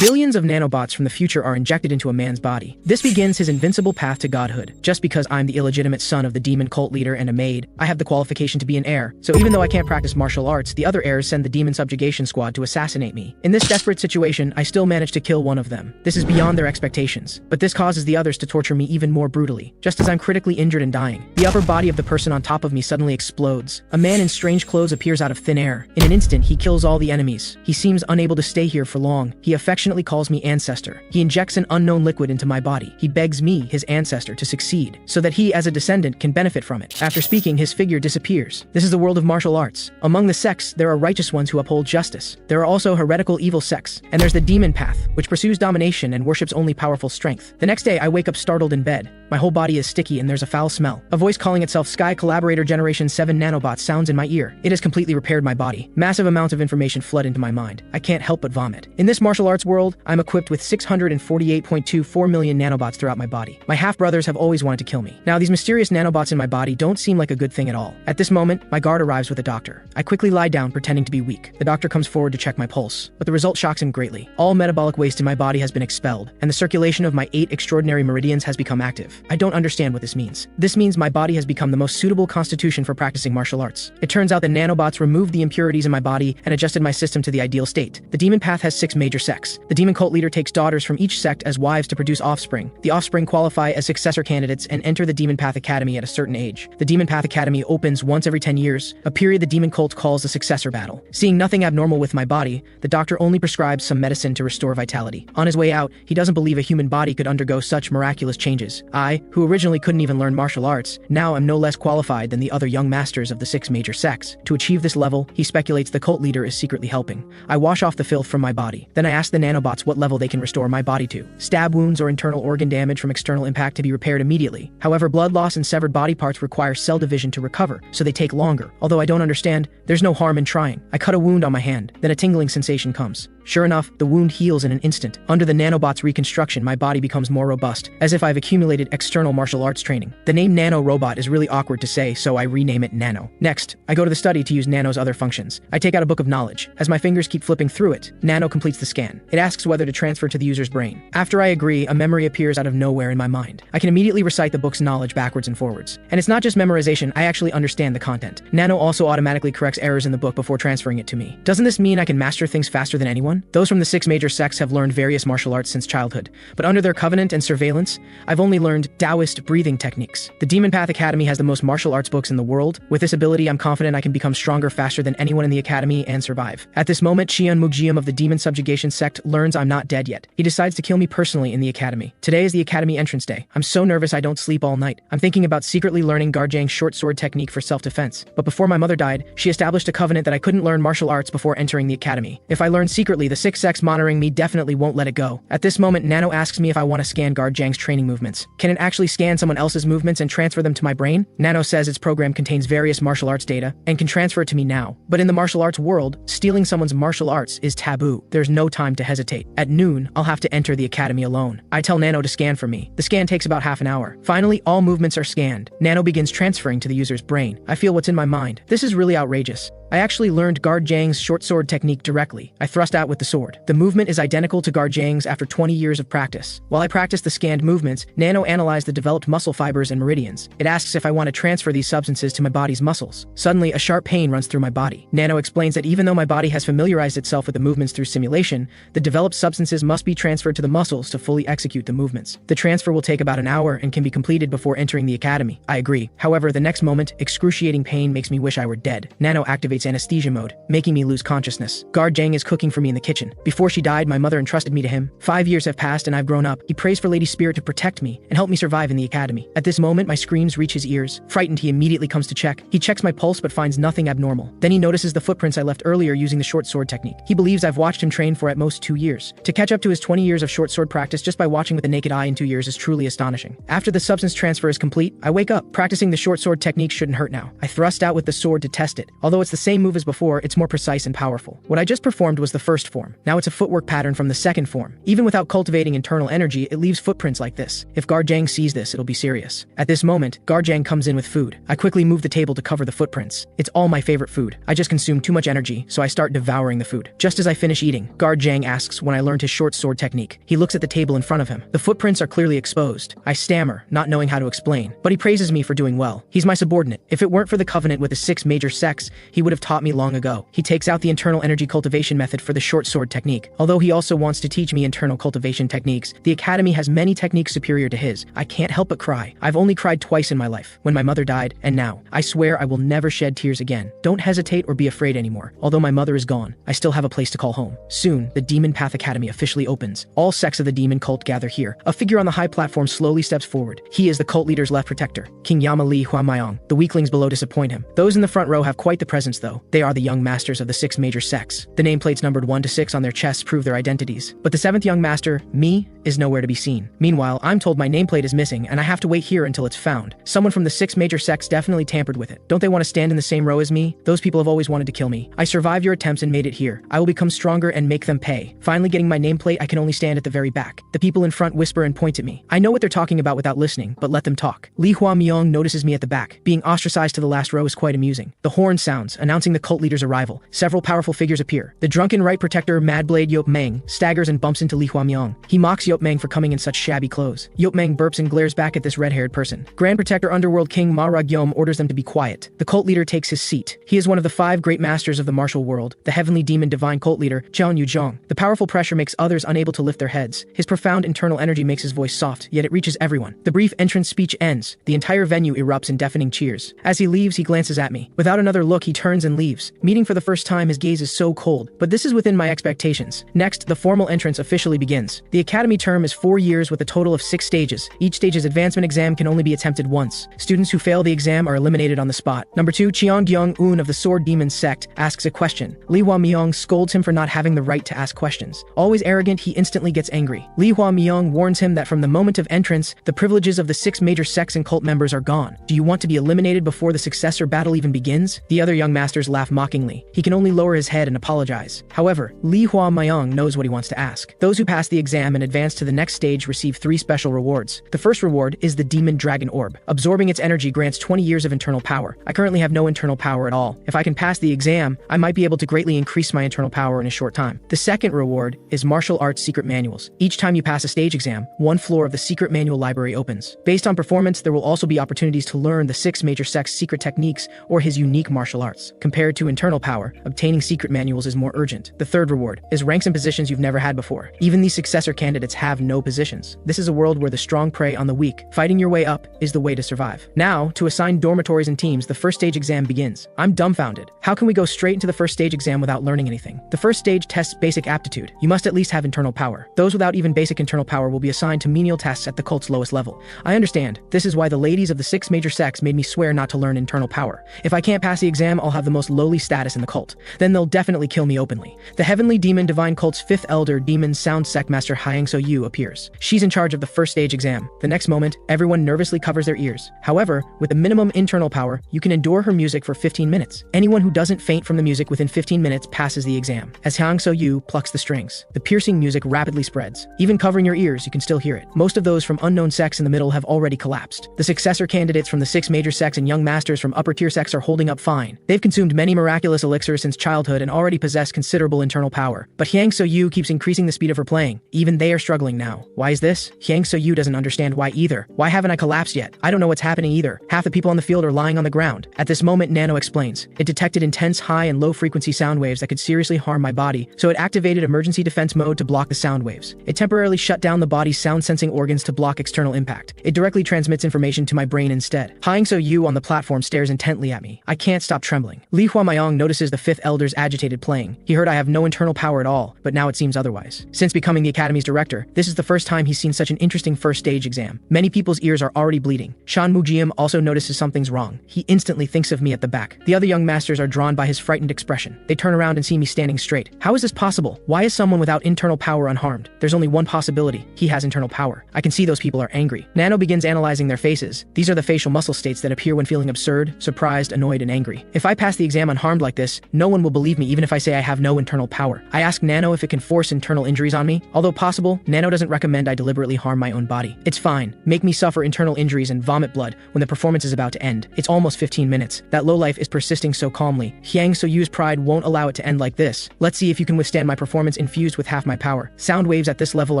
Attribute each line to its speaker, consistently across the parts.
Speaker 1: Billions of nanobots from the future are injected into a man's body. This begins his invincible path to godhood. Just because I'm the illegitimate son of the demon cult leader and a maid, I have the qualification to be an heir. So even though I can't practice martial arts, the other heirs send the demon subjugation squad to assassinate me. In this desperate situation, I still manage to kill one of them. This is beyond their expectations, but this causes the others to torture me even more brutally. Just as I'm critically injured and dying, the upper body of the person on top of me suddenly explodes. A man in strange clothes appears out of thin air. In an instant, he kills all the enemies. He seems unable to stay here for long. He affectionately calls me ancestor. He injects an unknown liquid into my body. He begs me, his ancestor, to succeed, so that he, as a descendant, can benefit from it. After speaking, his figure disappears. This is the world of martial arts. Among the sects, there are righteous ones who uphold justice. There are also heretical evil sects. And there's the demon path, which pursues domination and worships only powerful strength. The next day, I wake up startled in bed. My whole body is sticky and there's a foul smell. A voice calling itself Sky Collaborator Generation 7 Nanobots sounds in my ear. It has completely repaired my body. Massive amounts of information flood into my mind. I can't help but vomit. In this martial arts world, I'm equipped with 648.24 million nanobots throughout my body. My half-brothers have always wanted to kill me. Now, these mysterious nanobots in my body don't seem like a good thing at all. At this moment, my guard arrives with a doctor. I quickly lie down, pretending to be weak. The doctor comes forward to check my pulse, but the result shocks him greatly. All metabolic waste in my body has been expelled, and the circulation of my 8 extraordinary meridians has become active. I don't understand what this means. This means my body has become the most suitable constitution for practicing martial arts. It turns out that nanobots removed the impurities in my body and adjusted my system to the ideal state. The demon path has 6 major sects. The demon cult leader takes daughters from each sect as wives to produce offspring. The offspring qualify as successor candidates and enter the demon path academy at a certain age. The demon path academy opens once every 10 years, a period the demon cult calls the successor battle. Seeing nothing abnormal with my body, the doctor only prescribes some medicine to restore vitality. On his way out, he doesn't believe a human body could undergo such miraculous changes. I, who originally couldn't even learn martial arts, now am no less qualified than the other young masters of the 6 major sects. To achieve this level, he speculates the cult leader is secretly helping. I wash off the filth from my body. Then I ask the nanobots what level they can restore my body to. Stab wounds or internal organ damage from external impact to be repaired immediately. However, blood loss and severed body parts require cell division to recover, so they take longer. Although I don't understand, there's no harm in trying. I cut a wound on my hand, then a tingling sensation comes. Sure enough, the wound heals in an instant. Under the nanobot's reconstruction, my body becomes more robust, as if I've accumulated external martial arts training. The name Nano-Robot is really awkward to say, so I rename it Nano. Next, I go to the study to use Nano's other functions. I take out a book of knowledge. As my fingers keep flipping through it, Nano completes the scan. It asks whether to transfer to the user's brain. After I agree, a memory appears out of nowhere in my mind. I can immediately recite the book's knowledge backwards and forwards. And it's not just memorization, I actually understand the content. Nano also automatically corrects errors in the book before transferring it to me. Doesn't this mean I can master things faster than anyone? Those from the 6 major sects have learned various martial arts since childhood, but under their covenant and surveillance, I've only learned Taoist breathing techniques. The Demon Path Academy has the most martial arts books in the world. With this ability, I'm confident I can become stronger faster than anyone in the academy and survive. At this moment, Qian Mujium of the Demon Subjugation sect learns I'm not dead yet. He decides to kill me personally in the academy. Today is the academy entrance day. I'm so nervous I don't sleep all night. I'm thinking about secretly learning Garjang's short sword technique for self-defense. But before my mother died, she established a covenant that I couldn't learn martial arts before entering the academy. If I learn secretly, the 6 sects monitoring me definitely won't let it go. At this moment, Nano asks me if I want to scan Garjang's training movements. Can it actually scan someone else's movements and transfer them to my brain? Nano says its program contains various martial arts data and can transfer it to me now. But in the martial arts world, stealing someone's martial arts is taboo. There's no time to hesitate. At noon, I'll have to enter the academy alone. I tell Nano to scan for me. The scan takes about half an hour. Finally, all movements are scanned. Nano begins transferring to the user's brain. I feel what's in my mind. This is really outrageous. I actually learned Garjang's short sword technique directly. I thrust out with the sword. The movement is identical to Garjang's after 20 years of practice. While I practice the scanned movements, Nano analyzed the developed muscle fibers and meridians. It asks if I want to transfer these substances to my body's muscles. Suddenly, a sharp pain runs through my body. Nano explains that even though my body has familiarized itself with the movements through simulation, the developed substances must be transferred to the muscles to fully execute the movements. The transfer will take about an hour and can be completed before entering the academy. I agree. However, the next moment, excruciating pain makes me wish I were dead. Nano activates anesthesia mode, making me lose consciousness. Garjang is cooking for me in the kitchen. Before she died, my mother entrusted me to him. 5 years have passed and I've grown up. He prays for Lady Spirit to protect me and help me survive in the academy. At this moment, my screams reach his ears. Frightened, he immediately comes to check. He checks my pulse but finds nothing abnormal. Then he notices the footprints I left earlier using the short sword technique. He believes I've watched him train for at most 2 years. To catch up to his 20 years of short sword practice just by watching with the naked eye in 2 years is truly astonishing. After the substance transfer is complete, I wake up. Practicing the short sword technique shouldn't hurt now. I thrust out with the sword to test it. Although it's the same move as before, it's more precise and powerful. What I just performed was the first form. Now it's a footwork pattern from the second form. Even without cultivating internal energy, it leaves footprints like this. If Garjang sees this, it'll be serious. At this moment, Garjang comes in with food. I quickly move the table to cover the footprints. It's all my favorite food. I just consumed too much energy, so I start devouring the food. Just as I finish eating, Garjang asks when I learned his short sword technique. He looks at the table in front of him. The footprints are clearly exposed. I stammer, not knowing how to explain, but he praises me for doing well. He's my subordinate. If it weren't for the covenant with the 6 major sects, he would have taught me long ago. He takes out the internal energy cultivation method for the short sword technique. Although he also wants to teach me internal cultivation techniques, the academy has many techniques superior to his. I can't help but cry. I've only cried twice in my life, when my mother died, and now. I swear I will never shed tears again. Don't hesitate or be afraid anymore. Although my mother is gone, I still have a place to call home. Soon, the Demon Path Academy officially opens. All sects of the demon cult gather here. A figure on the high platform slowly steps forward. He is the cult leader's left protector, King Yama Li Huamayong. The weaklings below disappoint him. Those in the front row have quite the presence though. They are the young masters of the 6 major sects. The nameplates numbered 1 to 6 on their chests prove their identities. But the 7th young master, me, is nowhere to be seen. Meanwhile, I'm told my nameplate is missing and I have to wait here until it's found. Someone from the 6 major sects definitely tampered with it. Don't they want to stand in the same row as me? Those people have always wanted to kill me. I survived your attempts and made it here. I will become stronger and make them pay. Finally getting my nameplate, I can only stand at the very back. The people in front whisper and point at me. I know what they're talking about without listening, but let them talk. Li Huamyong notices me at the back. Being ostracized to the last row is quite amusing. The horn sounds, announcing the cult leader's arrival. Several powerful figures appear. The drunken right protector Madblade Yop Meng staggers and bumps into Li Huamyong. He mocks Yop Meng for coming in such shabby clothes. Yop Meng burps and glares back at this red-haired person. Grand Protector Underworld King Ma Ragyom orders them to be quiet. The cult leader takes his seat. He is one of the 5 great masters of the martial world, the heavenly demon divine cult leader, Jian Yuzhong. The powerful pressure makes others unable to lift their heads. His profound internal energy makes his voice soft, yet it reaches everyone. The brief entrance speech ends. The entire venue erupts in deafening cheers. As he leaves, he glances at me. Without another look, he turns and leaves. Meeting for the first time, his gaze is so cold, but this is within my expectations. Next, the formal entrance officially begins. The academy term is 4 years with a total of 6 stages. Each stage's advancement exam can only be attempted once. Students who fail the exam are eliminated on the spot. Number 2, Qiang Gyung-un of the Sword Demon sect asks a question. Li Huamyong scolds him for not having the right to ask questions. Always arrogant, he instantly gets angry. Li Huamyong warns him that from the moment of entrance, the privileges of the 6 major sects and cult members are gone. Do you want to be eliminated before the successor battle even begins? The other young masters laugh mockingly. He can only lower his head and apologize. However, Li Huamyong knows what he wants to ask. Those who pass the exam and advance to the next stage receive 3 special rewards. The first reward is the Demon Dragon Orb. Absorbing its energy grants 20 years of internal power. I currently have no internal power at all. If I can pass the exam, I might be able to greatly increase my internal power in a short time. The second reward is martial arts secret manuals. Each time you pass a stage exam, 1 floor of the secret manual library opens. Based on performance, there will also be opportunities to learn the 6 major sects' secret techniques or his unique martial arts. Compared to internal power, obtaining secret manuals is more urgent. The third reward is ranks and positions you've never had before. Even these successor candidates have no positions. This is a world where the strong prey on the weak. Fighting your way up is the way to survive. Now, to assign dormitories and teams, the first stage exam begins. I'm dumbfounded. How can we go straight into the first stage exam without learning anything? The first stage tests basic aptitude. You must at least have internal power. Those without even basic internal power will be assigned to menial tasks at the cult's lowest level. I understand. This is why the ladies of the 6 major sects made me swear not to learn internal power. If I can't pass the exam, I'll have the most lowly status in the cult. Then they'll definitely kill me openly. The heavenly demon divine cult's 5th elder demon sound sect master Hyang So Yu appears. She's in charge of the first stage exam. The next moment, everyone nervously covers their ears. However, with a minimum internal power, you can endure her music for 15 minutes. Anyone who doesn't faint from the music within 15 minutes passes the exam. As Hyang So Yu plucks the strings, the piercing music rapidly spreads. Even covering your ears, you can still hear it. Most of those from unknown sects in the middle have already collapsed. The successor candidates from the 6 major sects and young masters from upper tier sects are holding up fine. They've consumed many miraculous elixirs since childhood and already possess considerable internal power. But Hyang So Yu keeps increasing the speed of her playing. Even they are struggling now. Why is this? Hyang So Yu doesn't understand why either. Why haven't I collapsed yet? I don't know what's happening either. Half the people on the field are lying on the ground. At this moment, Nano explains. It detected intense high and low frequency sound waves that could seriously harm my body, so it activated emergency defense mode to block the sound waves. It temporarily shut down the body's sound sensing organs to block external impact. It directly transmits information to my brain instead. Hyang So Yu on the platform stares intently at me. I can't stop trembling. Li Huamayong notices the 5th elder's agitated playing. He heard I have no internal power at all, but now it seems otherwise. Since becoming the academy's director, This is the first time he's seen such an interesting first stage exam. Many people's ears are already bleeding. Shan Mujiam also notices something's wrong. He instantly thinks of me at the back. The other young masters are drawn by his frightened expression. They turn around and see me standing straight. How is this possible? Why is someone without internal power unharmed? There's only one possibility. He has internal power. I can see those people are angry. Nano begins analyzing their faces. These are the facial muscle states that appear when feeling absurd, surprised, annoyed, and angry. If I pass the exam unharmed like this, no one will believe me even if I say I have no internal power. I ask Nano if it can force internal injuries on me. Although possible, Nano doesn't recommend I deliberately harm my own body. It's fine. Make me suffer internal injuries and vomit blood when the performance is about to end. It's almost 15 minutes. That lowlife is persisting so calmly. Hyang So-yu's pride won't allow it to end like this. Let's see if you can withstand my performance infused with half my power. Sound waves at this level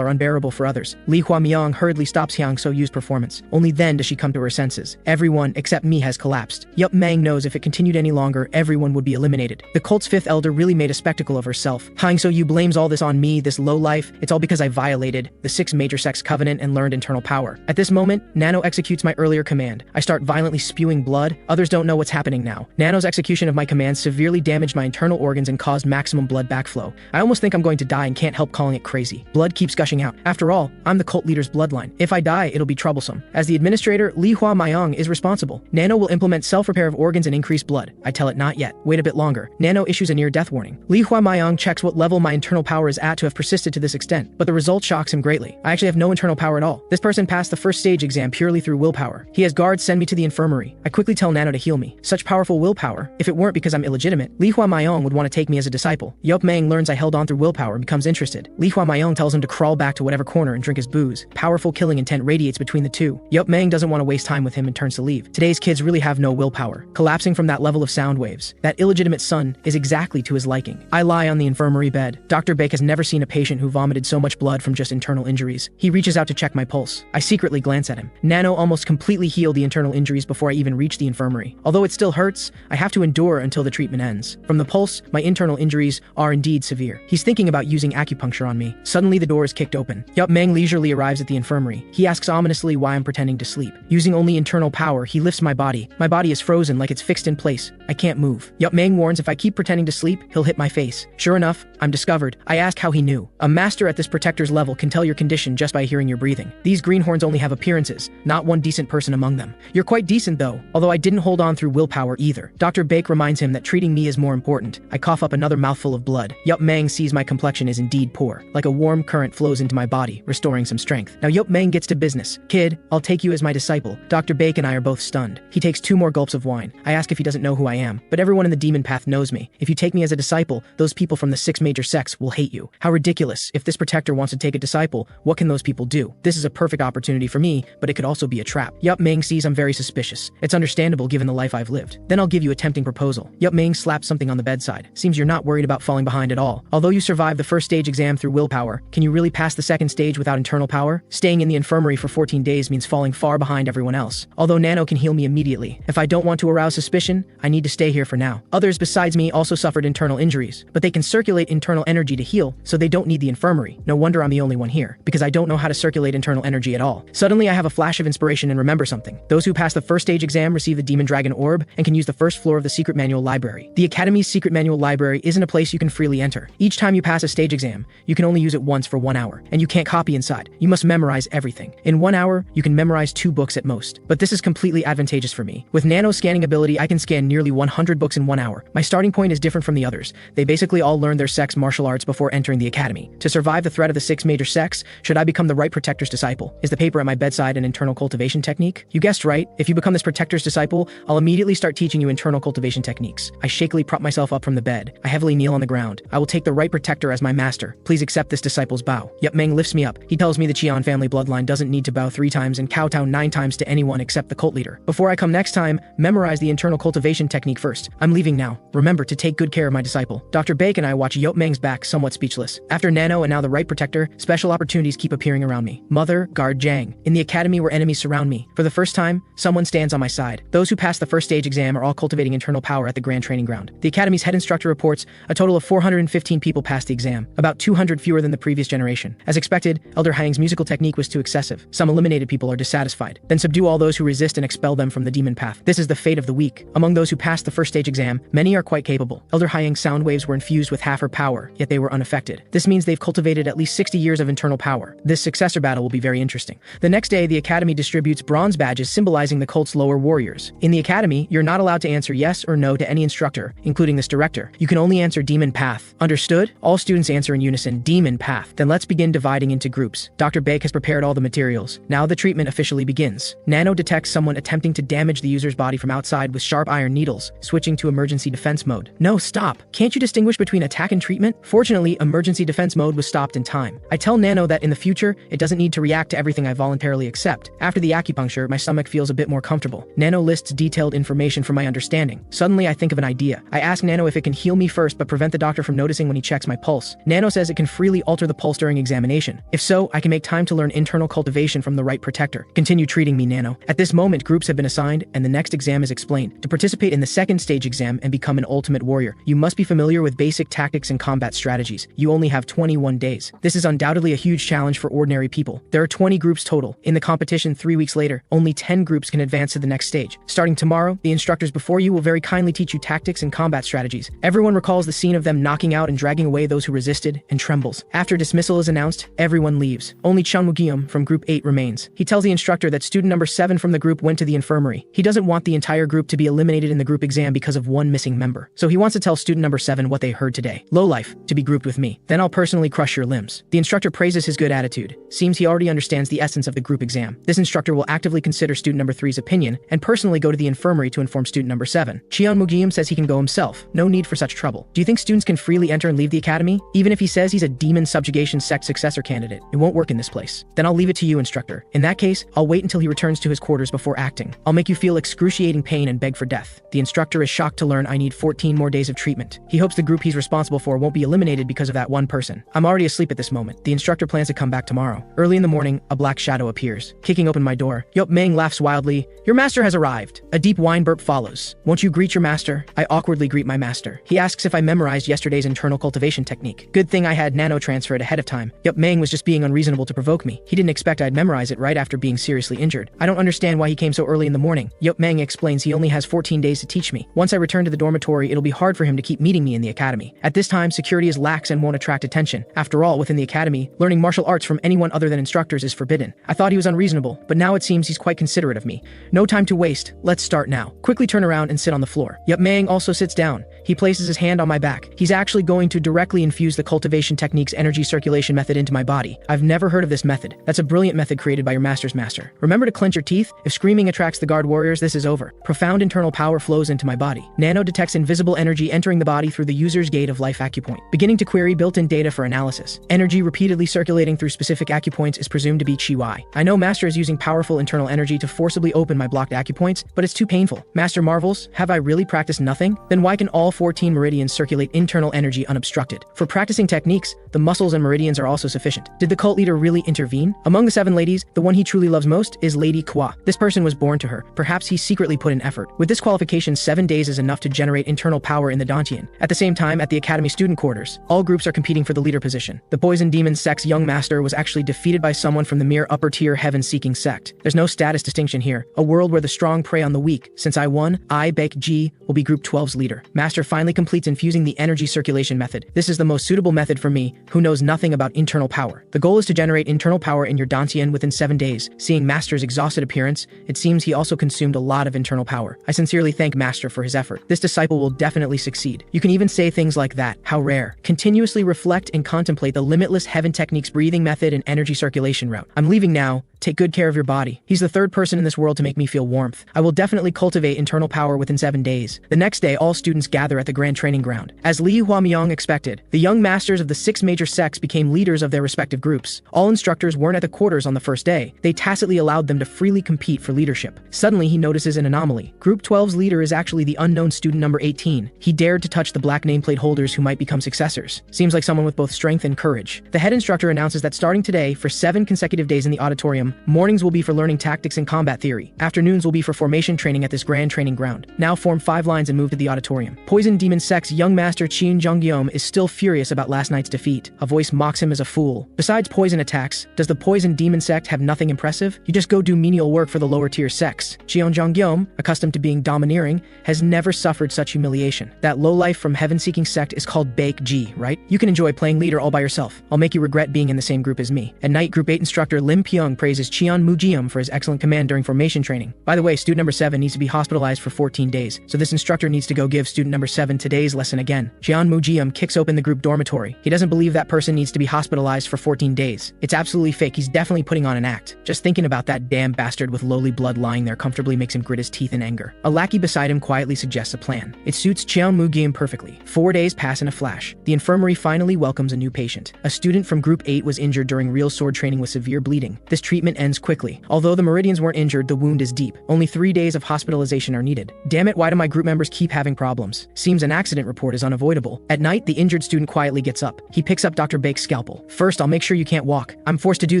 Speaker 1: are unbearable for others. Li Huamyong hurriedly stops Hyang So-yu's performance. Only then does she come to her senses. Everyone except me has collapsed. Yup Mang knows if it continued any longer, everyone would be eliminated. The cult's fifth elder really made a spectacle of herself. Hyang So-yu blames all this on me, this low life. It's all because I violated the 6 major sects covenant and learned internal power. At this moment, Nano executes my earlier command. I start violently spewing blood. Others don't know what's happening now. Nano's execution of my command severely damaged my internal organs and caused maximum blood backflow. I almost think I'm going to die and can't help calling it crazy. Blood keeps gushing out. After all, I'm the cult leader's bloodline. If I die, it'll be troublesome. As the administrator, Li Huamyong is responsible. Nano will implement self-repair of organs and increase blood. I tell it not yet. Wait a bit longer. Nano issues a near-death warning. Li Huamyong checks what level my internal power is at to have persisted to this extent, but the result shocks him greatly. I actually have no internal power at all. This person passed the first stage exam purely through willpower. He has guards send me to the infirmary. I quickly tell Nano to heal me. Such powerful willpower. If it weren't because I'm illegitimate, Li Huamyong would want to take me as a disciple. Yup Mang learns I held on through willpower and becomes interested. Li Huamyong tells him to crawl back to whatever corner and drink his booze. Powerful killing intent radiates between the two. Yup Mang doesn't want to waste time with him and turns to leave. Today's kids really have no willpower. Collapsing from that level of sound waves, that illegitimate son is exactly to his liking. I lie on the infirmary bed. Dr. Bake has never seen a patient who vomited so much blood from just internal injuries. He reaches out to check my pulse. I secretly glance at him. Nano almost completely healed the internal injuries before I even reach the infirmary. Although it still hurts, I have to endure until the treatment ends. From the pulse, my internal injuries are indeed severe. He's thinking about using acupuncture on me. Suddenly the door is kicked open. Yup Mang leisurely arrives at the infirmary. He asks ominously why I'm pretending to sleep. Using only internal power, he lifts my body. My body is frozen like it's fixed in place. I can't move. Yup Mang warns if I keep pretending to sleep, he'll hit my face. Sure enough, I'm discovered. I ask how he knew. A master at this protector's level can tell your condition just by hearing your breathing. These greenhorns only have appearances, not one decent person among them. You're quite decent though, although I didn't hold on through willpower either. Dr. Bake reminds him that treating me is more important. I cough up another mouthful of blood. Yup Mang sees my complexion is indeed poor. Like a warm current flows into my body, restoring some strength. Now Yup Mang gets to business. Kid, I'll take you as my disciple. Dr. Bake and I are both stunned. He takes 2 more gulps of wine. I ask if he doesn't know who I am, but everyone in the demon path knows me. If you take me as a disciple, those people from the 6 major sects will hate you. How ridiculous. If this protector wants to take a disciple, what can those people do? This is a perfect opportunity for me, but it could also be a trap. Yup Mang sees I'm very suspicious. It's understandable given the life I've lived. Then I'll give you a tempting proposal. Yup Mang slaps something on the bedside. Seems you're not worried about falling behind at all. Although you survived the first stage exam through willpower, can you really pass the second stage without internal power? Staying in the infirmary for 14 days means falling far behind everyone else. Although Nano can heal me immediately. If I don't want to arouse suspicion, I need to stay here for now. Others besides me also suffered internal injuries, but they can circulate internal energy to heal, so they don't need the infirmary. No wonder I'm the only one here, because I don't know how to circulate internal energy at all. Suddenly I have a flash of inspiration and remember something. Those who pass the first stage exam receive the Demon Dragon Orb and can use the first floor of the Secret Manual Library. The Academy's Secret Manual Library isn't a place you can freely enter. Each time you pass a stage exam, you can only use it once for 1 hour, and you can't copy inside. You must memorize everything. In 1 hour, you can memorize 2 books at most. But this is completely advantageous for me. With nano scanning ability, I can scan nearly 100 books in 1 hour. My starting point is different from the others. They basically all learn their sect's martial arts before entering the academy. To survive the threat of the 6 major sects, should I become the right protector's disciple? Is the paper at my bedside an internal cultivation technique? You guessed right. If you become this protector's disciple, I'll immediately start teaching you internal cultivation techniques. I shakily prop myself up from the bed. I heavily kneel on the ground. I will take the right protector as my master. Please accept this disciple's bow. Yup Mang lifts me up. He tells me the Qian family bloodline doesn't need to bow 3 times and kowtow 9 times to anyone except the cult leader. Before I come next time, memorize the internal cultivation technique first. I'm leaving now. Remember to take good care of my disciple. Dr. Bake and I watch Yup Mang's back, somewhat speechless. After Nano and now the right protector, special opportunities keep appearing around me. Mother, guard Jang. In the academy where enemies surround me. For the first time, someone stands on my side. Those who pass the first stage exam are all cultivating internal power at the Grand Training Ground. The academy's head instructor reports a total of 415 people passed the exam, about 200 fewer than the previous generation. As expected, Elder Hyang's musical technique was too excessive. Some eliminated people are dissatisfied. Then subdue all those who resist and expel them from the demon path. This is the fate of the weak. Among those who passed the first stage exam, many are quite capable. Elder Hyang's sound waves were infused with half her power, yet they were unaffected. This means they've cultivated at least 60 years years of internal power. This successor battle will be very interesting. The next day, the Academy distributes bronze badges symbolizing the cult's lower warriors. In the Academy, you're not allowed to answer yes or no to any instructor, including this director. You can only answer Demon Path. Understood? All students answer in unison, Demon Path. Then let's begin dividing into groups. Dr. Bake has prepared all the materials. Now the treatment officially begins. Nano detects someone attempting to damage the user's body from outside with sharp iron needles, switching to emergency defense mode. No, stop. Can't you distinguish between attack and treatment? Fortunately, emergency defense mode was stopped in time. I tell Nano that in the future, it doesn't need to react to everything I voluntarily accept. After the acupuncture, my stomach feels a bit more comfortable. Nano lists detailed information for my understanding. Suddenly, I think of an idea. I ask Nano if it can heal me first but prevent the doctor from noticing when he checks my pulse. Nano says it can freely alter the pulse during examination. If so, I can make time to learn internal cultivation from the right protector. Continue treating me, Nano. At this moment, groups have been assigned, and the next exam is explained. To participate in the second stage exam and become an ultimate warrior, you must be familiar with basic tactics and combat strategies. You only have 21 days. This is undoubtedly a huge challenge for ordinary people. There are 20 groups total. In the competition 3 weeks later, only 10 groups can advance to the next stage. Starting tomorrow, the instructors before you will very kindly teach you tactics and combat strategies. Everyone recalls the scene of them knocking out and dragging away those who resisted and trembles. After dismissal is announced, everyone leaves. Only Chunwoo-gyeom from group 8 remains. He tells the instructor that student number 7 from the group went to the infirmary. He doesn't want the entire group to be eliminated in the group exam because of one missing member. So he wants to tell student number 7 what they heard today. Lowlife, to be grouped with me. Then I'll personally crush your limbs. The instructor praises his good attitude. Seems he already understands the essence of the group exam. This instructor will actively consider student number 3's opinion and personally go to the infirmary to inform student number 7. Chunwoo-gyeom says he can go himself. No need for such trouble. Do you think students can freely enter and leave the academy? Even if he says he's a demon subjugation sect successor candidate, it won't work in this place. Then I'll leave it to you, instructor. In that case, I'll wait until he returns to his quarters before acting. I'll make you feel excruciating pain and beg for death. The instructor is shocked to learn I need 14 more days of treatment. He hopes the group he's responsible for won't be eliminated because of that one person. I'm already asleep at this moment. The instructor plans to come back tomorrow. Early in the morning, a black shadow appears. Kicking open my door, Yup Meng laughs wildly. Your master has arrived. A deep whine burp follows. Won't you greet your master? I awkwardly greet my master. He asks if I memorized yesterday's internal cultivation technique. Good thing I had nano transferred ahead of time. Yup Meng was just being unreasonable to provoke me. He didn't expect I'd memorize it right after being seriously injured. I don't understand why he came so early in the morning. Yup Meng explains he only has 14 days to teach me. Once I return to the dormitory, it'll be hard for him to keep meeting me in the academy. At this time, security is lax and won't attract attention. After all, within the academy, learning martial arts from anyone other than instructors is forbidden. I thought he was unreasonable, but now it seems he's quite considerate of me. No time to waste. Let's start now. Quickly turn around and sit on the floor. Yup Meng also sits down. He places his hand on my back. He's actually going to directly infuse the cultivation technique's energy circulation method into my body. I've never heard of this method. That's a brilliant method created by your master's master. Remember to clench your teeth? If screaming attracts the guard warriors, this is over. Profound internal power flows into my body. Nano detects invisible energy entering the body through the user's gate of life acupoint. Beginning to query built-in data for analysis. Energy repeatedly circulating through specific acupoints is presumed to be Chi Y. I know Master is using powerful internal energy to forcibly open my blocked acupoints, but it's too painful. Master marvels, have I really practiced nothing? Then why can all 14 meridians circulate internal energy unobstructed? For practicing techniques, the muscles and meridians are also sufficient. Did the cult leader really intervene? Among the 7 ladies, the one he truly loves most is Lady Kwa. This person was born to her. Perhaps he secretly put in effort. With this qualification, 7 days is enough to generate internal power in the Dantian. At the same time, at the Academy student quarters, all groups are competing for the leader position. The poison demon sect's young master was actually defeated by someone from the mere upper-tier heaven-seeking sect. There's no status distinction here. A world where the strong prey on the weak. Since I won, I, Baek Ji, will be Group 12's leader. Master finally completes infusing the energy circulation method. This is the most suitable method for me, who knows nothing about internal power. The goal is to generate internal power in your Dantian within 7 days. Seeing Master's exhausted appearance, it seems he also consumed a lot of internal power. I sincerely thank Master for his effort. This disciple will definitely succeed. You can even say things like that. How rare. Continuously reflect and contemplate the limitless heaven technique's breathing method and energy circulation route. I'm leaving now. Take good care of your body. He's the 3rd person in this world to make me feel warmth. I will definitely cultivate internal power within 7 days. The next day, all students gather at the grand training ground. As Li Huamyong expected, the young masters of the 6 major sects became leaders of their respective groups. All instructors weren't at the quarters on the first day. They tacitly allowed them to freely compete for leadership. Suddenly, he notices an anomaly. Group 12's leader is actually the unknown student number 18. He dared to touch the black nameplate holders who might become successors. Seems like someone with both strength and courage. The head instructor announces that starting today, for 7 consecutive days in the auditorium, Mornings will be for learning tactics and combat theory. Afternoons will be for formation training at this grand training ground. Now form 5 lines and move to the auditorium. Poison Demon Sect's young master Qian Zhonggyom is still furious about last night's defeat. A voice mocks him as a fool. Besides poison attacks, does the Poison Demon Sect have nothing impressive? You just go do menial work for the lower tier sects. Qian Zhonggyom, accustomed to being domineering, has never suffered such humiliation. That lowlife from heaven-seeking sect is called Baek Ji, right? You can enjoy playing leader all by yourself. I'll make you regret being in the same group as me. At night, Group 8 instructor Lim Pyong praises Qian Mujium for his excellent command during formation training. By the way, student number 7 needs to be hospitalized for 14 days, so this instructor needs to go give student number 7 today's lesson again. Qian Mujium kicks open the group dormitory. He doesn't believe that person needs to be hospitalized for 14 days. It's absolutely fake. He's definitely putting on an act. Just thinking about that damn bastard with lowly blood lying there comfortably makes him grit his teeth in anger. A lackey beside him quietly suggests a plan. It suits Qian Mujium perfectly. 4 days pass in a flash. The infirmary finally welcomes a new patient. A student from Group 8 was injured during real sword training with severe bleeding. This treatment ends quickly. Although the meridians weren't injured, the wound is deep. Only 3 days of hospitalization are needed. Damn it, why do my group members keep having problems? Seems an accident report is unavoidable. At night, the injured student quietly gets up. He picks up Dr. Baek's scalpel. First, I'll make sure you can't walk. I'm forced to do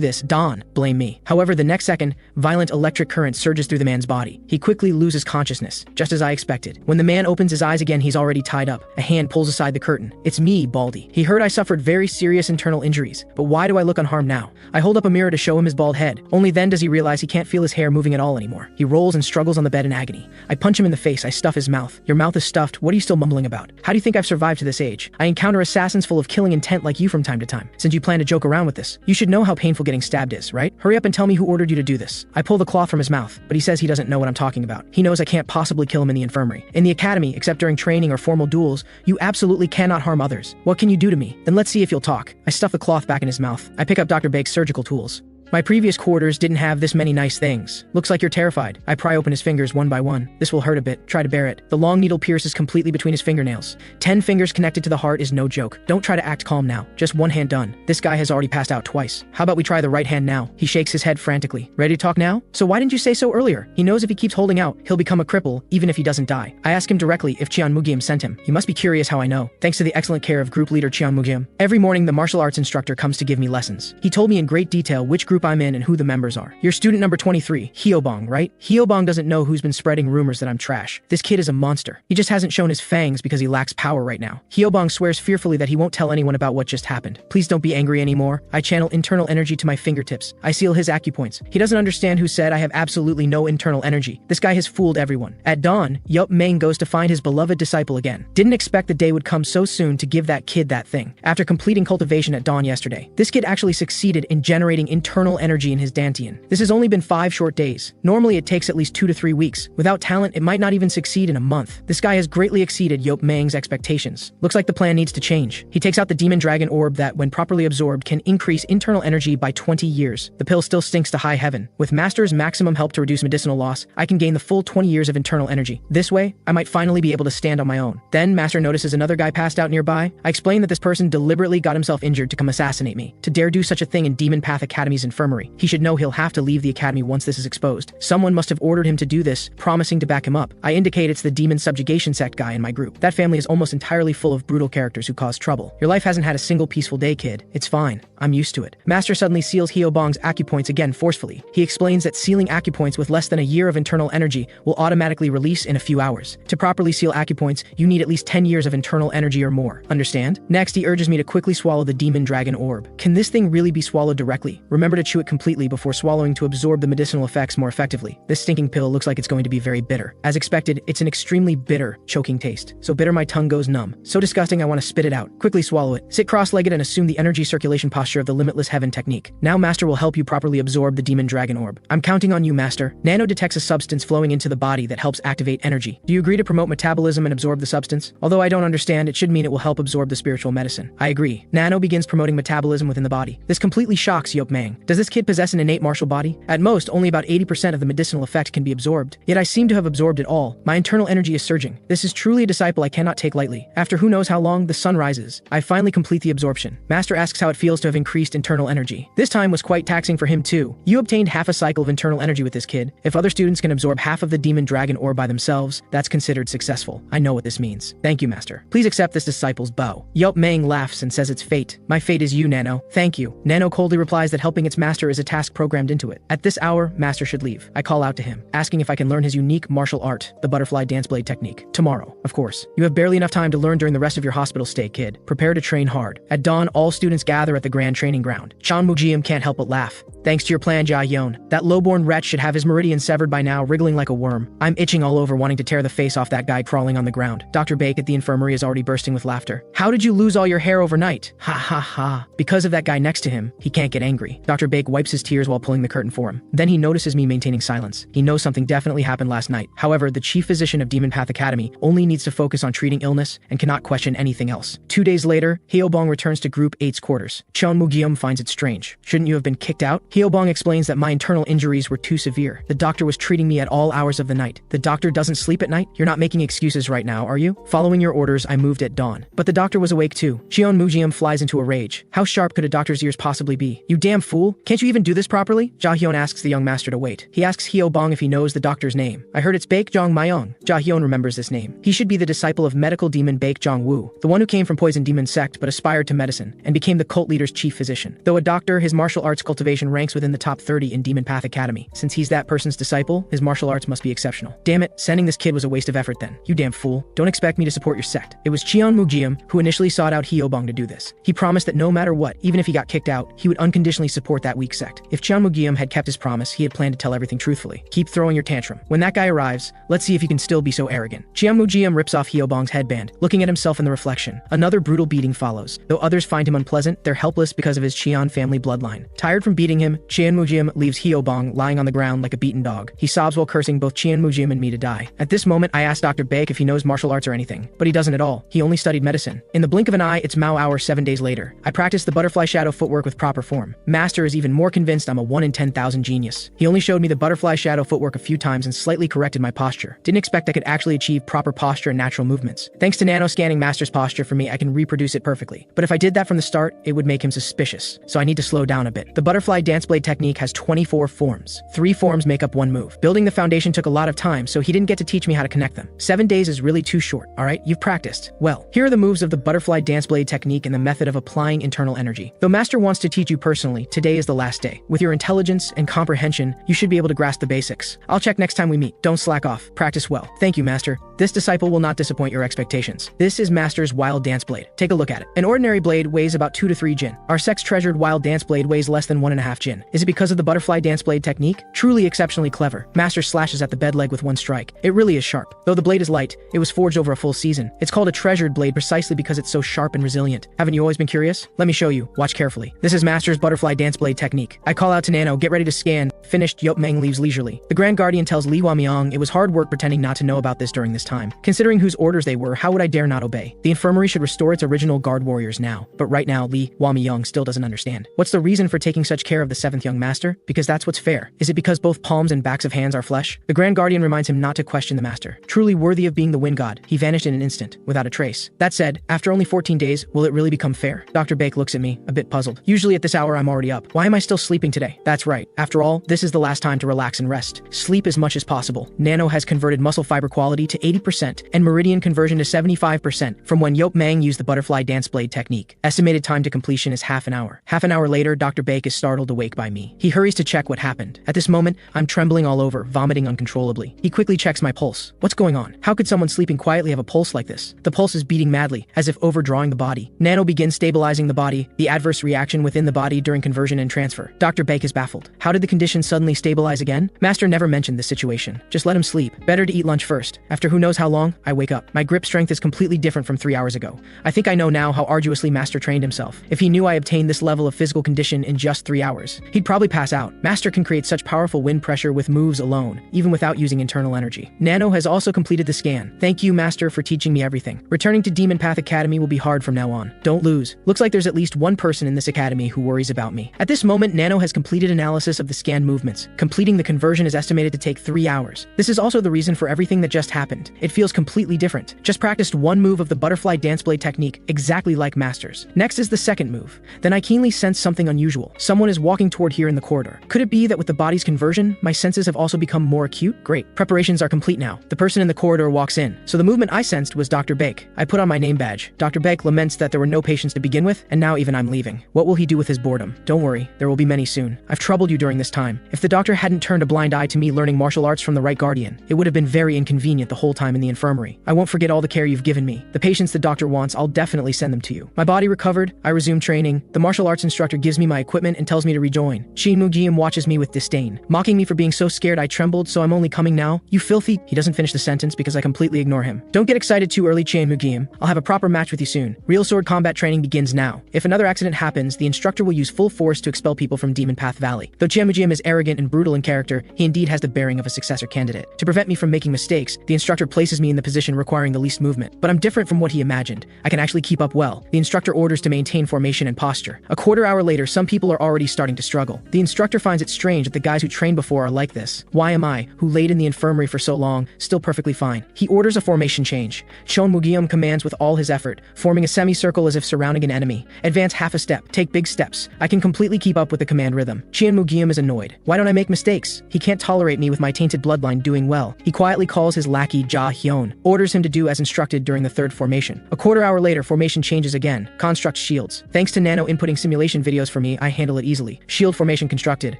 Speaker 1: this. Don, blame me. However, the next second, violent electric current surges through the man's body. He quickly loses consciousness, just as I expected. When the man opens his eyes again, he's already tied up. A hand pulls aside the curtain. It's me, Baldy. He heard I suffered very serious internal injuries, but why do I look unharmed now? I hold up a mirror to show him his bald head. Only then does he realize he can't feel his hair moving at all anymore. He rolls and struggles on the bed in agony. I punch him in the face. I stuff his mouth. Your mouth is stuffed. What are you still mumbling about? How do you think I've survived to this age? I encounter assassins full of killing intent like you from time to time. Since you plan to joke around with this, you should know how painful getting stabbed is, right? Hurry up and tell me who ordered you to do this. I pull the cloth from his mouth, but he says he doesn't know what I'm talking about. He knows I can't possibly kill him in the infirmary. In the academy, except during training or formal duels, you absolutely cannot harm others. What can you do to me? Then let's see if you'll talk. I stuff the cloth back in his mouth. I pick up Dr. Baek's surgical tools. My previous quarters didn't have this many nice things. Looks like you're terrified. I pry open his fingers one by one. This will hurt a bit. Try to bear it. The long needle pierces completely between his fingernails. 10 fingers connected to the heart is no joke. Don't try to act calm now. Just one hand done. This guy has already passed out twice. How about we try the right hand now? He shakes his head frantically. Ready to talk now? So why didn't you say so earlier? He knows if he keeps holding out, he'll become a cripple, even if he doesn't die. I ask him directly if Qian Mujium sent him. You must be curious how I know. Thanks to the excellent care of group leader Qian Mujium. Every morning, the martial arts instructor comes to give me lessons. He told me in great detail which group I'm in and who the members are. You're student number 23, Hyobong, right? Hyobong doesn't know who's been spreading rumors that I'm trash. This kid is a monster. He just hasn't shown his fangs because he lacks power right now. Hyobong swears fearfully that he won't tell anyone about what just happened. Please don't be angry anymore. I channel internal energy to my fingertips. I seal his acupoints. He doesn't understand who said I have absolutely no internal energy. This guy has fooled everyone. At dawn, Yup Meng goes to find his beloved disciple again. Didn't expect the day would come so soon to give that kid that thing. After completing cultivation at dawn yesterday, this kid actually succeeded in generating internal energy in his Dantian. This has only been 5 short days. Normally it takes at least 2 to 3 weeks. Without talent, it might not even succeed in a month. This guy has greatly exceeded Yup Meng's expectations. Looks like the plan needs to change. He takes out the demon dragon orb that, when properly absorbed, can increase internal energy by 20 years. The pill still stinks to high heaven. With Master's maximum help to reduce medicinal loss, I can gain the full 20 years of internal energy. This way, I might finally be able to stand on my own. Then Master notices another guy passed out nearby. I explain that this person deliberately got himself injured to come assassinate me. To dare do such a thing in Demon Path Academy's infirmary, he should know he'll have to leave the academy once this is exposed. Someone must have ordered him to do this, promising to back him up. I indicate it's the demon subjugation sect guy in my group. That family is almost entirely full of brutal characters who cause trouble. Your life hasn't had a single peaceful day, kid. It's fine. I'm used to it. Master suddenly seals Hyobong's acupoints again forcefully. He explains that sealing acupoints with less than a year of internal energy will automatically release in a few hours. To properly seal acupoints, you need at least 10 years of internal energy or more. Understand? Next, he urges me to quickly swallow the demon dragon orb. Can this thing really be swallowed directly? Remember to chew it completely before swallowing to absorb the medicinal effects more effectively. This stinking pill looks like it's going to be very bitter. As expected, it's an extremely bitter, choking taste. So bitter my tongue goes numb. So disgusting I want to spit it out. Quickly swallow it. Sit cross-legged and assume the energy circulation posture of the limitless heaven technique. Now Master will help you properly absorb the demon dragon orb. I'm counting on you, Master. Nano detects a substance flowing into the body that helps activate energy. Do you agree to promote metabolism and absorb the substance? Although I don't understand, it should mean it will help absorb the spiritual medicine. I agree. Nano begins promoting metabolism within the body. This completely shocks Yup Meng. Does this kid possess an innate martial body? At most, only about 80% of the medicinal effect can be absorbed. Yet I seem to have absorbed it all. My internal energy is surging. This is truly a disciple I cannot take lightly. After who knows how long, the sun rises. I finally complete the absorption. Master asks how it feels to have increased internal energy. This time was quite taxing for him too. You obtained half a cycle of internal energy with this kid. If other students can absorb half of the demon dragon orb by themselves, that's considered successful. I know what this means. Thank you, Master. Please accept this disciple's bow. Yup Meng laughs and says it's fate. My fate is you, Nano. Thank you. Nano coldly replies that helping its Master is a task programmed into it. At this hour, Master should leave. I call out to him, asking if I can learn his unique martial art, the butterfly dance blade technique. Tomorrow, of course. You have barely enough time to learn during the rest of your hospital stay, kid. Prepare to train hard. At dawn, all students gather at the grand training ground. Chan Mujiam can't help but laugh. Thanks to your plan, Jia Yeon. That lowborn wretch should have his meridian severed by now, wriggling like a worm. I'm itching all over, wanting to tear the face off that guy crawling on the ground. Dr. Bake at the infirmary is already bursting with laughter. How did you lose all your hair overnight? Ha ha ha. Because of that guy next to him, he can't get angry. Dr. Bake wipes his tears while pulling the curtain for him. Then he notices me maintaining silence. He knows something definitely happened last night. However, the chief physician of Demon Path Academy only needs to focus on treating illness and cannot question anything else. 2 days later, Hyobong returns to Group 8's quarters. Cheon Mugium finds it strange. Shouldn't you have been kicked out? Hyobong explains that my internal injuries were too severe. The doctor was treating me at all hours of the night. The doctor doesn't sleep at night? You're not making excuses right now, are you? Following your orders, I moved at dawn. But the doctor was awake too. Cheon Mugium flies into a rage. How sharp could a doctor's ears possibly be? You damn fool! Can't you even do this properly? Jahyun asks the young master to wait. He asks Hyobong if he knows the doctor's name. I heard it's Baek Jong Myung. Jahyun remembers this name. He should be the disciple of medical demon Baek Jong Woo, the one who came from Poison Demon sect but aspired to medicine and became the cult leader's chief physician. Though a doctor, his martial arts cultivation ranks within the top 30 in Demon Path Academy. Since he's that person's disciple, his martial arts must be exceptional. Damn it, sending this kid was a waste of effort then. You damn fool. Don't expect me to support your sect. It was Cheon Mugium who initially sought out Hyobong to do this. He promised that no matter what, even if he got kicked out, he would unconditionally support that weak sect. If Cheon Mugium had kept his promise, he had planned to tell everything truthfully. Keep throwing your tantrum. When that guy arrives, let's see if you can still be so arrogant. Cheon Mugium rips off Hyobong's headband, looking at himself in the reflection. Another brutal beating follows. Though others find him unpleasant, they're helpless because of his Cheon family bloodline. Tired from beating him, Cheon Mugium leaves Hyobong lying on the ground like a beaten dog. He sobs while cursing both Cheon Mugium and me to die. At this moment, I ask Dr. Baek if he knows martial arts or anything, but he doesn't at all. He only studied medicine. In the blink of an eye, it's Mao hour 7 days later. I practice the butterfly shadow footwork with proper form. Master is even more convinced I'm a 1 in 10,000 genius. He only showed me the butterfly shadow footwork a few times and slightly corrected my posture. Didn't expect I could actually achieve proper posture and natural movements. Thanks to nano-scanning Master's posture for me, I can reproduce it perfectly. But if I did that from the start, it would make him suspicious. So I need to slow down a bit. The butterfly dance blade technique has 24 forms. 3 forms make up one move. Building the foundation took a lot of time, so he didn't get to teach me how to connect them. 7 days is really too short, alright? You've practiced. Well, here are the moves of the butterfly dance blade technique and the method of applying internal energy. Though Master wants to teach you personally, today is the last day. With your intelligence and comprehension, you should be able to grasp the basics. I'll check next time we meet. Don't slack off. Practice well. Thank you, Master. This disciple will not disappoint your expectations. This is Master's wild dance blade. Take a look at it. An ordinary blade weighs about 2 to 3 jin. Our sect's treasured wild dance blade weighs less than 1.5 jin. Is it because of the butterfly dance blade technique? Truly exceptionally clever. Master slashes at the bed leg with one strike. It really is sharp. Though the blade is light, it was forged over a full season. It's called a treasured blade precisely because it's so sharp and resilient. Haven't you always been curious? Let me show you. Watch carefully. This is Master's butterfly dance blade technique. I call out to Nano, get ready to scan. Finished, Yop Meng leaves leisurely. The Grand Guardian tells Li Huamyong it was hard work pretending not to know about this during this time. Considering whose orders they were, how would I dare not obey? The infirmary should restore its original guard warriors now. But right now, Li Huamyong still doesn't understand. What's the reason for taking such care of the 7th young master? Because that's what's fair. Is it because both palms and backs of hands are flesh? The Grand Guardian reminds him not to question the master. Truly worthy of being the wind god, he vanished in an instant, without a trace. That said, after only 14 days, will it really become fair? Dr. Bake looks at me, a bit puzzled. Usually at this hour I'm already up. Why am I still sleeping today? That's right. After all, this is the last time to relax and rest. Sleep as much as possible. Nano has converted muscle fiber quality to 80% and meridian conversion to 75% from when Yop Meng used the butterfly dance blade technique. Estimated time to completion is half an hour. Half an hour later, Dr. Bake is startled awake by me. He hurries to check what happened. At this moment, I'm trembling all over, vomiting uncontrollably. He quickly checks my pulse. What's going on? How could someone sleeping quietly have a pulse like this? The pulse is beating madly, as if overdrawing the body. Nano begins stabilizing the body, the adverse reaction within the body during conversion and transfer. Dr. Bake is baffled. How did the condition suddenly stabilize again? Master never mentioned this situation. Just let him sleep. Better to eat lunch first. After who knows how long, I wake up. My grip strength is completely different from 3 hours ago. I think I know now how arduously Master trained himself. If he knew I obtained this level of physical condition in just 3 hours, he'd probably pass out. Master can create such powerful wind pressure with moves alone, even without using internal energy. Nano has also completed the scan. Thank you, Master, for teaching me everything. Returning to Demon Path Academy will be hard from now on. Don't lose. Looks like there's at least one person in this academy who worries about me. At this moment, Nano has completed analysis of the scanned movements. Completing the conversion is estimated to take 3 hours. This is also the reason for everything that just happened. It feels completely different. Just practiced one move of the butterfly dance blade technique, exactly like Master's. Next is the second move. Then I keenly sense something unusual. Someone is walking toward here in the corridor. Could it be that with the body's conversion, my senses have also become more acute? Great. Preparations are complete now. The person in the corridor walks in. So the movement I sensed was Dr. Bake. I put on my name badge. Dr. Bake laments that there were no patients to begin with, and now even I'm leaving. What will he do with his boredom? Don't worry. There will be many soon. I've troubled you during this time. If the doctor hadn't turned a blind eye to me learning martial arts from the right guardian, it would have been very inconvenient the whole time in the infirmary. I won't forget all the care you've given me. The patients the doctor wants, I'll definitely send them to you. My body recovered. I resumed training. The martial arts instructor gives me my equipment and tells me to rejoin. Shin watches me with disdain, mocking me for being so scared I trembled, so I'm only coming now? You filthy— He doesn't finish the sentence because I completely ignore him. Don't get excited too early, Shin Mugium. I'll have a proper match with you soon. Real sword combat training begins now. If another accident happens, the instructor will use full force to expel people from Demon Path Valley. Though Shin Mugium is arrogant and brutal in character, he indeed has the bearing of a successor candidate. To prevent me from making mistakes, the instructor places me in the position requiring the least movement. But I'm different from what he imagined. I can actually keep up well. The instructor orders to maintain formation and posture. A quarter hour later, some people are already starting to struggle. The instructor finds it strange that the guys who trained before are like this. Why am I, who laid in the infirmary for so long, still perfectly fine? He orders a formation change. Shin Mugium commands with all his effort, forming a semicircle as if surrounding an enemy. Advance half a step, take big steps. I can completely keep up with the command rhythm. Shin Mugium is annoyed. Why don't I make mistakes? He can't tolerate me with my tainted bloodline doing well. He quietly calls his lackey Ja Hyun, orders him to do as instructed during the third formation. A quarter hour later, formation changes again. Construct shields. Thanks to Nano inputting simulation videos for me, I handle it easily. Shield formation constructed.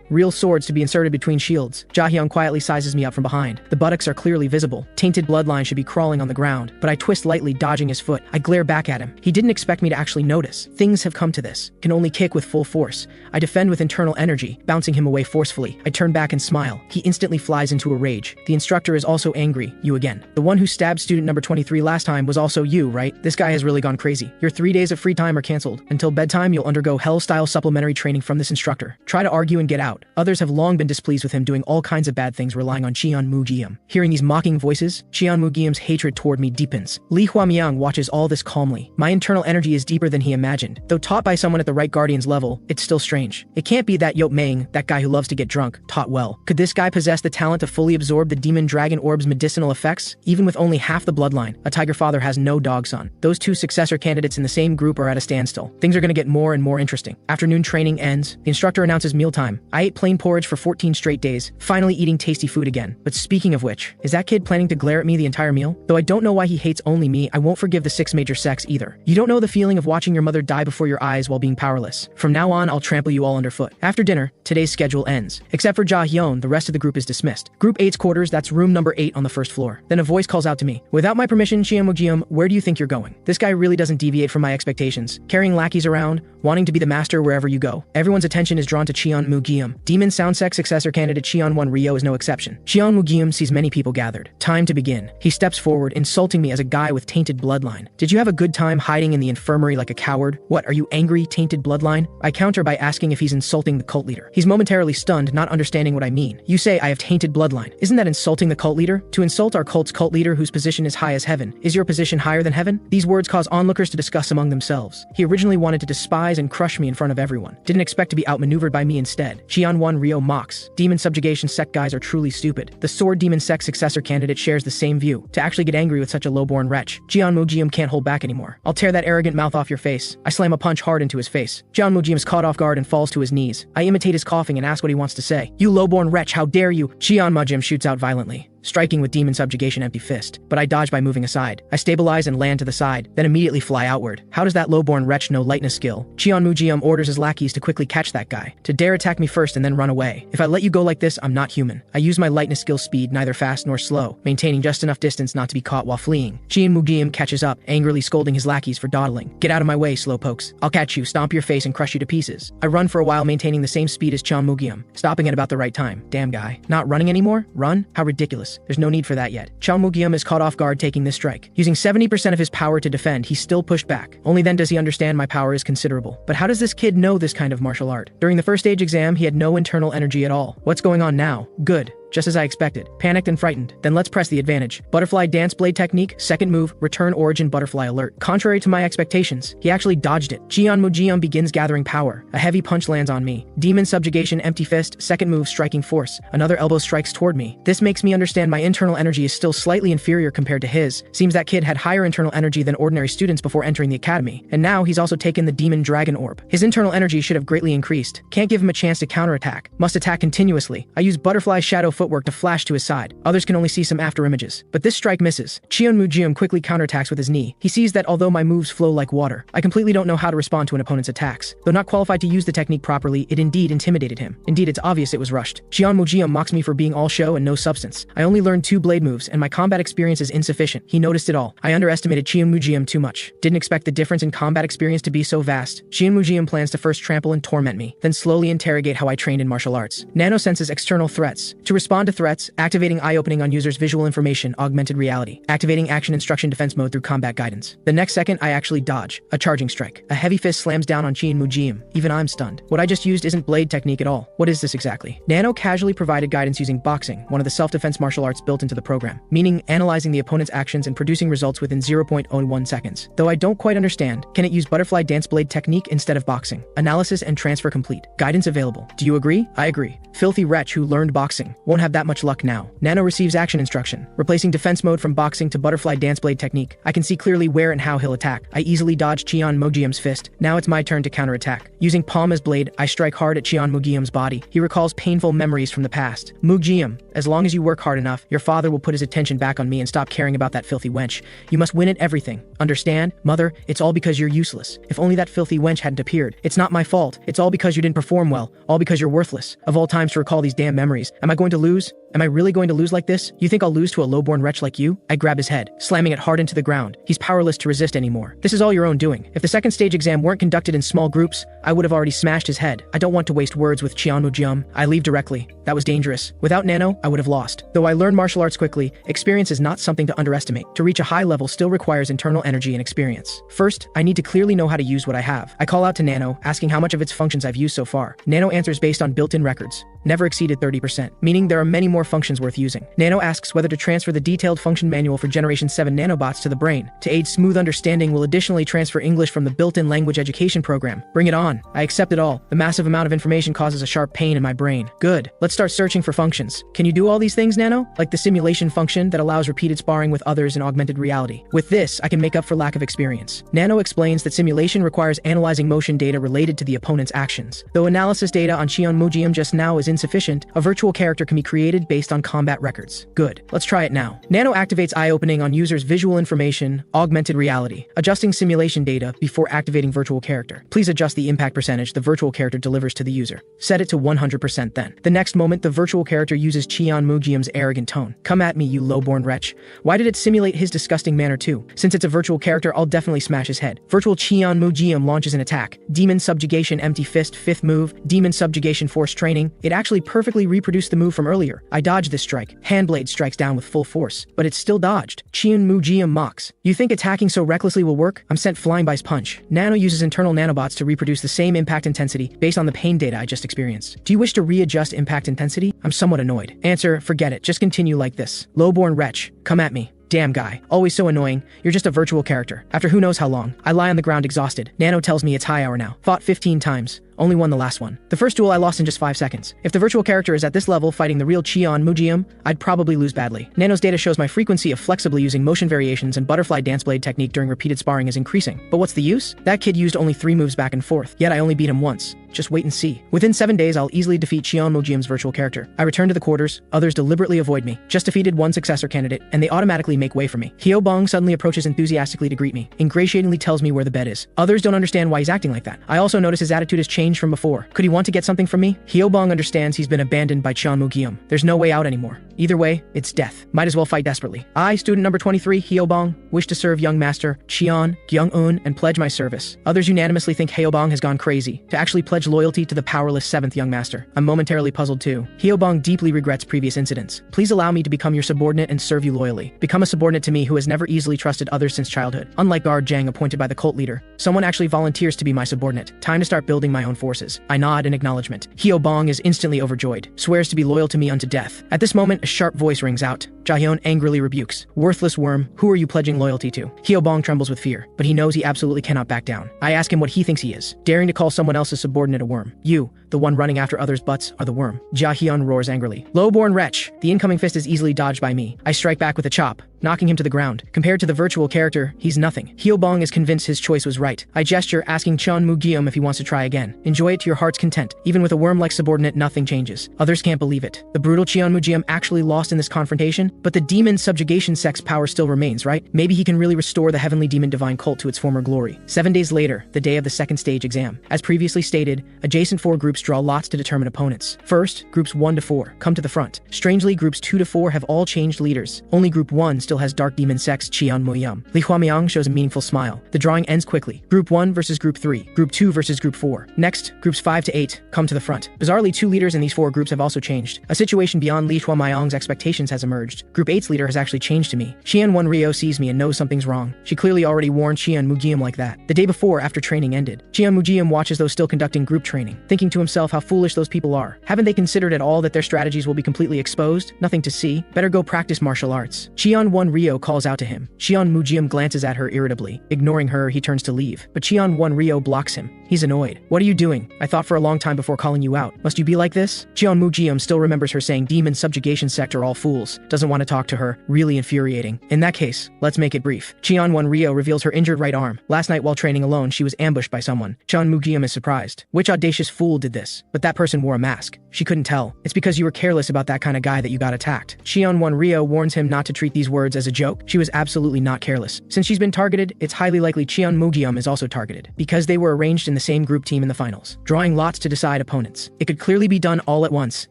Speaker 1: Real swords to be inserted between shields. Ja Hyun quietly sizes me up from behind. The buttocks are clearly visible. Tainted bloodline should be crawling on the ground, but I twist lightly, dodging his foot. I glare back at him. He didn't expect me to actually notice. Things have come to this. Can only kick with full force. I defend with internal energy, bouncing him away forcefully. I turn back and smile. He instantly flies into a rage. The instructor is also angry. You again. The one who stabbed student number 23 last time was also you, right? This guy has really gone crazy. Your 3 days of free time are canceled. Until bedtime, you'll undergo hell-style supplementary training from this instructor. Try to argue and get out. Others have long been displeased with him doing all kinds of bad things relying on Shin Mugium. Hearing these mocking voices, Shin Mugium's hatred toward me deepens. Li Huamiang watches all this calmly. My internal energy is deeper than he imagined. Though taught by someone at the right guardian's level, it's still strange. It can't be that Yop Maing, that guy who loves to get drunk, taught well. Could this guy possess the talent to fully absorb the demon dragon orb's medicinal effects? Even with only half the bloodline, a tiger father has no dog son. Those two successor candidates in the same group are at a standstill. Things are gonna get more and more interesting. Afternoon training ends. The instructor announces mealtime. I ate plain porridge for 14 straight days, finally eating tasty food again. But speaking of which, is that kid planning to glare at me the entire meal? Though I don't know why he hates only me, I won't forgive the 6 major sects either. You don't know the feeling of watching your mother die before your eyes while being powerless. From now on, I'll trample you all underfoot. After dinner, today's schedule ends. Except for Ja Hyun, the rest of the group is dismissed. Group 8's quarters, that's room number 8 on the first floor. Then a voice calls out to me. Without my permission, Shin Mugium, where do you think you're going? This guy really doesn't deviate from my expectations. Carrying lackeys around, wanting to be the master wherever you go. Everyone's attention is drawn to Shin Mugium. Demon Sound Sect successor candidate Shin Won Ryo is no exception. Shin Mugium sees many people gathered. Time to begin. He steps forward, insulting me as a guy with tainted bloodline. Did you have a good time hiding in the infirmary like a coward? What, are you angry, tainted bloodline? I counter by asking if he's insulting the cult leader. He's momentarily stunned, not understanding what I mean. You say I have tainted bloodline. Isn't that insulting the cult leader? To insult our cult's cult leader whose position is high as heaven. Is your position higher than heaven? These words cause onlookers to discuss among themselves. He originally wanted to despise and crush me in front of everyone. Didn't expect to be outmaneuvered by me instead. Shin Won Ryo mocks. Demon subjugation sect guys are truly stupid. The sword demon sect successor candidate shares the same view. To actually get angry with such a lowborn wretch. Shin Mugium can't hold back anymore. I'll tear that arrogant mouth off your face. I slam a punch hard into his face. Shin Mugium is caught off guard and falls to his knees. I imitate his coughing and ask what he wants to say. You lowborn wretch, how dare you? Shin Mugium shoots out violently, striking with demon subjugation empty fist, but I dodge by moving aside. I stabilize and land to the side, then immediately fly outward. How does that lowborn wretch know lightness skill? Shin Mugium orders his lackeys to quickly catch that guy, to dare attack me first and then run away. If I let you go like this, I'm not human. I use my lightness skill speed, neither fast nor slow, maintaining just enough distance not to be caught while fleeing. Shin Mugium catches up, angrily scolding his lackeys for dawdling. Get out of my way, slowpokes. I'll catch you, stomp your face and crush you to pieces. I run for a while, maintaining the same speed as Shin Mugium, stopping at about the right time. Damn guy. Not running anymore? Run? How ridiculous. There's no need for that yet. Shin Mugium is caught off guard taking this strike. Using 70% of his power to defend, he's still pushed back. Only then does he understand my power is considerable. But how does this kid know this kind of martial art? During the first stage exam, he had no internal energy at all. What's going on now? Good. Just as I expected. Panicked and frightened. Then let's press the advantage. Butterfly dance blade technique, second move, return origin butterfly alert. Contrary to my expectations, he actually dodged it. Shin Mugium begins gathering power. A heavy punch lands on me. Demon subjugation empty fist, second move striking force. Another elbow strikes toward me. This makes me understand my internal energy is still slightly inferior compared to his. Seems that kid had higher internal energy than ordinary students before entering the academy. And now he's also taken the demon dragon orb. His internal energy should have greatly increased. Can't give him a chance to counterattack. Must attack continuously. I use butterfly shadow footwork to flash to his side. Others can only see some after images. But this strike misses. Cheon-Mu-Jeom quickly counterattacks with his knee. He sees that although my moves flow like water, I completely don't know how to respond to an opponent's attacks. Though not qualified to use the technique properly, it indeed intimidated him. Indeed, it's obvious it was rushed. Cheon-Mu-Jeom mocks me for being all show and no substance. I only learned 2 blade moves, and my combat experience is insufficient. He noticed it all. I underestimated Cheon-Mu-Jeom too much. Didn't expect the difference in combat experience to be so vast. Cheon-Mu-Jeom plans to first trample and torment me, then slowly interrogate how I trained in martial arts. Nano senses external threats. To respond to threats, activating eye-opening on user's visual information, augmented reality. Activating action instruction defense mode through combat guidance. The next second, I actually dodge. A charging strike. A heavy fist slams down on Cheon-Mu-Jeom. Even I'm stunned. What I just used isn't blade technique at all. What is this exactly? Nano casually provided guidance using boxing, one of the self-defense martial arts built into the program, meaning analyzing the opponent's actions and producing results within 0.01 seconds. Though I don't quite understand, can it use butterfly dance blade technique instead of boxing? Analysis and transfer complete. Guidance available. Do you agree? I agree. Filthy wretch who learned boxing won't have that much luck now. Nano receives action instruction, replacing defense mode from boxing to butterfly dance blade technique. I can see clearly where and how he'll attack. I easily dodge Cheon-Mu-Jeom's fist. Now it's my turn to counterattack. Using palm as blade, I strike hard at Cheon-Mu-Jeom's body. He recalls painful memories from the past. Mu-Jeom, as long as you work hard enough, your father will put his attention back on me and stop caring about that filthy wench. You must win at everything. Understand? Mother, it's all because you're useless. If only that filthy wench hadn't appeared. It's not my fault. It's all because you didn't perform well. All because you're worthless. Of all times to recall these damn memories. Am I going to lose? Am I really going to lose like this? You think I'll lose to a low-born wretch like you? I grab his head, slamming it hard into the ground. He's powerless to resist anymore. This is all your own doing. If the second stage exam weren't conducted in small groups, I would have already smashed his head. I don't want to waste words with Cheon-Mu-Jeom. I leave directly. That was dangerous. Without Nano, I would have lost. Though I learned martial arts quickly, experience is not something to underestimate. To reach a high level still requires internal energy and experience. First, I need to clearly know how to use what I have. I call out to Nano, asking how much of its functions I've used so far. Nano answers based on built-in records. Never exceeded 30%, meaning there are many more functions worth using. Nano asks whether to transfer the detailed function manual for Generation 7 nanobots to the brain. To aid smooth understanding, will additionally transfer English from the built-in language education program. Bring it on. I accept it all. The massive amount of information causes a sharp pain in my brain. Good. Let's start searching for functions. Can you do all these things, Nano? Like the simulation function that allows repeated sparring with others in augmented reality. With this, I can make up for lack of experience. Nano explains that simulation requires analyzing motion data related to the opponent's actions. Though analysis data on Cheon-Mu-Jeom just now is insufficient, a virtual character can be created based on combat records. Good. Let's try it now. Nano activates eye-opening on user's visual information, augmented reality, adjusting simulation data before activating virtual character. Please adjust the impact percentage the virtual character delivers to the user. Set it to 100% then. The next moment, the virtual character uses Cheon-Mu-Jeom's arrogant tone. Come at me, you low-born wretch. Why did it simulate his disgusting manner too? Since it's a virtual character, I'll definitely smash his head. Virtual Cheon-Mu-Jeom launches an attack. Demon Subjugation Empty Fist, 5th move. Demon Subjugation Force Training. It actually perfectly reproduced the move from earlier. I dodged this strike. Handblade strikes down with full force, but it's still dodged. Cheon-Mu-Jeom mocks. You think attacking so recklessly will work? I'm sent flying by his punch. Nano uses internal nanobots to reproduce the same impact intensity based on the pain data I just experienced. Do you wish to readjust impact intensity? I'm somewhat annoyed. Answer, forget it. Just continue like this. Low-born wretch. Come at me. Damn guy. Always so annoying. You're just a virtual character. After who knows how long. I lie on the ground exhausted. Nano tells me it's high hour now. Fought 15 times. Only won the last one. The first duel I lost in just 5 seconds. If the virtual character is at this level fighting the real Cheon-Mu-Jeom, I'd probably lose badly. Nano's data shows my frequency of flexibly using motion variations and butterfly dance blade technique during repeated sparring is increasing. But what's the use? That kid used only 3 moves back and forth, yet I only beat him once. Just wait and see. Within 7 days, I'll easily defeat Cheon-Mu-Jeom's virtual character. I return to the quarters. Others deliberately avoid me. Just defeated one successor candidate, and they automatically make way for me. Hyobong suddenly approaches enthusiastically to greet me, ingratiatingly tells me where the bed is. Others don't understand why he's acting like that. I also notice his attitude has changed from before. Could he want to get something from me? Hyobong understands he's been abandoned by Cheon-Mu-Jeom. There's no way out anymore. Either way, it's death. Might as well fight desperately. I, student number 23, Hyobong, wish to serve young master Cheon, Gyung-un, and pledge my service. Others unanimously think Hyobong has gone crazy to actually pledge loyalty to the powerless 7th young master. I'm momentarily puzzled too. Hyobong deeply regrets previous incidents. Please allow me to become your subordinate and serve you loyally. Become a subordinate to me who has never easily trusted others since childhood. Unlike guard Jang appointed by the cult leader, someone actually volunteers to be my subordinate. Time to start building my own forces. I nod in acknowledgement. Hyobong is instantly overjoyed, swears to be loyal to me unto death. At this moment, a sharp voice rings out. Jahyun angrily rebukes. Worthless worm, who are you pledging loyalty to? Hyobong trembles with fear, but he knows he absolutely cannot back down. I ask him what he thinks he is, daring to call someone else's subordinate a worm. You, the one running after others' butts, are the worm. Jahyun roars angrily. Low-born wretch, the incoming fist is easily dodged by me. I strike back with a chop, knocking him to the ground. Compared to the virtual character, he's nothing. Hyobong is convinced his choice was right. I gesture, asking Cheon Mu-gyeom if he wants to try again. Enjoy it to your heart's content. Even with a worm-like subordinate, nothing changes. Others can't believe it. The brutal Cheon Mu-gyeom actually lost in this confrontation, but the demon subjugation sect's power still remains, right? Maybe he can really restore the heavenly demon divine cult to its former glory. 7 days later, the day of the second stage exam. As previously stated, adjacent 4 groups draw lots to determine opponents. First, groups 1 to 4 come to the front. Strangely, groups 2 to 4 have all changed leaders. Only group 1 still has dark demon sex Cheon Mu-gyeom. Li Huamiang shows a meaningful smile. The drawing ends quickly. Group 1 versus group 3. Group 2 versus group 4. Next, groups 5 to 8 come to the front. Bizarrely, 2 leaders in these 4 groups have also changed. A situation beyond Li Huamiang's expectations has emerged. Group 8's leader has actually changed to me. Cheon Won-ryo sees me and knows something's wrong. She clearly already warned Cheon Mu-gyeom like that. The day before, after training ended, Cheon Mu-gyeom watches those still conducting group training, thinking to himself how foolish those people are. Haven't they considered at all that their strategies will be completely exposed? Nothing to see. Better go practice martial arts. Cheon Won-ryo calls out to him. Cheon Mu-gyeom glances at her irritably. Ignoring her, he turns to leave. But Cheon Won-ryo blocks him. He's annoyed. What are you doing? I thought for a long time before calling you out. Must you be like this? Cheon Mu-gyeom still remembers her saying demon subjugation sect are all fools. Doesn't want to talk to her. Really infuriating. In that case, let's make it brief. Cheon Won-ryo reveals her injured right arm. Last night while training alone, she was ambushed by someone. Cheon Mu-gyeom is surprised. Which audacious fool did this? But that person wore a mask. She couldn't tell. It's because you were careless about that kind of guy that you got attacked. Cheon Won-ryo warns him not to treat these words as a joke. She was absolutely not careless. Since she's been targeted, it's highly likely Cheon Mu-gyeom is also targeted, because they were arranged in the same group team in the finals, drawing lots to decide opponents. It could clearly be done all at once,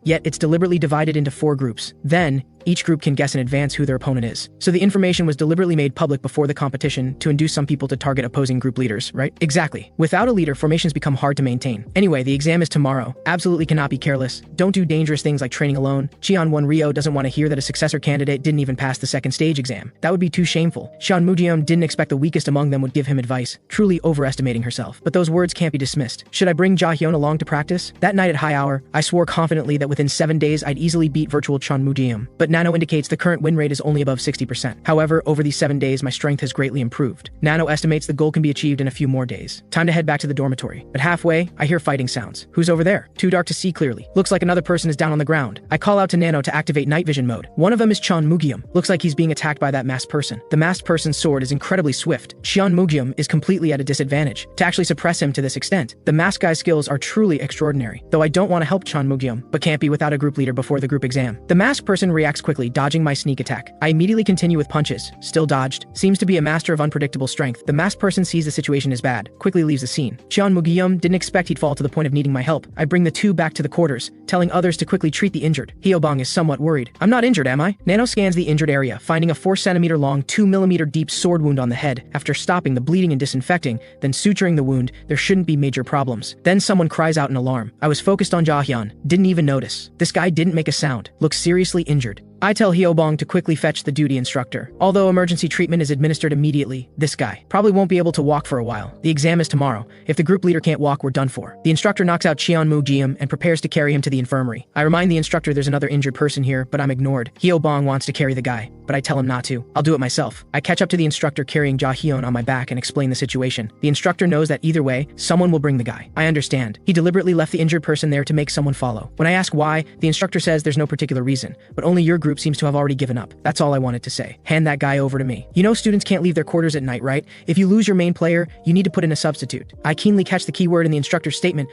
Speaker 1: yet it's deliberately divided into 4 groups. Then, each group can guess in advance who their opponent is. So the information was deliberately made public before the competition to induce some people to target opposing group leaders, right? Exactly. Without a leader, formations become hard to maintain. Anyway, the exam is tomorrow. Absolutely cannot be careless. Don't do dangerous things like training alone. Cheon Won-ryo doesn't want to hear that a successor candidate didn't even pass the second stage exam. That would be too shameful. Cheon Mu-gyeom didn't expect the weakest among them would give him advice, truly overestimating herself. But those words can't be dismissed. Should I bring Jahyun along to practice? That night at high hour, I swore confidently that within 7 days I'd easily beat virtual Cheon Mu-gyeom. But Nano indicates the current win rate is only above 60%. However, over these 7 days, my strength has greatly improved. Nano estimates the goal can be achieved in a few more days. Time to head back to the dormitory. But halfway, I hear fighting sounds. Who's over there? Too dark to see clearly. Looks like another person is down on the ground. I call out to Nano to activate night vision mode. One of them is Cheon Mu-gyeom. Looks like he's being attacked by that masked person. The masked person's sword is incredibly swift. Cheon Mu-gyeom is completely at a disadvantage. To actually suppress him to this extent, the masked guy's skills are truly extraordinary. Though I don't want to help Cheon Mu-gyeom, but can't be without a group leader before the group exam. The masked person reacts quickly, dodging my sneak attack. I immediately continue with punches. Still dodged. Seems to be a master of unpredictable strength. The masked person sees the situation is bad, quickly leaves the scene. Cheon Mu-gyeom didn't expect he'd fall to the point of needing my help. I bring the 2 back to the quarters, telling others to quickly treat the injured. Hyobong is somewhat worried. I'm not injured, am I? Nano scans the injured area, finding a 4 cm long, 2 mm deep sword wound on the head. After stopping the bleeding and disinfecting, then suturing the wound, there shouldn't be major problems. Then someone cries out in alarm. I was focused on Jahyun, didn't even notice. This guy didn't make a sound, looks seriously injured. I tell Hyobong to quickly fetch the duty instructor. Although emergency treatment is administered immediately, this guy probably won't be able to walk for a while. The exam is tomorrow. If the group leader can't walk, we're done for. The instructor knocks out Cheon Mu-gyeom and prepares to carry him to the infirmary. I remind the instructor there's another injured person here, but I'm ignored. Hyobong wants to carry the guy, but I tell him not to. I'll do it myself. I catch up to the instructor carrying Jahyun on my back and explain the situation. The instructor knows that either way, someone will bring the guy. I understand. He deliberately left the injured person there to make someone follow. When I ask why, the instructor says there's no particular reason, but only your group seems to have already given up. That's all I wanted to say. Hand that guy over to me. You know students can't leave their quarters at night, right? If you lose your main player, you need to put in a substitute. I keenly catch the key word in the instructor's statement.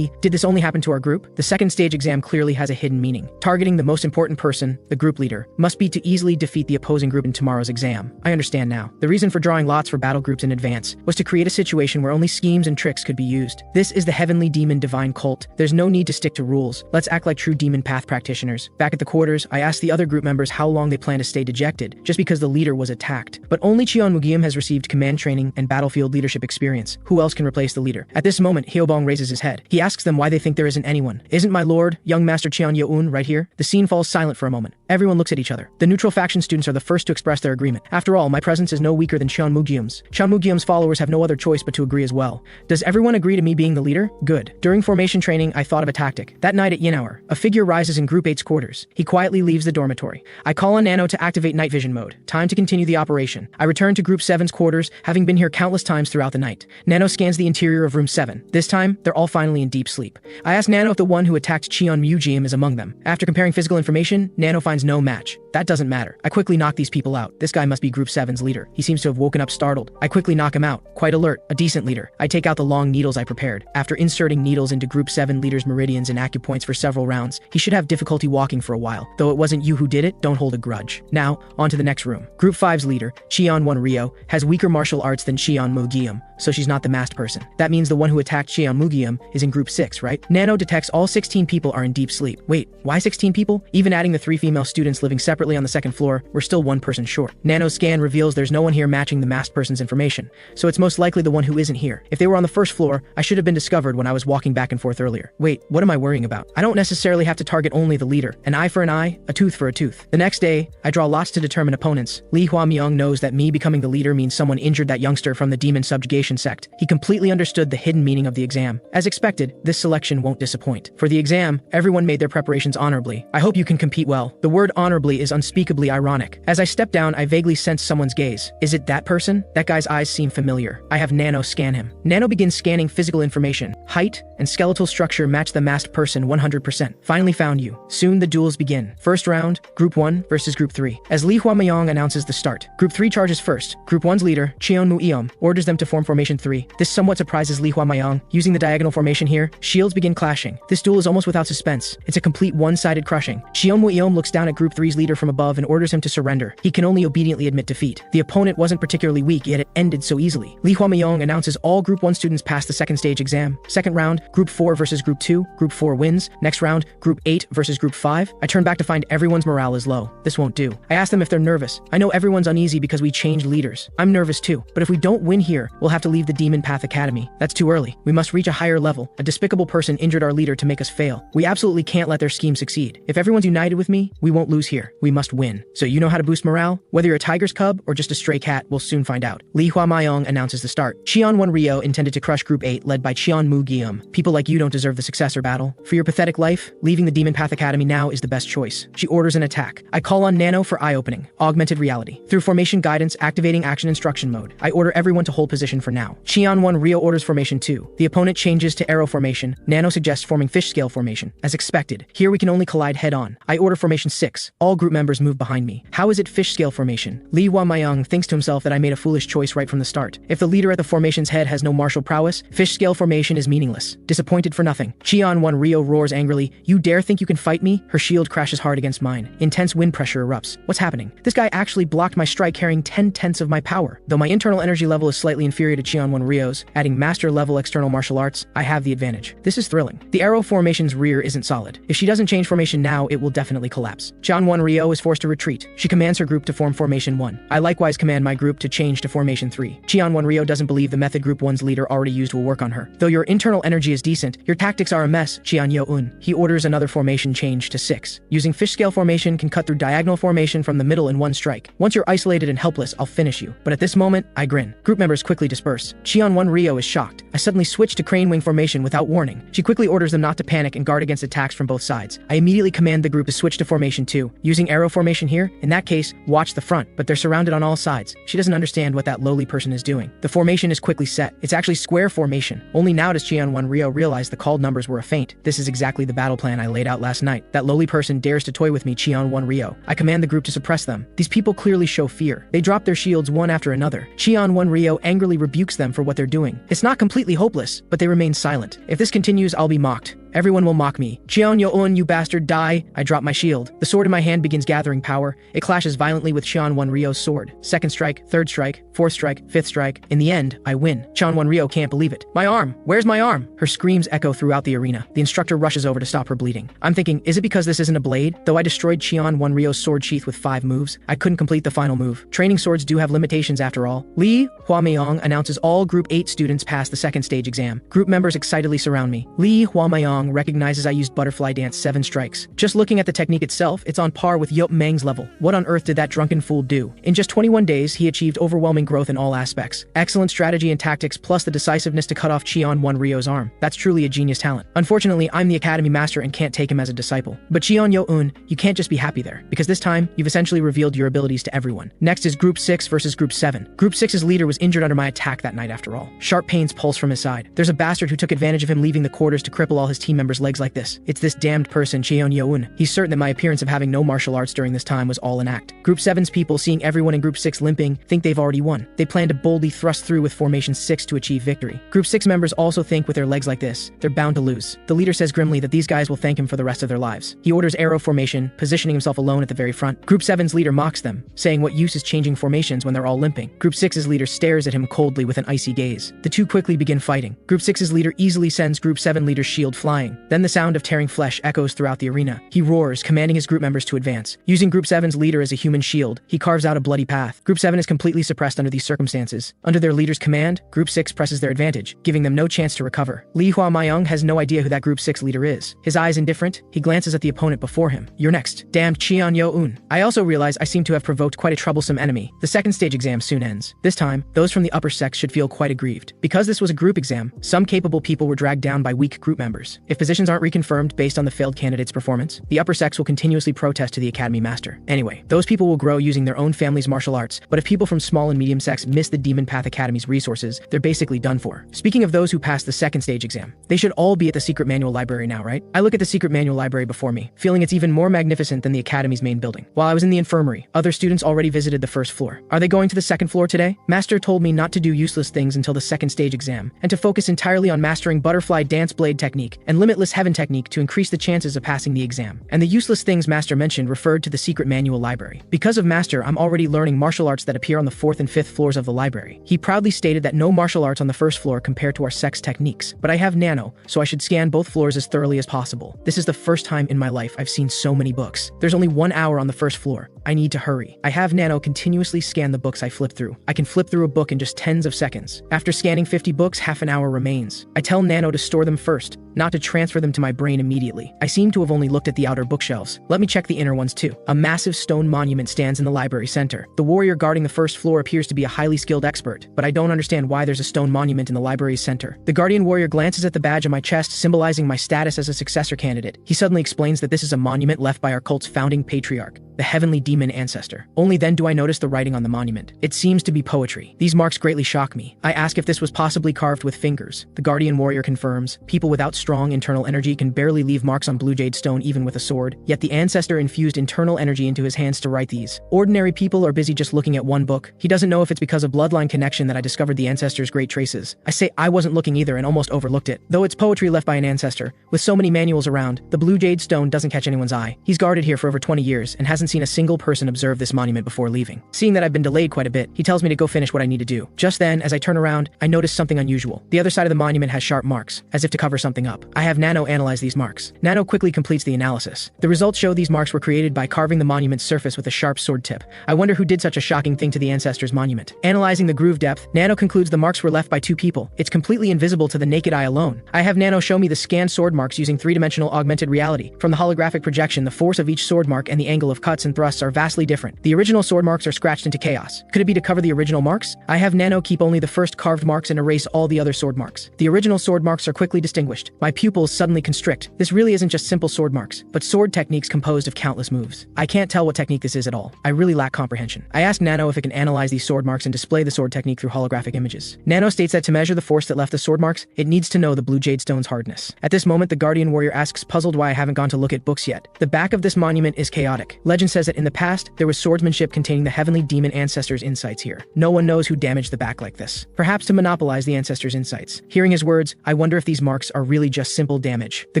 Speaker 1: Did this only happen to our group? The second stage exam clearly has a hidden meaning. Targeting the most important person, the group leader, must be to easily defeat the opposing group in tomorrow's exam. I understand now. The reason for drawing lots for battle groups in advance was to create a situation where only schemes and tricks could be used. This is the heavenly demon divine cult. There's no need to stick to rules. Let's act like true demon path practitioners. Back at the quarters, I asked the other group members how long they plan to stay dejected, just because the leader was attacked. But only Cheon Mu-gyeom has received command training and battlefield leadership experience. Who else can replace the leader? At this moment, Hyobong raises his head. He asks them why they think there isn't anyone. Isn't my lord, young master Cheon Yo-un, right here? The scene falls silent for a moment. Everyone looks at each other. The neutral faction students are the first to express their agreement. After all, my presence is no weaker than Cheon Mugyum's. Cheon Mugyum's followers have no other choice but to agree as well. Does everyone agree to me being the leader? Good. During formation training, I thought of a tactic. That night at yin hour, a figure rises in Group 8's quarters. He quietly leaves the dormitory. I call on Nano to activate night vision mode. Time to continue the operation. I return to Group 7's quarters, having been here countless times throughout the night. Nano scans the interior of Room 7. This time, they're all finally in deep sleep. I ask Nano if the one who attacked Cheon Mugyum is among them. After comparing physical information, Nano finds no match. That doesn't matter. I quickly knock these people out. This guy must be Group 7's leader. He seems to have woken up startled. I quickly knock him out. Quite alert. A decent leader. I take out the long needles I prepared. After inserting needles into Group 7 leader's meridians and acupoints for several rounds, he should have difficulty walking for a while. Though it wasn't you who did it, don't hold a grudge. Now, on to the next room. Group 5's leader, Cheon Rio, has weaker martial arts than Cheon Mugyum, so she's not the masked person. That means the one who attacked Cheon Mugyum is in Group 6, right? Nano detects all 16 people are in deep sleep. Wait, why 16 people? Even adding the 3 female students living separately on the second floor, we're still 1 person short. Nano's scan reveals there's no one here matching the masked person's information, so it's most likely the one who isn't here. If they were on the first floor, I should have been discovered when I was walking back and forth earlier. Wait, what am I worrying about? I don't necessarily have to target only the leader. An eye for an eye, a tooth for a tooth. The next day, I draw lots to determine opponents. Li Huamyong knows that me becoming the leader means someone injured that youngster from the demon subjugation sect. He completely understood the hidden meaning of the exam. As expected, this selection won't disappoint. For the exam, everyone made their preparations honorably. I hope you can compete well. The word honorably is unspeakably ironic. As I step down, I vaguely sense someone's gaze. Is it that person? That guy's eyes seem familiar. I have Nano scan him. Nano begins scanning physical information. Height and skeletal structure match the masked person 100%. Finally found you. Soon the duels begin. First round, Group 1 versus Group 3. As Li Huamyong announces the start, Group 3 charges first. Group 1's leader, Cheon Mugyum, orders them to form Formation 3. This somewhat surprises Li Huamyong. Using the diagonal formation here, shields begin clashing. This duel is almost without suspense. It's a complete one-sided crushing. Cheon Mugyum looks down at Group 3's leader from above and orders him to surrender. He can only obediently admit defeat. The opponent wasn't particularly weak, yet it ended so easily. Li Huamyong announces all Group 1 students pass the second stage exam. Second round, Group 4 versus Group 2. Group 4 wins. Next round, Group 8 versus Group 5. I turn back to find everyone's morale is low. This won't do. I ask them if they're nervous. I know everyone's uneasy because we changed leaders. I'm nervous too, but if we don't win here, we'll have to leave the Demon Path Academy. That's too early. We must reach a higher level. A despicable person injured our leader to make us fail. We absolutely can't let their scheme succeed. If everyone's united with me, we won't lose here. We must win. So you know how to boost morale? Whether you're a tiger's cub or just a stray cat, we'll soon find out. Li Huamyong announces the start. Cheon Rio intended to crush Group 8 led by Cheon Mugyum. People like you don't deserve the successor battle. For your pathetic life, leaving the Demon Path Academy now is the best choice. She orders an attack. I call on Nano for eye-opening. Augmented reality. Through formation guidance, activating action instruction mode. I order everyone to hold position for now. Cheon Rio orders formation 2. The opponent changes to arrow formation. Nano suggests forming fish scale formation. As expected, here we can only collide head-on. I order formation 6. All group members move behind me. How is it fish scale formation? Li Huamyong thinks to himself that I made a foolish choice right from the start. If the leader at the formation's head has no martial prowess, fish scale formation is meaningless. Disappointed for nothing. Cheon Rio roars angrily, "You dare think you can fight me?" Her shield crashes hard against mine. Intense wind pressure erupts. What's happening? This guy actually blocked my strike carrying 10/10 of my power. Though my internal energy level is slightly inferior to Cheon Rio's, adding master level external martial arts, I have the advantage. This is thrilling. The arrow formation's rear isn't solid. If she doesn't change formation now, it will definitely collapse. Cheon Rio is forced to retreat. She commands her group to form Formation 1. I likewise command my group to change to Formation 3. Cheon Rio doesn't believe the method Group 1's leader already used will work on her. Though your internal energy is decent, your tactics are a mess, Cheon Yo-un. He orders another formation change to 6. Using fish scale formation can cut through diagonal formation from the middle in one strike. Once you're isolated and helpless, I'll finish you. But at this moment, I grin. Group members quickly disperse. Cheon Rio is shocked. I suddenly switch to crane wing formation without warning. She quickly orders them not to panic and guard against attacks from both sides. I immediately command the group to switch to formation 2. Using arrow formation here, in that case, watch the front, but they're surrounded on all sides. She doesn't understand what that lowly person is doing. The formation is quickly set. It's actually square formation. Only now does Cheon Rio realize the called numbers were a feint. This is exactly the battle plan I laid out last night. That lowly person dares to toy with me, Cheon Rio. I command the group to suppress them. These people clearly show fear. They drop their shields one after another. Cheon Rio angrily rebukes them for what they're doing. It's not completely hopeless, but they remain silent. If this continues, I'll be mocked. Everyone will mock me. Cheon Yo-un, you bastard, die! I drop my shield. The sword in my hand begins gathering power. It clashes violently with Cheon Rio's sword. Second strike, third strike, fourth strike, fifth strike. In the end, I win. Cheon Rio can't believe it. My arm! Where's my arm? Her screams echo throughout the arena. The instructor rushes over to stop her bleeding. I'm thinking, is it because this isn't a blade? Though I destroyed Cheon Rio's sword sheath with 5 moves, I couldn't complete the final move. Training swords do have limitations after all. Li Huamyong announces all Group 8 students pass the second stage exam. Group members excitedly surround me. Li Huamyong Mayong recognizes I used Butterfly Dance 7 strikes. Just looking at the technique itself, it's on par with Yop Meng's level. What on earth did that drunken fool do? In just 21 days, he achieved overwhelming growth in all aspects. Excellent strategy and tactics plus the decisiveness to cut off Qian Wan Rio's arm. That's truly a genius talent. Unfortunately, I'm the Academy Master and can't take him as a disciple. But Qian Yo-un, you can't just be happy there, because this time, you've essentially revealed your abilities to everyone. Next is Group 6 versus Group 7. Group 6's leader was injured under my attack that night after all. Sharp pains pulse from his side. There's a bastard who took advantage of him leaving the quarters to cripple all his team members' legs like this. It's this damned person, Qian Yo-un. He's certain that my appearance of having no martial arts during this time was all an act. Group 7's people, seeing everyone in Group 6 limping, think they've already won. They plan to boldly thrust through with Formation 6 to achieve victory. Group 6 members also think with their legs like this, they're bound to lose. The leader says grimly that these guys will thank him for the rest of their lives. He orders arrow formation, positioning himself alone at the very front. Group 7's leader mocks them, saying what use is changing formations when they're all limping. Group 6's leader stares at him coldly with an icy gaze. The two quickly begin fighting. Group 6's leader easily sends Group 7 leader's shield flying. Then the sound of tearing flesh echoes throughout the arena. He roars, commanding his group members to advance. Using Group 7's leader as a human shield, he carves out a bloody path. Group 7 is completely suppressed under these circumstances. Under their leader's command, Group 6 presses their advantage, giving them no chance to recover. Li Hua Mayong has no idea who that Group 6 leader is. His eyes indifferent, he glances at the opponent before him. You're next. Damned Qian Yo-un. I also realize I seem to have provoked quite a troublesome enemy. The second stage exam soon ends. This time, those from the upper sex should feel quite aggrieved. Because this was a group exam, some capable people were dragged down by weak group members. If positions aren't reconfirmed based on the failed candidate's performance, the upper sex will continuously protest to the Academy Master. Anyway, those people will grow using their own family's martial arts, but if people from small and medium sex miss the Demon Path Academy's resources, they're basically done for. Speaking of those who passed the second stage exam, they should all be at the secret manual library now, right? I look at the secret manual library before me, feeling it's even more magnificent than the Academy's main building. While I was in the infirmary, other students already visited the first floor. Are they going to the second floor today? Master told me not to do useless things until the second stage exam, and to focus entirely on mastering Butterfly Dance Blade technique and Limitless Heaven technique to increase the chances of passing the exam. And the useless things Master mentioned referred to the secret manual library. Because of Master, I'm already learning martial arts that appear on the 4th and 5th floors of the library. He proudly stated that no martial arts on the first floor compare to our sex techniques, but I have Nano, so I should scan both floors as thoroughly as possible. This is the first time in my life I've seen so many books. There's only 1 hour on the first floor. I need to hurry. I have Nano continuously scan the books I flip through. I can flip through a book in just tens of seconds. After scanning 50 books, half an hour remains. I tell Nano to store them first, not to transfer them to my brain immediately. I seem to have only looked at the outer bookshelves. Let me check the inner ones too. A massive stone monument stands in the library center. The warrior guarding the first floor appears to be a highly skilled expert, but I don't understand why there's a stone monument in the library's center. The guardian warrior glances at the badge on my chest, symbolizing my status as a successor candidate. He suddenly explains that this is a monument left by our cult's founding patriarch, the heavenly demon ancestor. Only then do I notice the writing on the monument. It seems to be poetry. These marks greatly shock me. I ask if this was possibly carved with fingers. The guardian warrior confirms, people without strong internal energy can barely leave marks on blue jade stone even with a sword, yet the ancestor infused internal energy into his hands to write these. Ordinary people are busy just looking at one book. He doesn't know if it's because of bloodline connection that I discovered the ancestor's great traces. I say I wasn't looking either and almost overlooked it. Though it's poetry left by an ancestor, with so many manuals around, the blue jade stone doesn't catch anyone's eye. He's guarded here for over 20 years and hasn't seen a single person observe this monument before leaving. Seeing that I've been delayed quite a bit, he tells me to go finish what I need to do. Just then, as I turn around, I notice something unusual. The other side of the monument has sharp marks, as if to cover something up. I have Nano analyze these marks. Nano quickly completes the analysis. The results show these marks were created by carving the monument's surface with a sharp sword tip. I wonder who did such a shocking thing to the ancestor's monument. Analyzing the groove depth, Nano concludes the marks were left by 2 people. It's completely invisible to the naked eye alone. I have Nano show me the scanned sword marks using 3-dimensional augmented reality. From the holographic projection, the force of each sword mark and the angle of cuts and thrusts are vastly different. The original sword marks are scratched into chaos. Could it be to cover the original marks? I have Nano keep only the first carved marks and erase all the other sword marks. The original sword marks are quickly distinguished. My pupils suddenly constrict. This really isn't just simple sword marks, but sword techniques composed of countless moves. I can't tell what technique this is at all. I really lack comprehension. I ask Nano if it can analyze these sword marks and display the sword technique through holographic images. Nano states that to measure the force that left the sword marks, it needs to know the blue jade stone's hardness. At this moment, the guardian warrior asks, puzzled why I haven't gone to look at books yet. The back of this monument is chaotic. Legend says that in the past, there was swordsmanship containing the heavenly demon ancestor's insights here. No one knows who damaged the back like this. Perhaps to monopolize the ancestor's insights. Hearing his words, I wonder if these marks are really just simple damage. The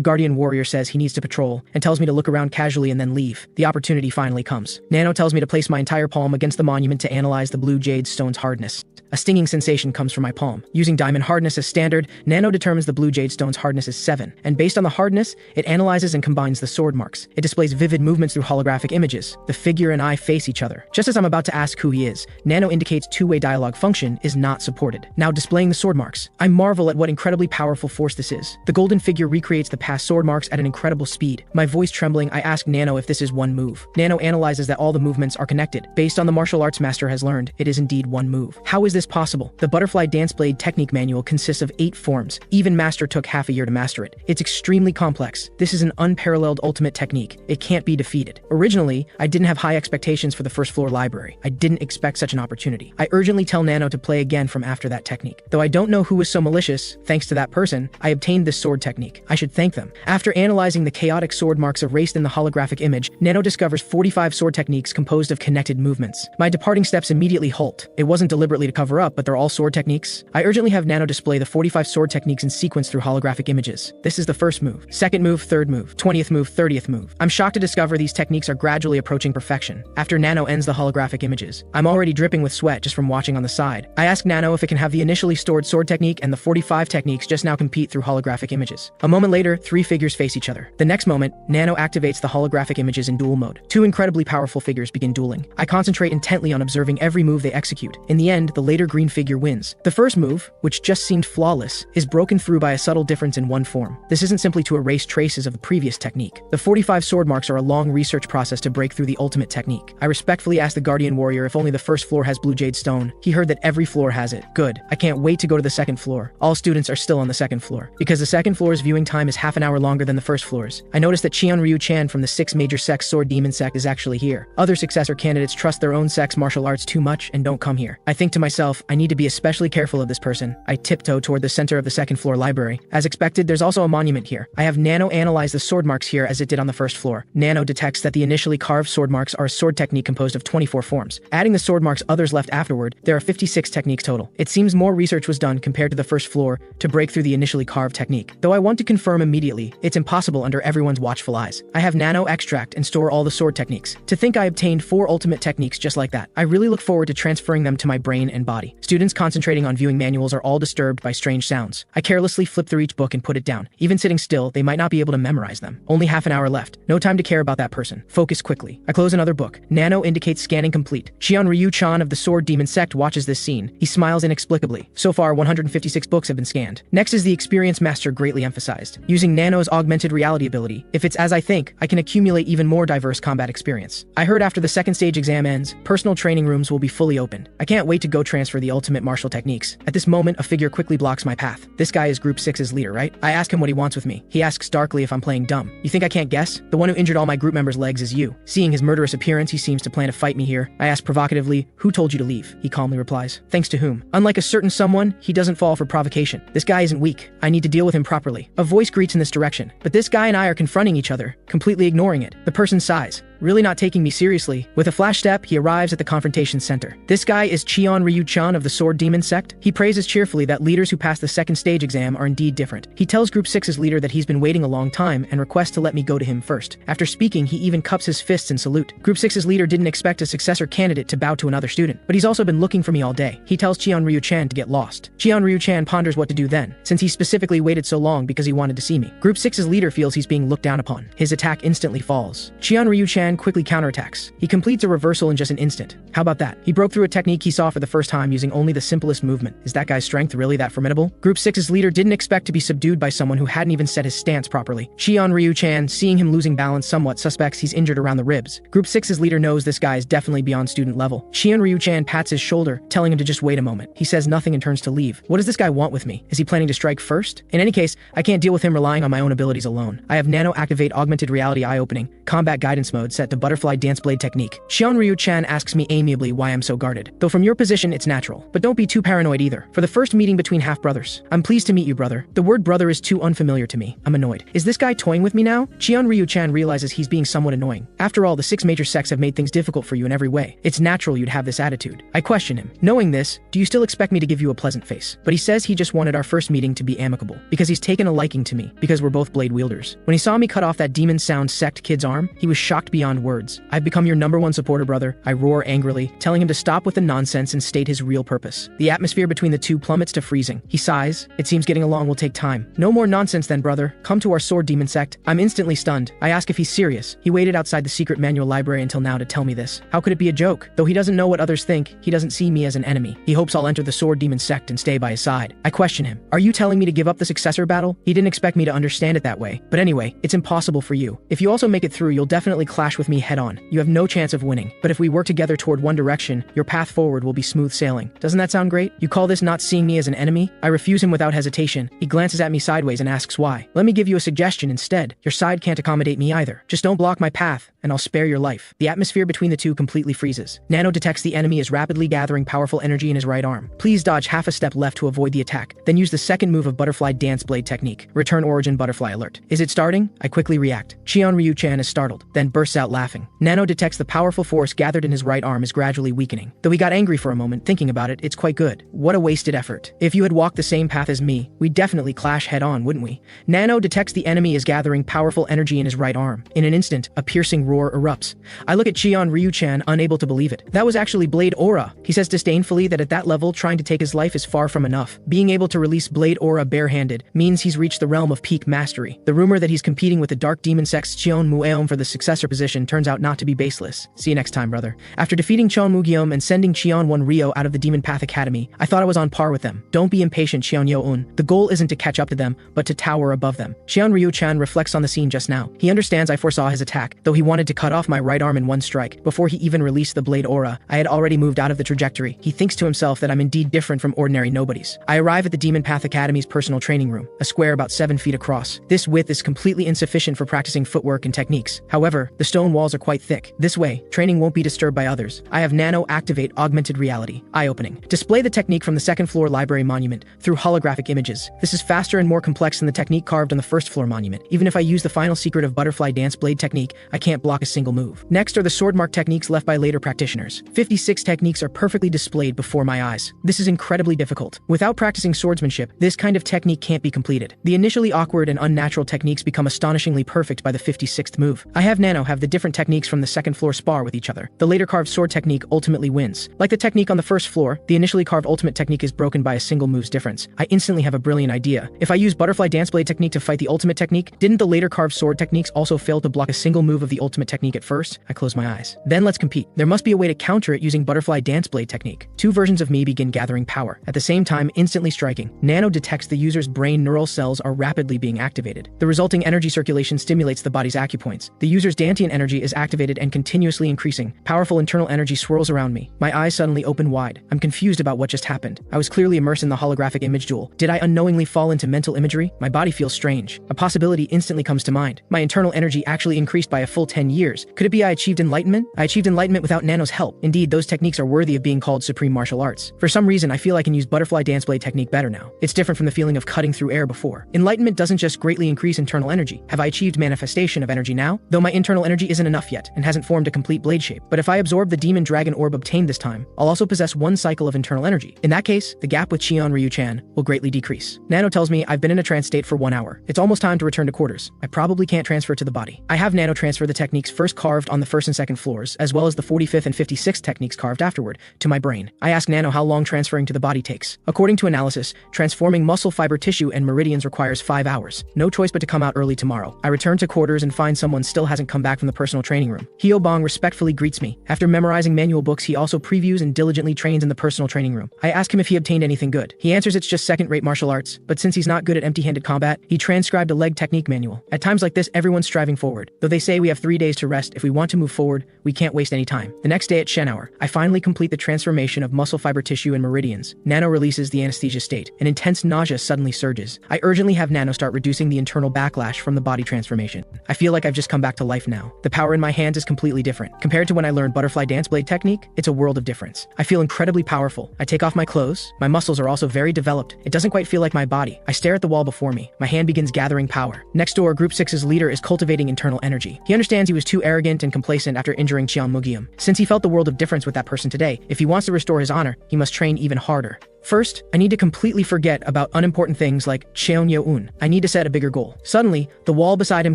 Speaker 1: guardian warrior says he needs to patrol, and tells me to look around casually and then leave. The opportunity finally comes. Nano tells me to place my entire palm against the monument to analyze the blue jade stone's hardness. A stinging sensation comes from my palm. Using diamond hardness as standard, Nano determines the blue jade stone's hardness is 7, and based on the hardness, it analyzes and combines the sword marks. It displays vivid movements through holographic images. The figure and I face each other. Just as I'm about to ask who he is, Nano indicates two-way dialogue function is not supported. Now displaying the sword marks. I marvel at what incredibly powerful force this is. The golden figure recreates the past sword marks at an incredible speed. My voice trembling, I ask Nano if this is one move. Nano analyzes that all the movements are connected. Based on the martial arts master has learned, it is indeed one move. How is this possible? The butterfly dance blade technique manual consists of 8 forms. Even master took half a year to master it. It's extremely complex. This is an unparalleled ultimate technique. It can't be defeated. Originally, I didn't have high expectations for the first floor library. I didn't expect such an opportunity. I urgently tell Nano to play again from after that technique. Though I don't know who was so malicious, thanks to that person, I obtained this sword technique. I should thank them. After analyzing the chaotic sword marks erased in the holographic image, Nano discovers 45 sword techniques composed of connected movements. My departing steps immediately halt. It wasn't deliberately to cover up, but they're all sword techniques. I urgently have Nano display the 45 sword techniques in sequence through holographic images. This is the first move, second move, third move, 20th move, 30th move. I'm shocked to discover these techniques are gradually approaching perfection. After Nano ends the holographic images, I'm already dripping with sweat just from watching on the side. I ask Nano if it can have the initially stored sword technique and the 45 techniques just now compete through holographic images. A moment later, 3 figures face each other. The next moment, Nano activates the holographic images in duel mode. 2 incredibly powerful figures begin dueling. I concentrate intently on observing every move they execute. In the end, the later green figure wins. The first move, which just seemed flawless, is broken through by a subtle difference in one form. This isn't simply to erase traces of the previous technique. The 45 sword marks are a long research process to break through the ultimate technique. I respectfully ask the Guardian Warrior if only the first floor has blue jade stone. He heard that every floor has it. Good. I can't wait to go to the second floor. All students are still on the second floor. Because the second floor's viewing time is half an hour longer than the first floor's. I notice that Ryu-chan from the 6 major sects sword demon sect is actually here. Other successor candidates trust their own sect's martial arts too much and don't come here. I think to myself, I need to be especially careful of this person. I tiptoe toward the center of the second floor library. As expected, there's also a monument here. I have Nano analyze the sword marks here as it did on the first floor. Nano detects that the initially carved sword marks are a sword technique composed of 24 forms. Adding the sword marks others left afterward, there are 56 techniques total. It seems more research was done compared to the first floor to break through the initially carved technique. Though I want to confirm immediately, it's impossible under everyone's watchful eyes. I have Nano extract and store all the sword techniques. To think I obtained 4 ultimate techniques just like that. I really look forward to transferring them to my brain and body. Students concentrating on viewing manuals are all disturbed by strange sounds. I carelessly flip through each book and put it down. Even sitting still, they might not be able to memorize them. Only half an hour left. No time to care about that person. Focus quickly. I close another book. Nano indicates scanning complete. Ryu-chan of the Sword Demon Sect watches this scene. He smiles inexplicably. So far, 156 books have been scanned. Next is the Experience Master greatly emphasized. Using Nano's augmented reality ability, if it's as I think, I can accumulate even more diverse combat experience. I heard after the second stage exam ends, personal training rooms will be fully opened. I can't wait to go transfer the ultimate martial techniques. At this moment, a figure quickly blocks my path. This guy is Group 6's leader, right? I ask him what he wants with me. He asks darkly if I'm playing dumb. You think I can't guess? The one who injured all my group members' legs is you. Seeing his murderous appearance, he seems to plan to fight me here. I ask provocatively, who told you to leave? He calmly replies, thanks to whom? Unlike a certain someone, he doesn't fall for provocation. This guy isn't weak. I need to deal with him properly. A voice greets in this direction, but this guy and I are confronting each other, completely ignoring it. The person sighs, really not taking me seriously. With a flash step, he arrives at the confrontation center. This guy is Ryu-chan of the Sword Demon Sect. He praises cheerfully that leaders who pass the second stage exam are indeed different. He tells Group 6's leader that he's been waiting a long time and requests to let me go to him first. After speaking, he even cups his fists in salute. Group 6's leader didn't expect a successor candidate to bow to another student, but he's also been looking for me all day. He tells Ryu-chan to get lost. Ryu-chan ponders what to do then, since he specifically waited so long because he wanted to see me. Group 6's leader feels he's being looked down upon. His attack instantly falls. Ryu-chan quickly counterattacks. He completes a reversal in just an instant. How about that? He broke through a technique he saw for the first time using only the simplest movement. Is that guy's strength really that formidable? Group 6's leader didn't expect to be subdued by someone who hadn't even set his stance properly. Ryu-chan, seeing him losing balance somewhat, suspects he's injured around the ribs. Group 6's leader knows this guy is definitely beyond student level. Ryu-chan pats his shoulder, telling him to just wait a moment. He says nothing and turns to leave. What does this guy want with me? Is he planning to strike first? In any case, I can't deal with him relying on my own abilities alone. I have Nano activate augmented reality eye-opening, combat guidance mode set to butterfly dance blade technique. Ryu-chan asks me amiably why I'm so guarded. Though from your position, it's natural. But don't be too paranoid either. For the first meeting between half-brothers, I'm pleased to meet you, brother. The word brother is too unfamiliar to me. I'm annoyed. Is this guy toying with me now? Ryu-chan realizes he's being somewhat annoying. After all, the 6 major sects have made things difficult for you in every way. It's natural you'd have this attitude. I question him. Knowing this, do you still expect me to give you a pleasant face? But he says he just wanted our first meeting to be amicable, because he's taken a liking to me, because we're both blade wielders. When he saw me cut off that demon sound sect kid's arm, he was shocked beyond beyond words. I've become your #1 supporter, brother, I roar angrily, telling him to stop with the nonsense and state his real purpose. The atmosphere between the two plummets to freezing. He sighs. It seems getting along will take time. No more nonsense then, brother. Come to our sword demon sect. I'm instantly stunned. I ask if he's serious. He waited outside the secret manual library until now to tell me this. How could it be a joke? Though he doesn't know what others think, he doesn't see me as an enemy. He hopes I'll enter the sword demon sect and stay by his side. I question him. Are you telling me to give up the successor battle? He didn't expect me to understand it that way. But anyway, it's impossible for you. If you also make it through, you'll definitely clash with me head on. You have no chance of winning. But if we work together toward one direction, your path forward will be smooth sailing. Doesn't that sound great? You call this not seeing me as an enemy? I refuse him without hesitation. He glances at me sideways and asks why. Let me give you a suggestion instead. Your side can't accommodate me either. Just don't block my path, and I'll spare your life. The atmosphere between the two completely freezes. Nano detects the enemy is rapidly gathering powerful energy in his right arm. Please dodge half a step left to avoid the attack. Then use the second move of butterfly dance blade technique. Return origin butterfly alert. Is it starting? I quickly react. Cheon Ryu-chan is startled, then bursts out laughing. Nano detects the powerful force gathered in his right arm is gradually weakening. Though he got angry for a moment, thinking about it, it's quite good. What a wasted effort. If you had walked the same path as me, we'd definitely clash head on, wouldn't we? Nano detects the enemy is gathering powerful energy in his right arm. In an instant, a piercing roar erupts. I look at Cheon Ryu-chan, unable to believe it. That was actually Blade Aura. He says disdainfully that at that level, trying to take his life is far from enough. Being able to release Blade Aura barehanded means he's reached the realm of peak mastery. The rumor that he's competing with the Dark Demon Sect's Cheon Mueom for the successor position turns out not to be baseless. See you next time, brother. After defeating Cheon Mueom and sending Cheon 1 Ryo out of the Demon Path Academy, I thought I was on par with them. Don't be impatient, Cheon Yo-un. The goal isn't to catch up to them, but to tower above them. Cheon Ryu-chan reflects on the scene just now. He understands I foresaw his attack, though he wanted to cut off my right arm in one strike. Before he even released the Blade Aura, I had already moved out of the trajectory. He thinks to himself that I'm indeed different from ordinary nobodies. I arrive at the Demon Path Academy's personal training room, a square about 7 feet across. This width is completely insufficient for practicing footwork and techniques. However, the stone walls are quite thick. This way, training won't be disturbed by others. I have Nano activate augmented reality. Eye-opening. Display the technique from the second floor library monument through holographic images. This is faster and more complex than the technique carved on the first floor monument. Even if I use the final secret of butterfly dance blade technique, I can't block a single move. Next are the sword mark techniques left by later practitioners. 56 techniques are perfectly displayed before my eyes. This is incredibly difficult. Without practicing swordsmanship, this kind of technique can't be completed. The initially awkward and unnatural techniques become astonishingly perfect by the 56th move. I have Nano have the different techniques from the second floor spar with each other. The later carved sword technique ultimately wins. Like the technique on the first floor, the initially carved ultimate technique is broken by a single move's difference. I instantly have a brilliant idea. If I use butterfly dance blade technique to fight the ultimate technique, didn't the later carved sword techniques also fail to block a single move of the ultimate technique at first? I close my eyes. Then let's compete. There must be a way to counter it using butterfly dance blade technique. Two versions of me begin gathering power, at the same time instantly striking. Nano detects the user's brain neural cells are rapidly being activated. The resulting energy circulation stimulates the body's acupoints. The user's Dantian energy is activated and continuously increasing. Powerful internal energy swirls around me. My eyes suddenly open wide. I'm confused about what just happened. I was clearly immersed in the holographic image duel. Did I unknowingly fall into mental imagery? My body feels strange. A possibility instantly comes to mind. My internal energy actually increased by a full 10 years. Could it be I achieved enlightenment? I achieved enlightenment without Nano's help. Indeed, those techniques are worthy of being called supreme martial arts. For some reason, I feel I can use butterfly dance blade technique better now. It's different from the feeling of cutting through air before. Enlightenment doesn't just greatly increase internal energy. Have I achieved manifestation of energy now? Though my internal energy isn't enough yet and hasn't formed a complete blade shape. But if I absorb the demon dragon orb obtained this time, I'll also possess one cycle of internal energy. In that case, the gap with Cheon Ryu-chan will greatly decrease. Nano tells me I've been in a trance state for 1 hour. It's almost time to return to quarters. I probably can't transfer to the body. I have Nano transfer the techniques first carved on the first and second floors, as well as the 45th and 56th techniques carved afterward, to my brain. I ask Nano how long transferring to the body takes. According to analysis, transforming muscle fiber tissue and meridians requires 5 hours. No choice but to come out early tomorrow. I return to quarters and find someone still hasn't come back from the personal training room. Hyo Bong respectfully greets me. After memorizing manual books, he also previews and diligently trains in the personal training room. I ask him if he obtained anything good. He answers it's just second-rate martial arts, but since he's not good at empty-handed combat, he transcribed a leg technique manual. At times like this, everyone's striving forward. Though they say we have 3 days to rest, if we want to move forward, we can't waste any time. The next day at Shen Hour, I finally complete the transformation of muscle fiber tissue and meridians. Nano releases the anesthesia state. An intense nausea suddenly surges. I urgently have Nano start reducing the internal backlash from the body transformation. I feel like I've just come back to life now. The power in my hands is completely different. Compared to when I learned butterfly dance blade technique, it's a world of difference. I feel incredibly powerful. I take off my clothes. My muscles are also very developed. It doesn't quite feel like my body. I stare at the wall before me. My hand begins gathering power. Next door, Group 6's leader is cultivating internal energy. He understands he was too arrogant and complacent after injuring Cheon Mueom. Since he felt the world of difference with that person today, if he wants to restore his honor, he must train even harder. First, I need to completely forget about unimportant things like Cheon-yo-un. I need to set a bigger goal. Suddenly, the wall beside him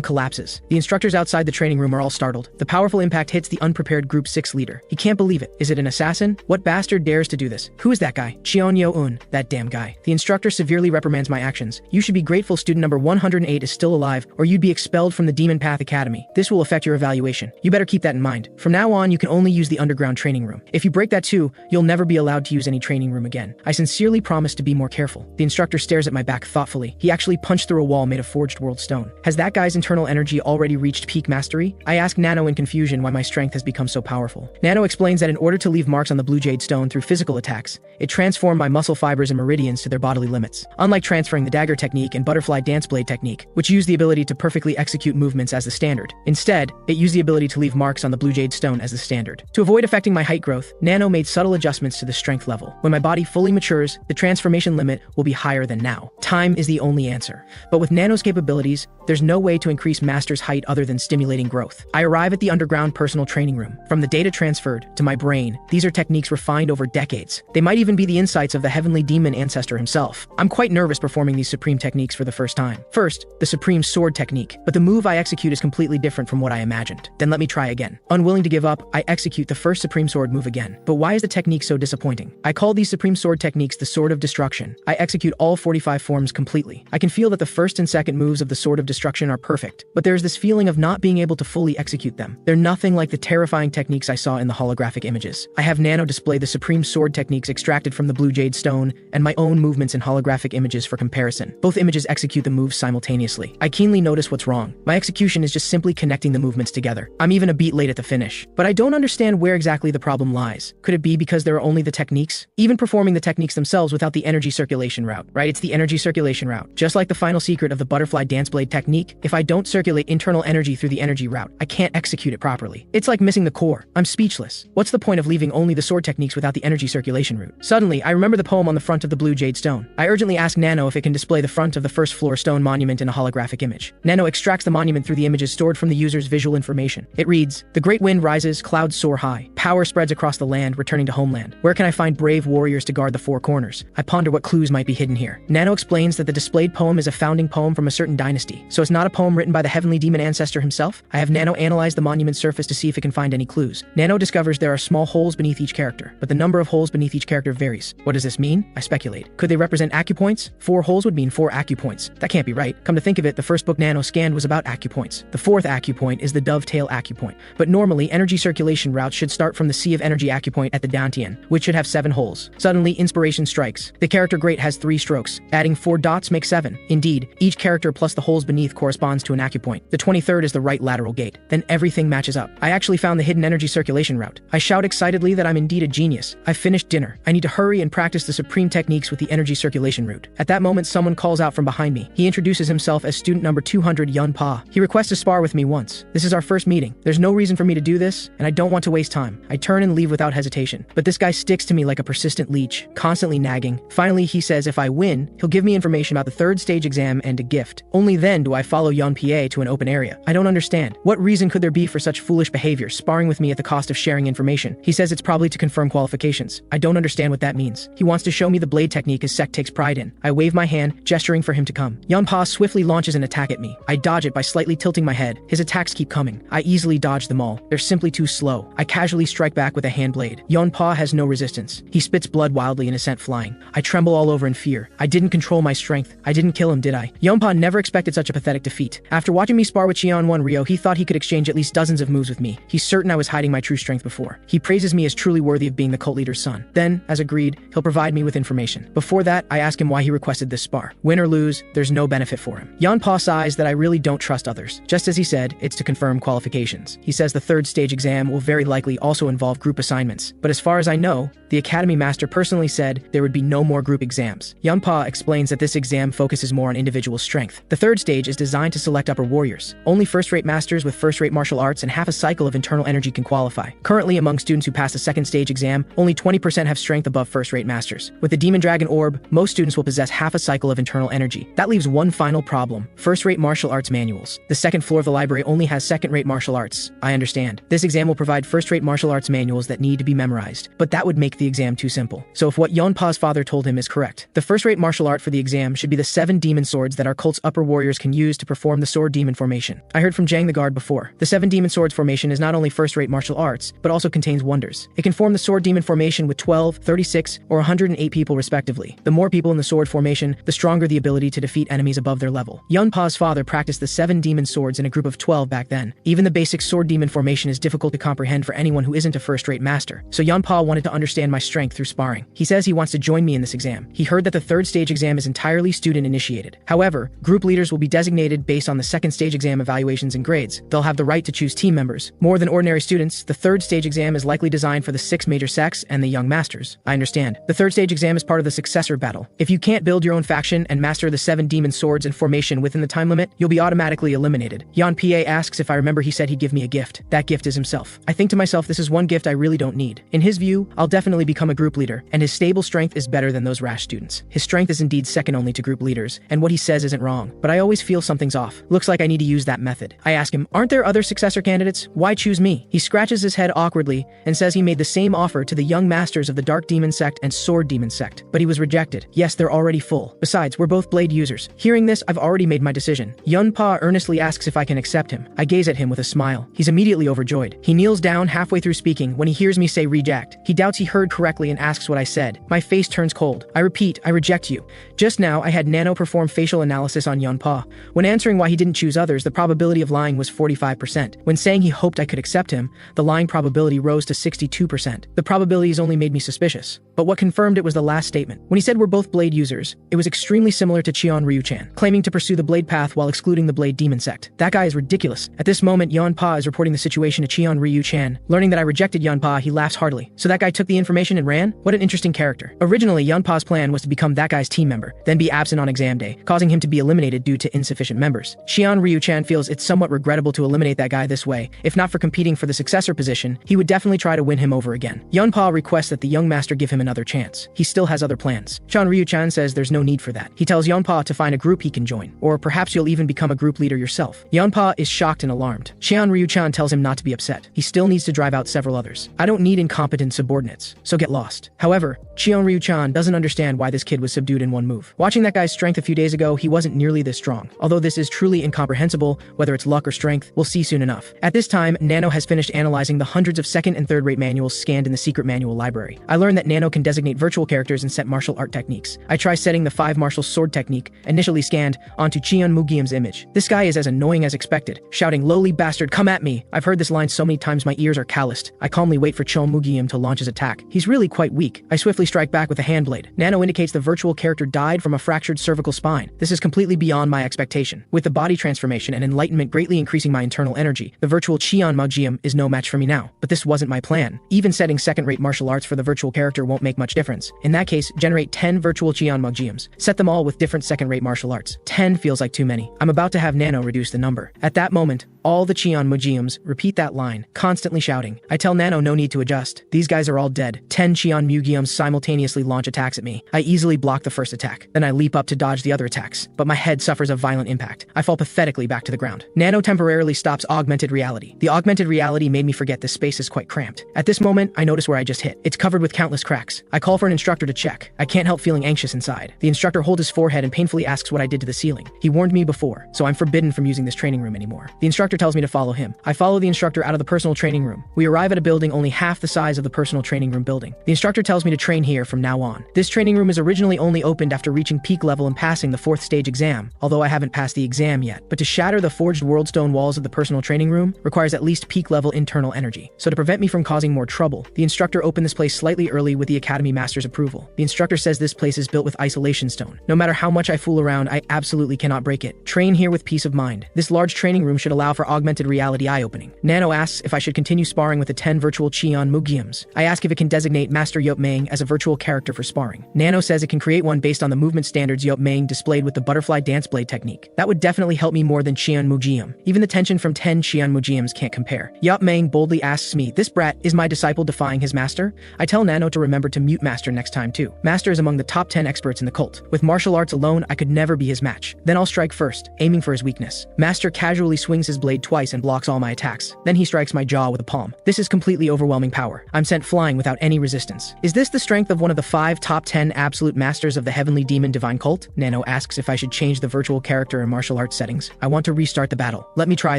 Speaker 1: collapses. The instructors outside the training room are all startled. The powerful impact hits the unprepared Group 6 leader. He can't believe it. Is it an assassin? What bastard dares to do this? Who is that guy? Cheon-yo-un. That damn guy. The instructor severely reprimands my actions. You should be grateful student number 108 is still alive, or you'd be expelled from the Demon Path Academy. This will affect your evaluation. You better keep that in mind. From now on, you can only use the underground training room. If you break that too, you'll never be allowed to use any training room again. I sincerely promise to be more careful. The instructor stares at my back thoughtfully. He actually punched through a wall made of forged world stone. Has that guy's internal energy already reached peak mastery? I ask Nano in confusion why my strength has become so powerful. Nano explains that in order to leave marks on the blue jade stone through physical attacks, it transformed my muscle fibers and meridians to their bodily limits. Unlike transferring the dagger technique and butterfly dance blade technique, which use the ability to perfectly execute movements as the standard. Instead, it used the ability to leave marks on the blue jade stone as the standard. To avoid affecting my height growth, Nano made subtle adjustments to the strength level. When my body fully matures, the transformation limit will be higher than now. Time is the only answer. But with Nano's capabilities, there's no way to increase Master's height other than stimulating growth. I arrive at the underground personal training room. From the data transferred to my brain, these are techniques refined over decades. They might even be the insights of the heavenly demon ancestor himself. I'm quite nervous performing these supreme techniques for the first time. First, the supreme sword technique, but the move I execute is completely different from what I imagined. Then let me try again. Unwilling to give up, I execute the first supreme sword move again. But why is the technique so disappointing? I call these supreme sword techniques the sword of destruction. I execute all 45 forms completely. I can feel that the first and second moves of the sword of destruction are perfect, but there's this feeling of not being able to fully execute them. They're nothing like the terrifying techniques I saw in the holographic images. I have Nano display the supreme sword techniques extracted from the blue jade stone and my own movements in holographic images for comparison. Both images execute the moves simultaneously. I keenly notice what's wrong. My execution is just simply connecting the movements together. I'm even a beat late at the finish. But I don't understand where exactly the problem lies. Could it be because there are only the techniques? Even performing the techniques themselves without the energy circulation route, right? It's the energy circulation route. Just like the final secret of the butterfly dance blade technique, if I don't circulate internal energy through the energy route, I can't execute it properly. It's like missing the core. I'm speechless. What's the point of leaving only the sword techniques without the energy circulation route? Suddenly, I remember the poem on the front of the blue jade stone. I urgently ask Nano if it can display the front of the first floor stone monument in a holographic image. Nano extracts the monument through the images stored from the user's visual information. It reads, "The great wind rises, clouds soar high. Power spreads across the land, returning to homeland. Where can I find brave warriors to guard the four corners?" I ponder what clues might be hidden here. Nano explains that the displayed poem is a founding poem from a certain dynasty, so it's not a poem written by the heavenly demon ancestor himself. I have Nano analyze the monument's surface to see if it can find any clues. Nano discovers there are small holes beneath each character, but the number of holes beneath each character varies. What does this mean? I speculate. Could they represent acupoints? 4 holes would mean 4 acupoints. That can't be right. Come to think of it, the first book Nano scanned was about acupoints. The 4th acupoint is the dovetail acupoint. But normally, energy circulation routes should start from the Sea of Energy acupoint at the Dantian, which should have 7 holes. Suddenly, inspiration strikes. The character Great has 3 strokes. Adding 4 dots makes 7. Indeed, each character plus the holes beneath corresponds to an acupoint. The 23rd is the right lateral gate. Then everything matches up. I actually found the hidden energy circulation route. I shout excitedly that I'm indeed a genius. I've finished dinner. I need to hurry and practice the supreme techniques with the energy circulation route. At that moment, someone calls out from behind me. He introduces himself as student number 200 Yun Pa. He requests to spar with me once. This is our first meeting. There's no reason for me to do this, and I don't want to waste time. I turn and leave without hesitation. But this guy sticks to me like a persistent leech, constantly nagging. Finally, he says if I win, he'll give me information about the 3rd stage exam and a gift. Only then do I follow Yun Pa to an open area. I don't understand. What reason could there be for such foolish behavior, sparring with me at the cost of sharing information? He says it's probably to confirm qualifications. I don't understand what that means. He wants to show me the blade technique his sect takes pride in. I wave my hand, gesturing for him to come. Yun Pa swiftly launches an attack at me. I dodge it by slightly tilting my head. His attacks keep coming. I easily dodge them all. They're simply too slow. I casually strike back with a hand blade. Yun Pa has no resistance. He spits blood wildly and is sent flying. I tremble all over in fear. I didn't control my strength. I didn't kill him, did I? Yun Pa never expected such a pathetic defeat. After watching me spar with Cheon-1 Ryo, he thought he could exchange at least dozens of moves with me. He's certain I was hiding my true strength before. He praises me as truly worthy of being the cult leader's son. Then, as agreed, he'll provide me with information. Before that, I ask him why he requested this spar. Win or lose, there's no benefit for him. Yun Pa sighs that I really don't trust others. Just as he said, it's to confirm qualifications. He says the 3rd stage exam will very likely also involve group assignments. But as far as I know, the Academy Master personally said there would be no more group exams. Yun Pa explains that this exam focuses more on individual strength. The 3rd stage is designed to select upper warriors. Only first-rate masters with first-rate martial arts and half a cycle of internal energy can qualify. Currently, among students who pass the 2nd stage exam, only 20% have strength above first-rate masters. With the Demon Dragon Orb, most students will possess half a cycle of internal energy. That leaves one final problem: first-rate martial arts manuals. The 2nd floor of the library only has second-rate martial arts. I understand. This exam will provide first-rate martial arts manuals that need to be memorized. But that would make the exam too simple. So if what Yeonpa's father told him is correct, the first-rate martial art for the exam should be the 7 demon swords that our cult's upper warriors can use to perform the sword demon formation. I heard from Jang the guard before. The 7 demon swords formation is not only first-rate martial arts, but also contains wonders. It can form the sword demon formation with 12, 36, or 108 people respectively. The more people in the sword formation, the stronger the ability to defeat enemies above their level. Yeonpa's father practiced the 7 demon swords in a group of 12 back then. Even the basic sword demon formation is difficult to comprehend for anyone who isn't a first-rate master. So Yeonpa wanted to understand my strength through sparring. He says he wants to join me in this exam. He heard that the 3rd stage exam is entirely student-initiated. However, group leaders will be designated based on the 2nd stage exam evaluations and grades. They'll have the right to choose team members. More than ordinary students, the 3rd stage exam is likely designed for the 6 major sects and the young masters. I understand. The 3rd stage exam is part of the successor battle. If you can't build your own faction and master the 7 demon swords and formation within the time limit, you'll be automatically eliminated. Yeonpa asks if I remember he said he'd give me a gift. That gift is himself. I think to myself, this is one gift I really don't need. In his view, I'll definitely become a group leader, and his stable strength is better than those rash students. His strength is indeed second only to group leaders, and what he says isn't wrong, but I always feel something's off. Looks like I need to use that method. I ask him, aren't there other successor candidates? Why choose me? He scratches his head awkwardly and says he made the same offer to the young masters of the Dark Demon Sect and Sword Demon Sect, but he was rejected. Yes, they're already full. Besides, we're both blade users. Hearing this, I've already made my decision. Yeonpa earnestly asks if I can accept him. I gaze at him with a smile. He's immediately overjoyed. He kneels down halfway through speaking when he hears me say reject. He doubts he heard correctly and asks what I said. My face turns cold. I repeat, I reject you. Just now, I had Nano perform facial analysis on Yeonpa. When answering why he didn't choose others, the probability of lying was 45%. When saying he hoped I could accept him, the lying probability rose to 62%. The probabilities only made me suspicious. But what confirmed it was the last statement. When he said we're both blade users, it was extremely similar to Cheon Ryu-chan, claiming to pursue the blade path while excluding the blade demon sect. That guy is ridiculous. At this moment, Yeonpa is reporting the situation to Cheon Ryu-chan. Learning that I rejected Yeonpa, he laughs heartily. So that guy took the information and ran? What an interesting character. Originally, Yeonpa's plan was to become that guy's team member, then be absent on exam day, causing him to be eliminated due to insufficient members. Cheon Ryu-chan feels it's somewhat regrettable to eliminate that guy this way. If not for competing for the successor position, he would definitely try to win him over again. Yeonpa requests that the young master give him another chance. He still has other plans. Cheon Ryu-chan says there's no need for that. He tells Yeonpa to find a group he can join, or perhaps you'll even become a group leader yourself. Yeonpa is shocked and alarmed. Cheon Ryu-chan tells him not to be upset. He still needs to drive out several others. I don't need incompetent subordinates, so get lost. However, Cheon Ryu-chan doesn't understand why this kid was subdued in one move. Watching that guy's strength a few days ago, he wasn't nearly this strong. Although this is truly incomprehensible, whether it's luck or strength, we'll see soon enough. At this time, Nano has finished analyzing the hundreds of second and third-rate manuals scanned in the secret manual library. I learned that Nano can designate virtual characters and set martial art techniques. I try setting the 5 martial sword technique, initially scanned, onto Cheon Mugium's image. This guy is as annoying as expected, shouting, "Lowly bastard, come at me!" I've heard this line so many times my ears are calloused. I calmly wait for Cheon Mugium to launch his attack. He's really quite weak. I swiftly strike back with a hand blade. Nano indicates the virtual character died from a fractured cervical spine. This is completely beyond my expectation. With the body transformation and enlightenment greatly increasing my internal energy, the virtual Cheon Mugium is no match for me now. But this wasn't my plan. Even setting second-rate martial arts for the virtual character won't make much difference. In that case, generate 10 virtual Cheon Mugiums. Set them all with different second-rate martial arts. 10 feels like too many. I'm about to have Nano reduce the number. At that moment, all the Cheon Mugiums repeat that line, constantly shouting. I tell Nano no need to adjust. These guys are all dead. 10 Cheon Mugiums simultaneously launch attacks at me. I easily block the first attack. Then I leap up to dodge the other attacks. But my head suffers a violent impact. I fall pathetically back to the ground. Nano temporarily stops augmented reality. The augmented reality made me forget this space is quite cramped. At this moment, I notice where I just hit. It's covered with countless cracks. I call for an instructor to check. I can't help feeling anxious inside. The instructor holds his forehead and painfully asks what I did to the ceiling. He warned me before, so I'm forbidden from using this training room anymore. The instructor tells me to follow him. I follow the instructor out of the personal training room. We arrive at a building only half the size of the personal training room building. The instructor tells me to train here from now on. This training room is originally only opened after reaching peak level and passing the 4th stage exam, although I haven't passed the exam yet. But to shatter the forged worldstone walls of the personal training room requires at least peak level internal energy. So to prevent me from causing more trouble, the instructor opened this place slightly early with the Academy Master's approval. The instructor says this place is built with isolation stone. No matter how much I fool around, I absolutely cannot break it. Train here with peace of mind. This large training room should allow for augmented reality eye-opening. Nano asks if I should continue sparring with the 10 virtual Cheon Mugiums. I ask if it can designate Master Yeopmang as a virtual character for sparring. Nano says it can create one based on the movement standards Yeopmang displayed with the butterfly dance blade technique. That would definitely help me more than Cheon Mugium. Even the tension from 10 Cheon Mugiums can't compare. Yeopmang boldly asks me, this brat is my disciple defying his master? I tell Nano to remember offered to mute Master next time too. Master is among the top 10 experts in the cult. With martial arts alone, I could never be his match. Then I'll strike first, aiming for his weakness. Master casually swings his blade twice and blocks all my attacks. Then he strikes my jaw with a palm. This is completely overwhelming power. I'm sent flying without any resistance. Is this the strength of one of the 5 top 10 absolute masters of the heavenly demon divine cult? Nano asks if I should change the virtual character in martial arts settings. I want to restart the battle. Let me try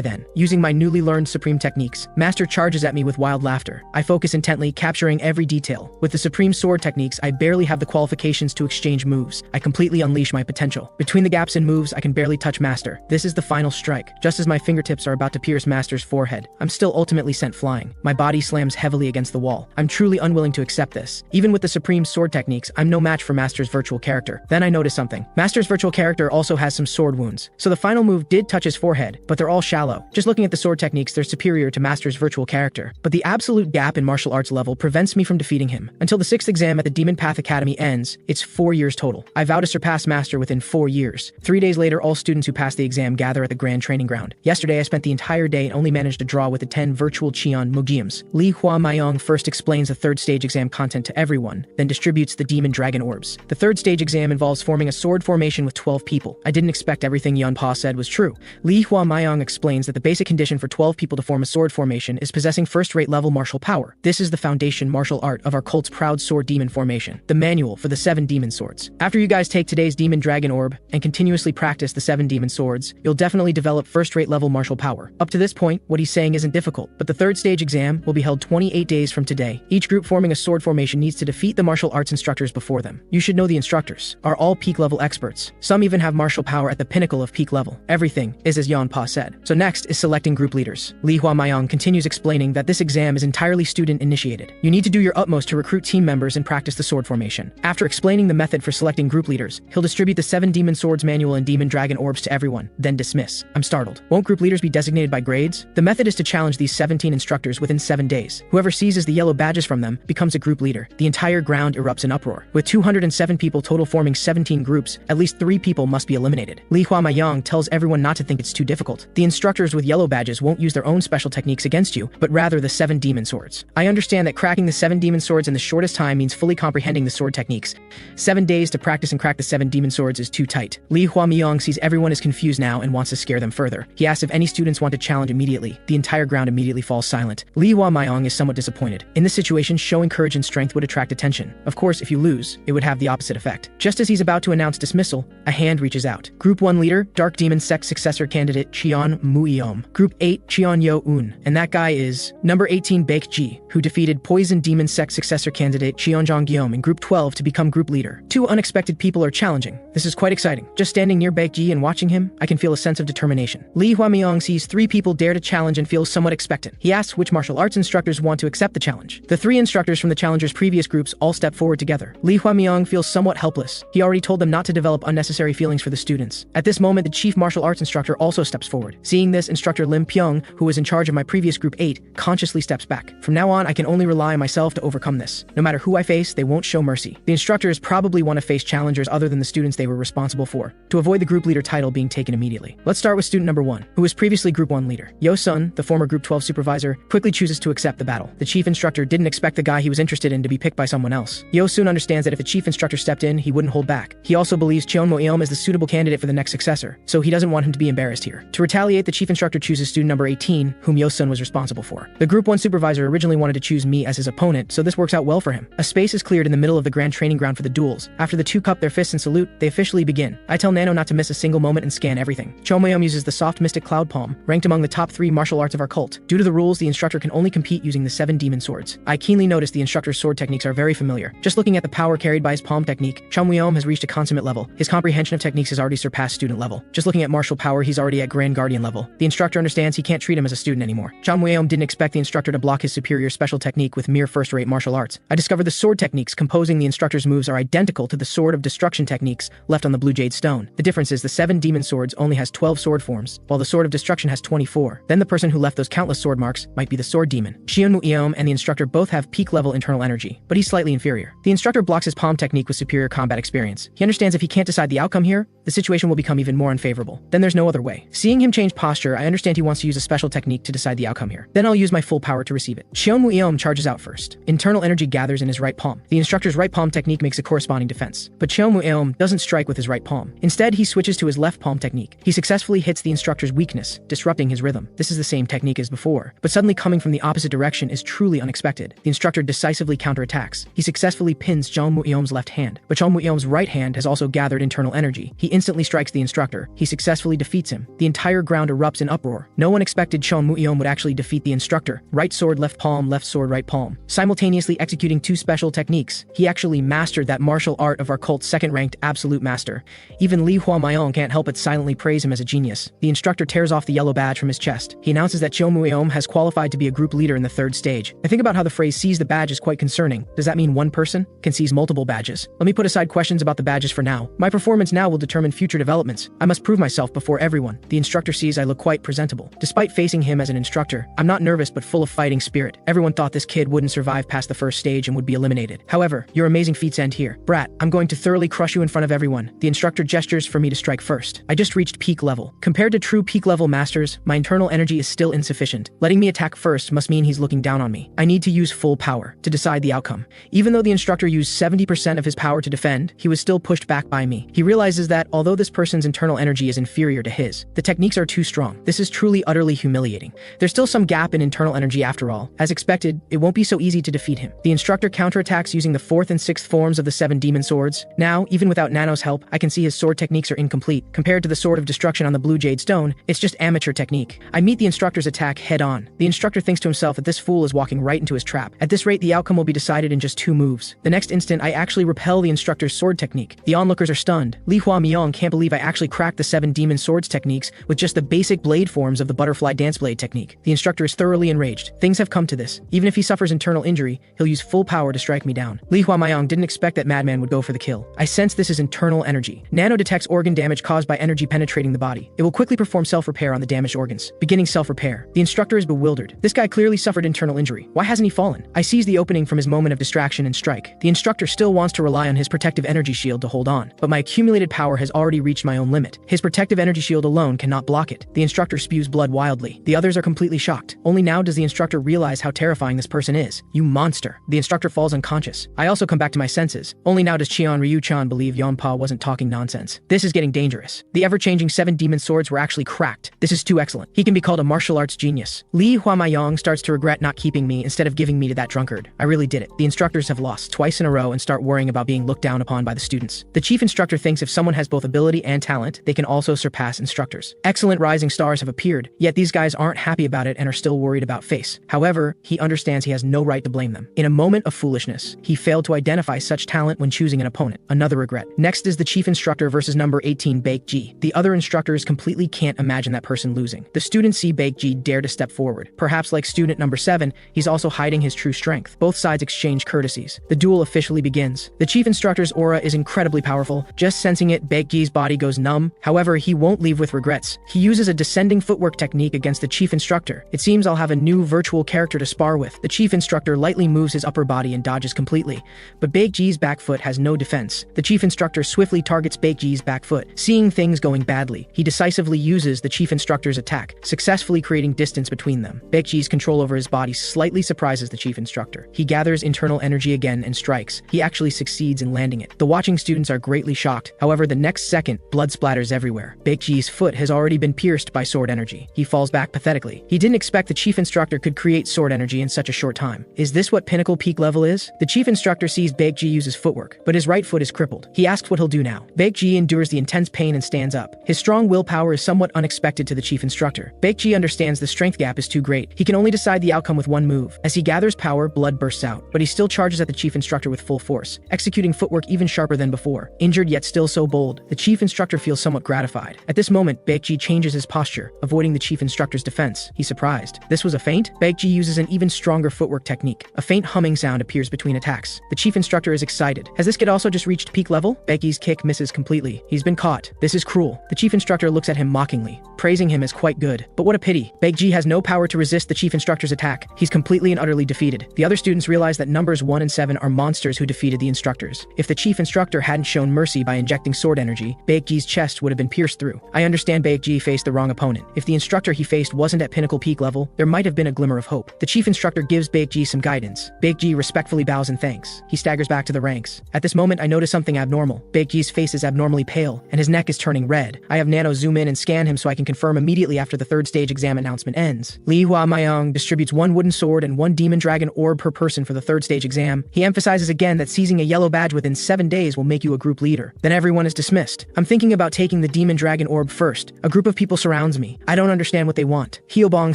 Speaker 1: then. Using my newly learned supreme techniques, Master charges at me with wild laughter. I focus intently, capturing every detail. With the supreme sword techniques, I barely have the qualifications to exchange moves. I completely unleash my potential. Between the gaps in moves, I can barely touch Master. This is the final strike. Just as my fingertips are about to pierce Master's forehead, I'm still ultimately sent flying. My body slams heavily against the wall. I'm truly unwilling to accept this. Even with the supreme sword techniques, I'm no match for Master's virtual character. Then I notice something. Master's virtual character also has some sword wounds. So the final move did touch his forehead, but they're all shallow. Just looking at the sword techniques, they're superior to Master's virtual character. But the absolute gap in martial arts level prevents me from defeating him. Until the 6th exam at the Demon Path Academy ends, it's 4 years total. I vow to surpass Master within 4 years. 3 days later, all students who pass the exam gather at the Grand Training Ground. Yesterday, I spent the entire day and only managed to draw with the 10 virtual Qian Museums. Li Hua Maiyong first explains the 3rd stage exam content to everyone, then distributes the Demon Dragon Orbs. The 3rd stage exam involves forming a sword formation with 12 people. I didn't expect everything Yan Pa said was true. Li Hua Maiyong explains that the basic condition for 12 people to form a sword formation is possessing first-rate level martial power. This is the foundation martial art of our cult's proud sword demon formation, the manual for the 7 demon swords. After you guys take today's Demon Dragon Orb and continuously practice the 7 demon swords, you'll definitely develop first-rate level martial power. Up to this point, what he's saying isn't difficult, but the 3rd stage exam will be held 28 days from today. Each group forming a sword formation needs to defeat the martial arts instructors before them. You should know the instructors are all peak level experts. Some even have martial power at the pinnacle of peak level. Everything is as Yan Pa said. So next is selecting group leaders. Li Hua Maiyong continues explaining that this exam is entirely student initiated. You need to do your utmost to recruit team members and practice the sword formation. After explaining the method for selecting group leaders, he'll distribute the 7 demon swords manual and demon dragon orbs to everyone, then dismiss. I'm startled. Won't group leaders be designated by grades? The method is to challenge these 17 instructors within 7 days. Whoever seizes the yellow badges from them becomes a group leader. The entire ground erupts in uproar. With 207 people total forming 17 groups, at least 3 people must be eliminated. Li Hua Maiyong tells everyone not to think it's too difficult. The instructors with yellow badges won't use their own special techniques against you, but rather the 7 demon swords. I understand that cracking the 7 demon swords in the shortest time means fully comprehending the sword techniques. 7 days to practice and crack the 7 demon swords is too tight. Li Hua Maiyong sees everyone is confused now and wants to scare them further. He asks if any students want to challenge immediately. The entire ground immediately falls silent. Li Hua Maiyong is somewhat disappointed. In this situation, showing courage and strength would attract attention. Of course, if you lose, it would have the opposite effect. Just as he's about to announce dismissal, a hand reaches out. Group 1 leader, Dark Demon Sect successor candidate Qian Muiom. Group 8, Qian Yo Un. And that guy is number 18 Baek Ji, who defeated Poison Demon Sect successor candidate Cheonjong Guillaume in Group 12 to become group leader. 2 unexpected people are challenging. This is quite exciting. Just standing near Baek Ji and watching him, I can feel a sense of determination. Li Hua Maiyong sees 3 people dare to challenge and feels somewhat expectant. He asks which martial arts instructors want to accept the challenge. The 3 instructors from the challengers' previous groups all step forward together. Li Hua Maiyong feels somewhat helpless. He already told them not to develop unnecessary feelings for the students. At this moment, the chief martial arts instructor also steps forward. Seeing this, instructor Lim Pyong, who was in charge of my previous group 8, consciously steps back. From now on, I can only rely on myself to overcome this. No matter who I face, they won't show mercy. The instructors probably want to face challengers other than the students they were responsible for, to avoid the group leader title being taken immediately. Let's start with student number 1, who was previously group 1 leader. Yo Sun, the former group 12 supervisor, quickly chooses to accept the battle. The chief instructor didn't expect the guy he was interested in to be picked by someone else. Yo Sun understands that if the chief instructor stepped in, he wouldn't hold back. He also believes Cheon Mo-eom is the suitable candidate for the next successor, so he doesn't want him to be embarrassed here. To retaliate, the chief instructor chooses student number 18, whom Yo Sun was responsible for. The group 1 supervisor originally wanted to choose me as his opponent, so this works out well for him. A space is cleared in the middle of the grand training ground for the duels. After the 2 cup their fists and salute, they officially begin. I tell Nano not to miss a single moment and scan everything. Cho Mo-eom uses the soft mystic cloud palm, ranked among the top 3 martial arts of our cult. Due to the rules, the instructor can only compete using the 7 demon swords. I keenly notice the instructor's sword techniques are very familiar. Just looking at the power carried by his palm technique, Cho Mo-eom has reached a consummate level. His comprehension of techniques has already surpassed student level. Just looking at martial power, he's already at Grand Guardian level. The instructor understands he can't treat him as a student anymore. Cho Mo-eom didn't expect the instructor to block his superior special technique with mere first-rate martial arts. I discovered the sword techniques composing the instructor's moves are identical to the sword of destruction techniques left on the blue jade stone. The difference is the 7 demon swords only has 12 sword forms, while the sword of destruction has 24. Then the person who left those countless sword marks might be the sword demon. Xion Mu-eom and the instructor both have peak level internal energy, but he's slightly inferior. The instructor blocks his palm technique with superior combat experience. He understands if he can't decide the outcome here, the situation will become even more unfavorable. Then there's no other way. Seeing him change posture, I understand he wants to use a special technique to decide the outcome here. Then I'll use my full power to receive it. Cheon charges out first. Internal energy gathers in his right palm. The instructor's right palm technique makes a corresponding defense. But Cheon doesn't strike with his right palm. Instead, he switches to his left palm technique. He successfully hits the instructor's weakness, disrupting his rhythm. This is the same technique as before, but suddenly coming from the opposite direction is truly unexpected. The instructor decisively counterattacks. He successfully pins Jeon Mu-eom's left hand, but Jeon Mu-eom's right hand has also gathered internal energy. He instantly strikes the instructor. He successfully defeats him. The entire ground erupts in uproar. No one expected Jeon Mu-eom would actually defeat the instructor. Right sword, left palm, left sword, right palm. Simultaneously executing two special techniques. He actually mastered that martial art of our cult's second-ranked absolute master. Even Li Huamayong can't help but silently praise him as a genius. The instructor tears off the yellow badge from his chest. He announces that Jeon Mu-eom has qualified to be a group leader in the third stage. I think about how the phrase "seize the badge" is quite concerning. Does that mean one person can seize multiple badges? Let me put aside questions about the badges for now. My performance now will determine future developments. I must prove myself before everyone. The instructor sees I look quite presentable. Despite facing him as an instructor, I'm not nervous but full of fighting spirit. Everyone thought this kid wouldn't survive past the first stage and would be eliminated. However, your amazing feats end here. Brat, I'm going to thoroughly crush you in front of everyone. The instructor gestures for me to strike first. I just reached peak level. Compared to true peak level masters, my internal energy is still insufficient. Letting me attack first must mean he's looking down on me. I need to use full power to decide the outcome. Even though the instructor used 70% of his power to defend, he was still pushed back by me. He realizes that, although this person's internal energy is inferior to his, the techniques are too strong. This is truly utterly humiliating. There's still some gap in internal energy after all. As expected, it won't be so easy to defeat him. The instructor counterattacks using the 4th and 6th forms of the 7 demon swords. Now, even without Nano's help, I can see his sword techniques are incomplete. Compared to the Sword of Destruction on the Blue Jade Stone, it's just amateur technique. I meet the instructor's attack head-on. The instructor thinks to himself that this fool is walking right into his trap. At this rate, the outcome will be decided in just 2 moves. The next instant, I actually repel the instructor's sword technique. The onlookers are stunned. Li Huamyong can't believe I actually cracked the 7 demon swords techniques with just the basic blade forms of the butterfly dance blade technique. The instructor is thoroughly enraged. Things have come to this. Even if he suffers internal injury, he'll use full power to strike me down. Li Huamayong didn't expect that madman would go for the kill. I sense this is internal energy. Nano detects organ damage caused by energy penetrating the body. It will quickly perform self-repair on the damaged organs. Beginning self-repair. The instructor is bewildered. This guy clearly suffered internal injury. Why hasn't he fallen? I seize the opening from his moment of distraction and strike. The instructor still wants to rely on his protective energy shield to hold on, but my accumulated power has already reached my own limit. His protective energy shield alone cannot block it. The instructor spews blood wildly. The others are completely shocked. Only now does the instructor realize how terrifying this person is. You monster. The instructor falls unconscious. I also come back to my senses. Only now does Cheon Ryu-chan believe Yeonpa wasn't talking nonsense. This is getting dangerous. The ever-changing 7 demon swords were actually cracked. This is too excellent. He can be called a martial arts genius. Li Huamayong starts to regret not keeping me instead of giving me to that drunkard. I really did it. The instructors have lost twice in a row and start worrying about being looked down upon by the students. The chief instructor thinks if someone has both ability and talent, they can also surpass instructors. Excellent rising stars have appeared, yet these guys aren't happy about it and are still worried about face. However, he understands he has no right to blame them. In a moment of foolishness, he failed to identify such talent when choosing an opponent. Another regret. Next is the chief instructor versus number 18 Baek-ji. The other instructors completely can't imagine that person losing. The students see Baek-ji dare to step forward. Perhaps like student number 7, he's also hiding his true strength. Both sides exchange courtesies. The duel officially begins. The chief instructor's aura is incredibly powerful. Just sensing it, Baek-ji's body goes numb. However, he won't leave with regrets. He uses a descending footwork technique against the chief instructor. It seems I'll have a new virtual character to spar with. The chief instructor lightly moves his upper body and dodges completely, but Baek-ji's back foot has no defense. The chief instructor swiftly targets Baek-ji's back foot. Seeing things going badly, he decisively uses the chief instructor's attack, successfully creating distance between them. Baek-ji's control over his body slightly surprises the chief instructor. He gathers internal energy again and strikes. He actually succeeds in landing it. The watching students are greatly shocked. However, the next second, blood splatters everywhere. Baek-ji's foot has already been pierced by sword energy. He falls back pathetically. He didn't expect the chief instructor could create sword energy in such a short time. Is this what pinnacle peak level is? The chief instructor sees Baek-ji use his footwork, but his right foot is crippled. He asks what he'll do now. Baek-ji endures the intense pain and stands up. His strong willpower is somewhat unexpected to the chief instructor. Baek-ji understands the strength gap is too great. He can only decide the outcome with one move. As he gathers power, blood bursts out, but he still charges at the chief instructor with full force, executing footwork even sharper than before. Injured yet still so bold, the chief instructor feels somewhat gratified. At this moment, Baek-ji changes his posture, avoiding the chief instructor's defense. He's surprised. This was a feint? Baek-ji uses an even stronger footwork technique. A faint humming sound appears between attacks. The chief instructor is excited. Has this kid also just reached peak level? Baek-ji's kick misses completely. He's been caught. This is cruel. The chief instructor looks at him mockingly, praising him as quite good. But what a pity. Baek-ji has no power to resist the chief instructor's attack. He's completely and utterly defeated. The other students realize that numbers 1 and 7 are monsters who defeated the instructors. If the chief instructor hadn't shown mercy by injecting sword energy energy, Baekji's chest would have been pierced through. I understand Baekji faced the wrong opponent. If the instructor he faced wasn't at pinnacle peak level, there might have been a glimmer of hope. The chief instructor gives Baekji some guidance. Baekji respectfully bows in thanks. He staggers back to the ranks. At this moment, I notice something abnormal. Baekji's face is abnormally pale, and his neck is turning red. I have Nano zoom in and scan him so I can confirm immediately after the third stage exam announcement ends. Li Hua Mayong distributes 1 wooden sword and 1 demon dragon orb per person for the third stage exam. He emphasizes again that seizing a yellow badge within 7 days will make you a group leader. Then everyone is dismissed. I'm thinking about taking the demon dragon orb first. A group of people surrounds me. I don't understand what they want. Hyobong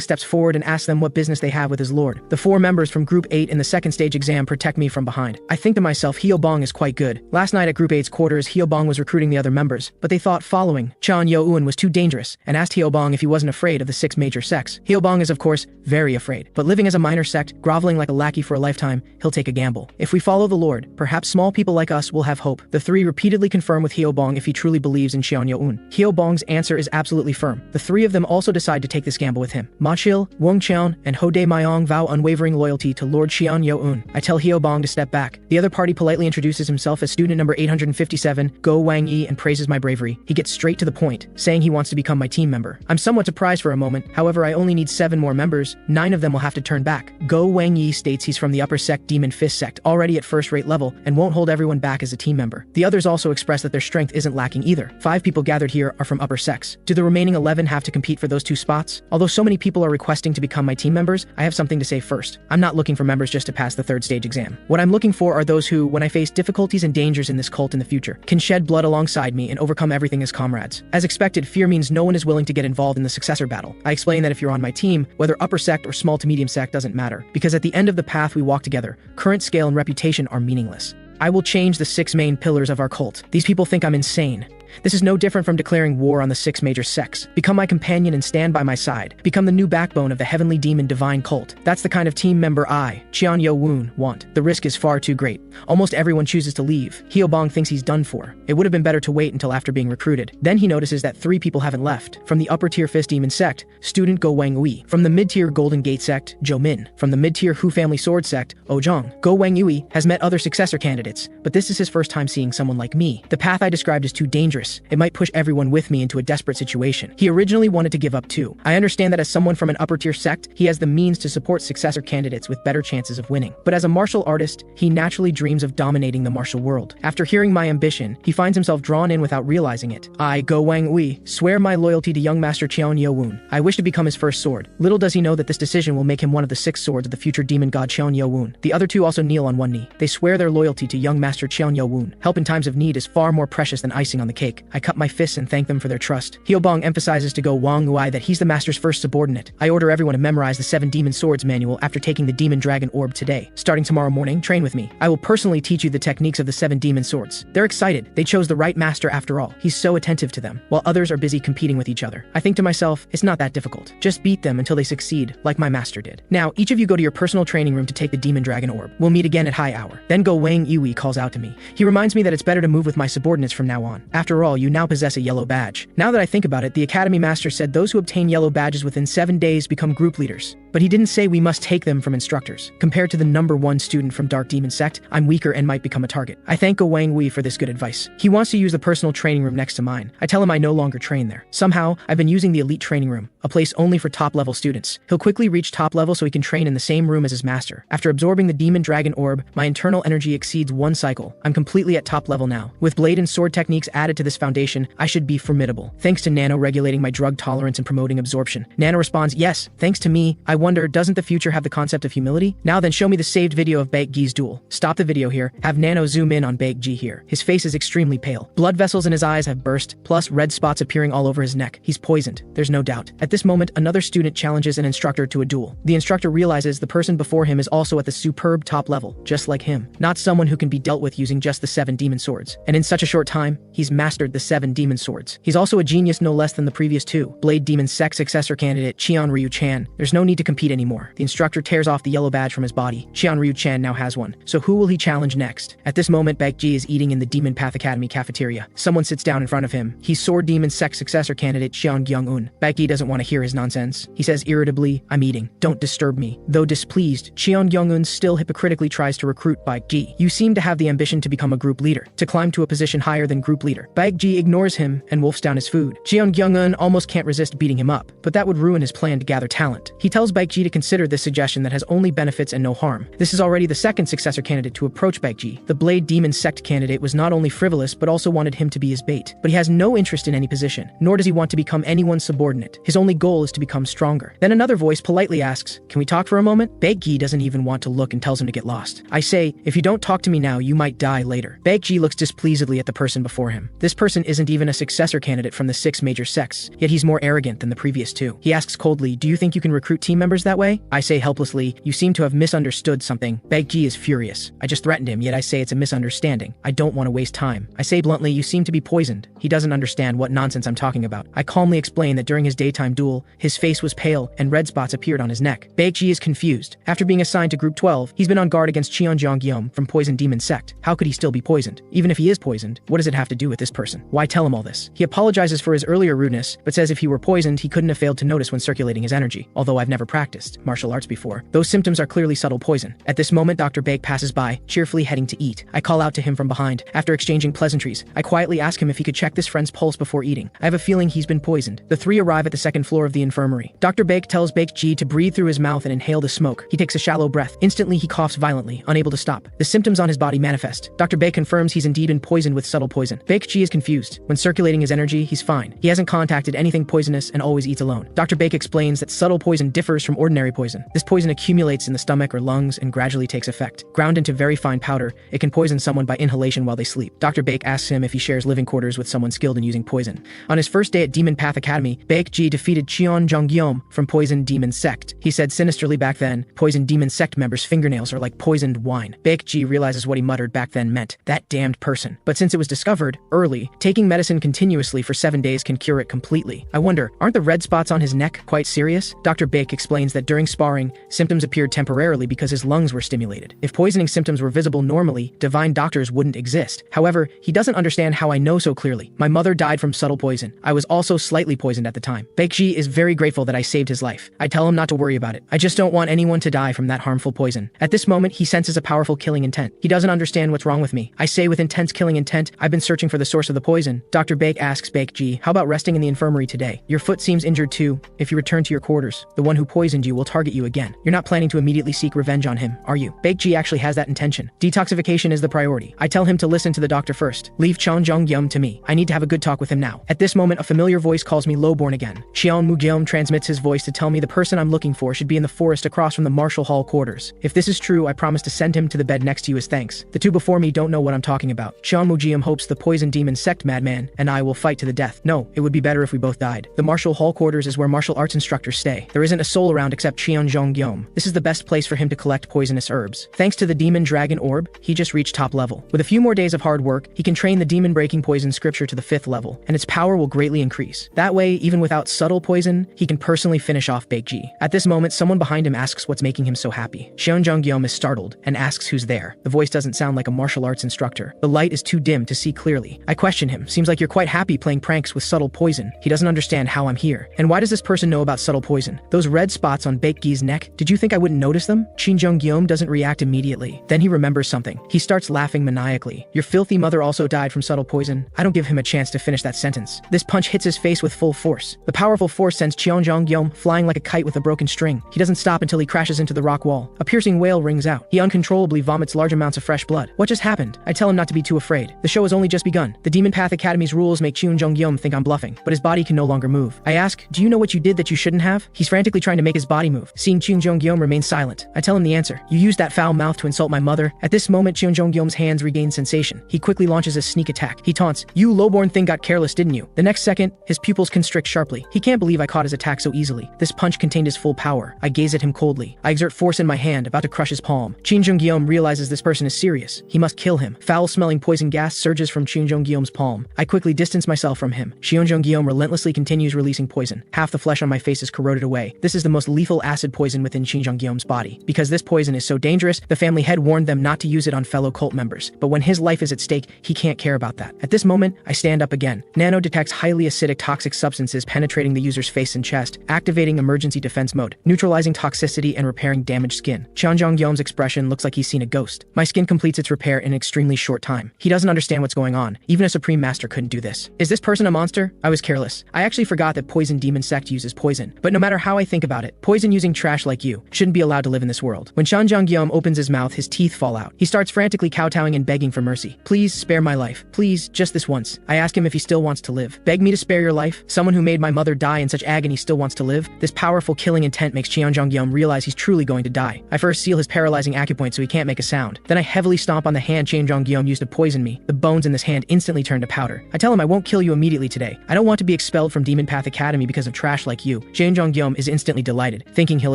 Speaker 1: steps forward and asks them what business they have with his lord. The 4 members from Group 8 in the second stage exam protect me from behind. I think to myself, Hyobong is quite good. Last night at Group 8's quarters, Hyobong was recruiting the other members, but they thought following Chan Yo-eun was too dangerous and asked Hyobong if he wasn't afraid of the 6 major sects. Hyobong is of course very afraid, but living as a minor sect, groveling like a lackey for a lifetime, he'll take a gamble. If we follow the Lord, perhaps small people like us will have hope. The 3 repeatedly confirm with Hyobong if he truly believes in Cheon Yo-eun. Hyobong's answer is absolutely firm. The 3 of them also decide to take this gamble with him. Ma Chil, Wang Cheon, and Hode Mayong vow unwavering loyalty to Lord Cheon Yo-eun. I tell Hyobong to step back. The other party politely introduces himself as student number 857, Go Wang Yi, and praises my bravery. He gets straight to the point, saying he wants to become my team member. I'm somewhat surprised for a moment, however I only need 7 more members, 9 of them will have to turn back. Go Wang Yi states he's from the upper sect Demon Fist sect, already at first-rate level, and won't hold everyone back as a team member. The others also express that their strength isn't lacking either. 5 people gathered here are from upper sects. Do the remaining 11 have to compete for those 2 spots? Although so many people are requesting to become my team members, I have something to say first. I'm not looking for members just to pass the third stage exam. What I'm looking for are those who, when I face difficulties and dangers in this cult in the future, can shed blood alongside me and overcome everything as comrades. As expected, fear means no one is willing to get involved in the successor battle. I explain that if you're on my team, whether upper sect or small to medium sect doesn't matter, because at the end of the path we walk together, current scale and reputation are meaningless. I will change the 6 main pillars of our cult. These people think I'm insane. This is no different from declaring war on the 6 major sects. Become my companion and stand by my side. Become the new backbone of the heavenly demon divine cult. That's the kind of team member I, Cheon Yo-eun, want. The risk is far too great. Almost everyone chooses to leave. Hyobong thinks he's done for. It would have been better to wait until after being recruited. Then he notices that 3 people haven't left. From the upper tier Fist Demon sect, student Go Wang Ui. From the mid-tier Golden Gate sect, Jo Min. From the mid-tier Hu Family Sword sect, Oh Zhang. Go Wang Ui has met other successor candidates, but this is his first time seeing someone like me. The path I described is too dangerous. It might push everyone with me into a desperate situation. He originally wanted to give up too. I understand that as someone from an upper tier sect, he has the means to support successor candidates with better chances of winning. But as a martial artist, he naturally dreams of dominating the martial world. After hearing my ambition, he finds himself drawn in without realizing it. I, Go Wang Ui, swear my loyalty to young master Cheon Yo-eun. I wish to become his first sword. Little does he know that this decision will make him one of the 6 swords of the future demon god Cheon Yo-eun. The other 2 also kneel on one knee. They swear their loyalty to young master Cheon Yo-eun. Help in times of need is far more precious than icing on the cake. I cut my fists and thank them for their trust. Hyobong emphasizes to Go Wang Ui that he's the master's first subordinate. I order everyone to memorize the 7 demon swords manual after taking the demon dragon orb today. Starting tomorrow morning, train with me. I will personally teach you the techniques of the 7 demon swords. They're excited. They chose the right master after all. He's so attentive to them, while others are busy competing with each other. I think to myself, it's not that difficult. Just beat them until they succeed, like my master did. Now, each of you go to your personal training room to take the demon dragon orb. We'll meet again at high hour. Then Go Wang Ui calls out to me. He reminds me that it's better to move with my subordinates from now on. After all, you now possess a yellow badge. Now that I think about it, the Academy Master said those who obtain yellow badges within 7 days become group leaders. But he didn't say we must take them from instructors. Compared to the number 1 student from Dark Demon Sect, I'm weaker and might become a target. I thank Go Wang Ui for this good advice. He wants to use the personal training room next to mine. I tell him I no longer train there. Somehow, I've been using the elite training room, a place only for top-level students. He'll quickly reach top level so he can train in the same room as his master. After absorbing the demon dragon orb, my internal energy exceeds 1 cycle. I'm completely at top level now. With blade and sword techniques added to this foundation, I should be formidable. Thanks to Nano regulating my drug tolerance and promoting absorption. Nano responds, yes, thanks to me. I wonder, doesn't the future have the concept of humility? Now then, show me the saved video of Baekji's duel. Stop the video here. Have Nano zoom in on Baekji here. His face is extremely pale. Blood vessels in his eyes have burst, plus red spots appearing all over his neck. He's poisoned. There's no doubt. At this moment, another student challenges an instructor to a duel. The instructor realizes the person before him is also at the superb top level, just like him. Not someone who can be dealt with using just the 7 demon swords. And in such a short time, he's mastered the 7 demon swords. He's also a genius no less than the previous 2. Blade Demon Sect successor candidate Cheon Ryu Chan. There's no need to compete anymore. The instructor tears off the yellow badge from his body. Qianryu-chan now has one. So who will he challenge next? At this moment, Baekji is eating in the Demon Path Academy cafeteria. Someone sits down in front of him. He's Sword Demon Sect successor candidate Xian Gyung-un. Baekji doesn't want to hear his nonsense. He says irritably, "I'm eating. Don't disturb me." Though displeased, Xian Gyung-un still hypocritically tries to recruit Baekji. "You seem to have the ambition to become a group leader, to climb to a position higher than group leader." Baekji ignores him and wolfs down his food. Xian Gyung-un almost can't resist beating him up, but that would ruin his plan to gather talent. He tells Baekji to consider this suggestion that has only benefits and no harm. This is already the second successor candidate to approach Baekji. The Blade Demon Sect candidate was not only frivolous but also wanted him to be his bait. But he has no interest in any position, nor does he want to become anyone's subordinate. His only goal is to become stronger. Then another voice politely asks, "Can we talk for a moment?" Baekji doesn't even want to look and tells him to get lost. "I say, if you don't talk to me now, you might die later." Baekji looks displeasedly at the person before him. This person isn't even a successor candidate from the 6 major sects, yet he's more arrogant than the previous 2. He asks coldly, "Do you think you can recruit team members that way?" I say helplessly, "You seem to have misunderstood something." Baekji is furious. I just threatened him, yet I say it's a misunderstanding. I don't want to waste time. I say bluntly, "You seem to be poisoned." He doesn't understand what nonsense I'm talking about. I calmly explain that during his daytime duel, his face was pale and red spots appeared on his neck. Baekji is confused. After being assigned to Group 12, he's been on guard against Qianjiang from Poison Demon Sect. How could he still be poisoned? Even if he is poisoned, what does it have to do with this person? Why tell him all this? He apologizes for his earlier rudeness, but says if he were poisoned, he couldn't have failed to notice when circulating his energy. Although I've never practiced martial arts before, those symptoms are clearly subtle poison. At this moment, Dr. Baek passes by, cheerfully heading to eat. I call out to him from behind. After exchanging pleasantries, I quietly ask him if he could check this friend's pulse before eating. I have a feeling he's been poisoned. The 3 arrive at the 2nd floor of the infirmary. Dr. Baek tells Baekji to breathe through his mouth and inhale the smoke. He takes a shallow breath. Instantly, he coughs violently, unable to stop. The symptoms on his body manifest. Dr. Baek confirms he's indeed been poisoned with subtle poison. Baekji is confused. When circulating his energy, he's fine. He hasn't contacted anything poisonous and always eats alone. Dr. Baek explains that subtle poison differs from ordinary poison. This poison accumulates in the stomach or lungs and gradually takes effect. Ground into very fine powder, it can poison someone by inhalation while they sleep. Dr. Baek asks him if he shares living quarters with someone skilled in using poison. On his first day at Demon Path Academy, Baekji defeated Qianjiang from Poison Demon Sect. He said sinisterly back then, Poison Demon Sect members' fingernails are like poisoned wine. Baekji realizes what he muttered back then meant, that damned person. But since it was discovered early, taking medicine continuously for 7 days can cure it completely. I wonder, aren't the red spots on his neck quite serious? Dr. Baek explains that during sparring, symptoms appeared temporarily because his lungs were stimulated. If poisoning symptoms were visible normally, divine doctors wouldn't exist. However, he doesn't understand how I know so clearly. My mother died from subtle poison. I was also slightly poisoned at the time. Baekji is very grateful that I saved his life. I tell him not to worry about it. I just don't want anyone to die from that harmful poison. At this moment, he senses a powerful killing intent. He doesn't understand what's wrong with me. I say with intense killing intent, I've been searching for the source of the poison. Dr. Baek asks Baekji, how about resting in the infirmary today? Your foot seems injured too. If you return to your quarters, the one who poisoned you will target you again. You're not planning to immediately seek revenge on him, are you? Baekji actually has that intention. Detoxification is the priority. I tell him to listen to the doctor first. Leave Qianjiang to me. I need to have a good talk with him now. At this moment, a familiar voice calls me lowborn again. Xian Mugyum transmits his voice to tell me the person I'm looking for should be in the forest across from the Martial Hall quarters. If this is true, I promise to send him to the bed next to you as thanks. The 2 before me don't know what I'm talking about. Xian Mugyum hopes the Poison Demon Sect madman and I will fight to the death. No, it would be better if we both died. The Martial Hall quarters is where martial arts instructors stay. There isn't a soul around except Qianjiang. This is the best place for him to collect poisonous herbs. Thanks to the Demon Dragon Orb, he just reached top level. With a few more days of hard work, he can train the Demon Breaking Poison scripture to the 5th level, and its power will greatly increase. That way, even without subtle poison, he can personally finish off Baekji. At this moment, someone behind him asks what's making him so happy. Qianjiang is startled and asks who's there. The voice doesn't sound like a martial arts instructor. The light is too dim to see clearly. I question him. Seems like you're quite happy playing pranks with subtle poison. He doesn't understand how I'm here. And why does this person know about subtle poison? Those red spots on Baekji's neck, did you think I wouldn't notice them? Qianjiang doesn't react immediately. Then he remembers something. He starts laughing maniacally. Your filthy mother also died from subtle poison. I don't give him a chance to finish that sentence. This punch hits his face with full force. The powerful force sends Qianjiang flying like a kite with a broken string. He doesn't stop until he crashes into the rock wall. A piercing wail rings out. He uncontrollably vomits large amounts of fresh blood. What just happened? I tell him not to be too afraid. The show has only just begun. The Demon Path Academy's rules make Qianjiang think I'm bluffing, but his body can no longer move. I ask, do you know what you did that you shouldn't have? He's frantically trying to make his body move. Seeing Qianjiang remain silent, I tell him the answer. You used that foul mouth to insult my mother. At this moment, Qianjiang's hands regain sensation. He quickly launches a sneak attack. He taunts, you lowborn thing got careless, didn't you? The next second, his pupils constrict sharply. He can't believe I caught his attack so easily. This punch contained his full power. I gaze at him coldly. I exert force in my hand, about to crush his palm. Qianjiang realizes this person is serious. He must kill him. Foul-smelling poison gas surges from Qianjiang's palm. I quickly distance myself from him. Qianjiang relentlessly continues releasing poison. Half the flesh on my face is corroded away. This is the most lethal acid poison within Xinjiang body. Because this poison is so dangerous, the family head warned them not to use it on fellow cult members. But when his life is at stake, he can't care about that. At this moment, I stand up again. Nano detects highly acidic toxic substances penetrating the user's face and chest, activating emergency defense mode, neutralizing toxicity and repairing damaged skin. Xinjiang's expression looks like he's seen a ghost. My skin completes its repair in an extremely short time. He doesn't understand what's going on. Even a Supreme Master couldn't do this. Is this person a monster? I was careless. I actually forgot that poison demon sect uses poison. But no matter how I think about it, poison using trash like you shouldn't be allowed to live in this world. When Xinjiang opens his mouth, his teeth fall out. He starts frantically kowtowing and begging for mercy. Please spare my life. Please, just this once. I ask him if he still wants to live. Beg me to spare your life? Someone who made my mother die in such agony still wants to live? This powerful killing intent makes Xinjiang realize he's truly going to die. I first seal his paralyzing acupoint so he can't make a sound. Then I heavily stomp on the hand Xinjiang used to poison me. The bones in this hand instantly turn to powder. I tell him I won't kill you immediately today. I don't want to be expelled from Demon Path Academy because of trash like you. Xinjiang is instantly delighted, thinking he'll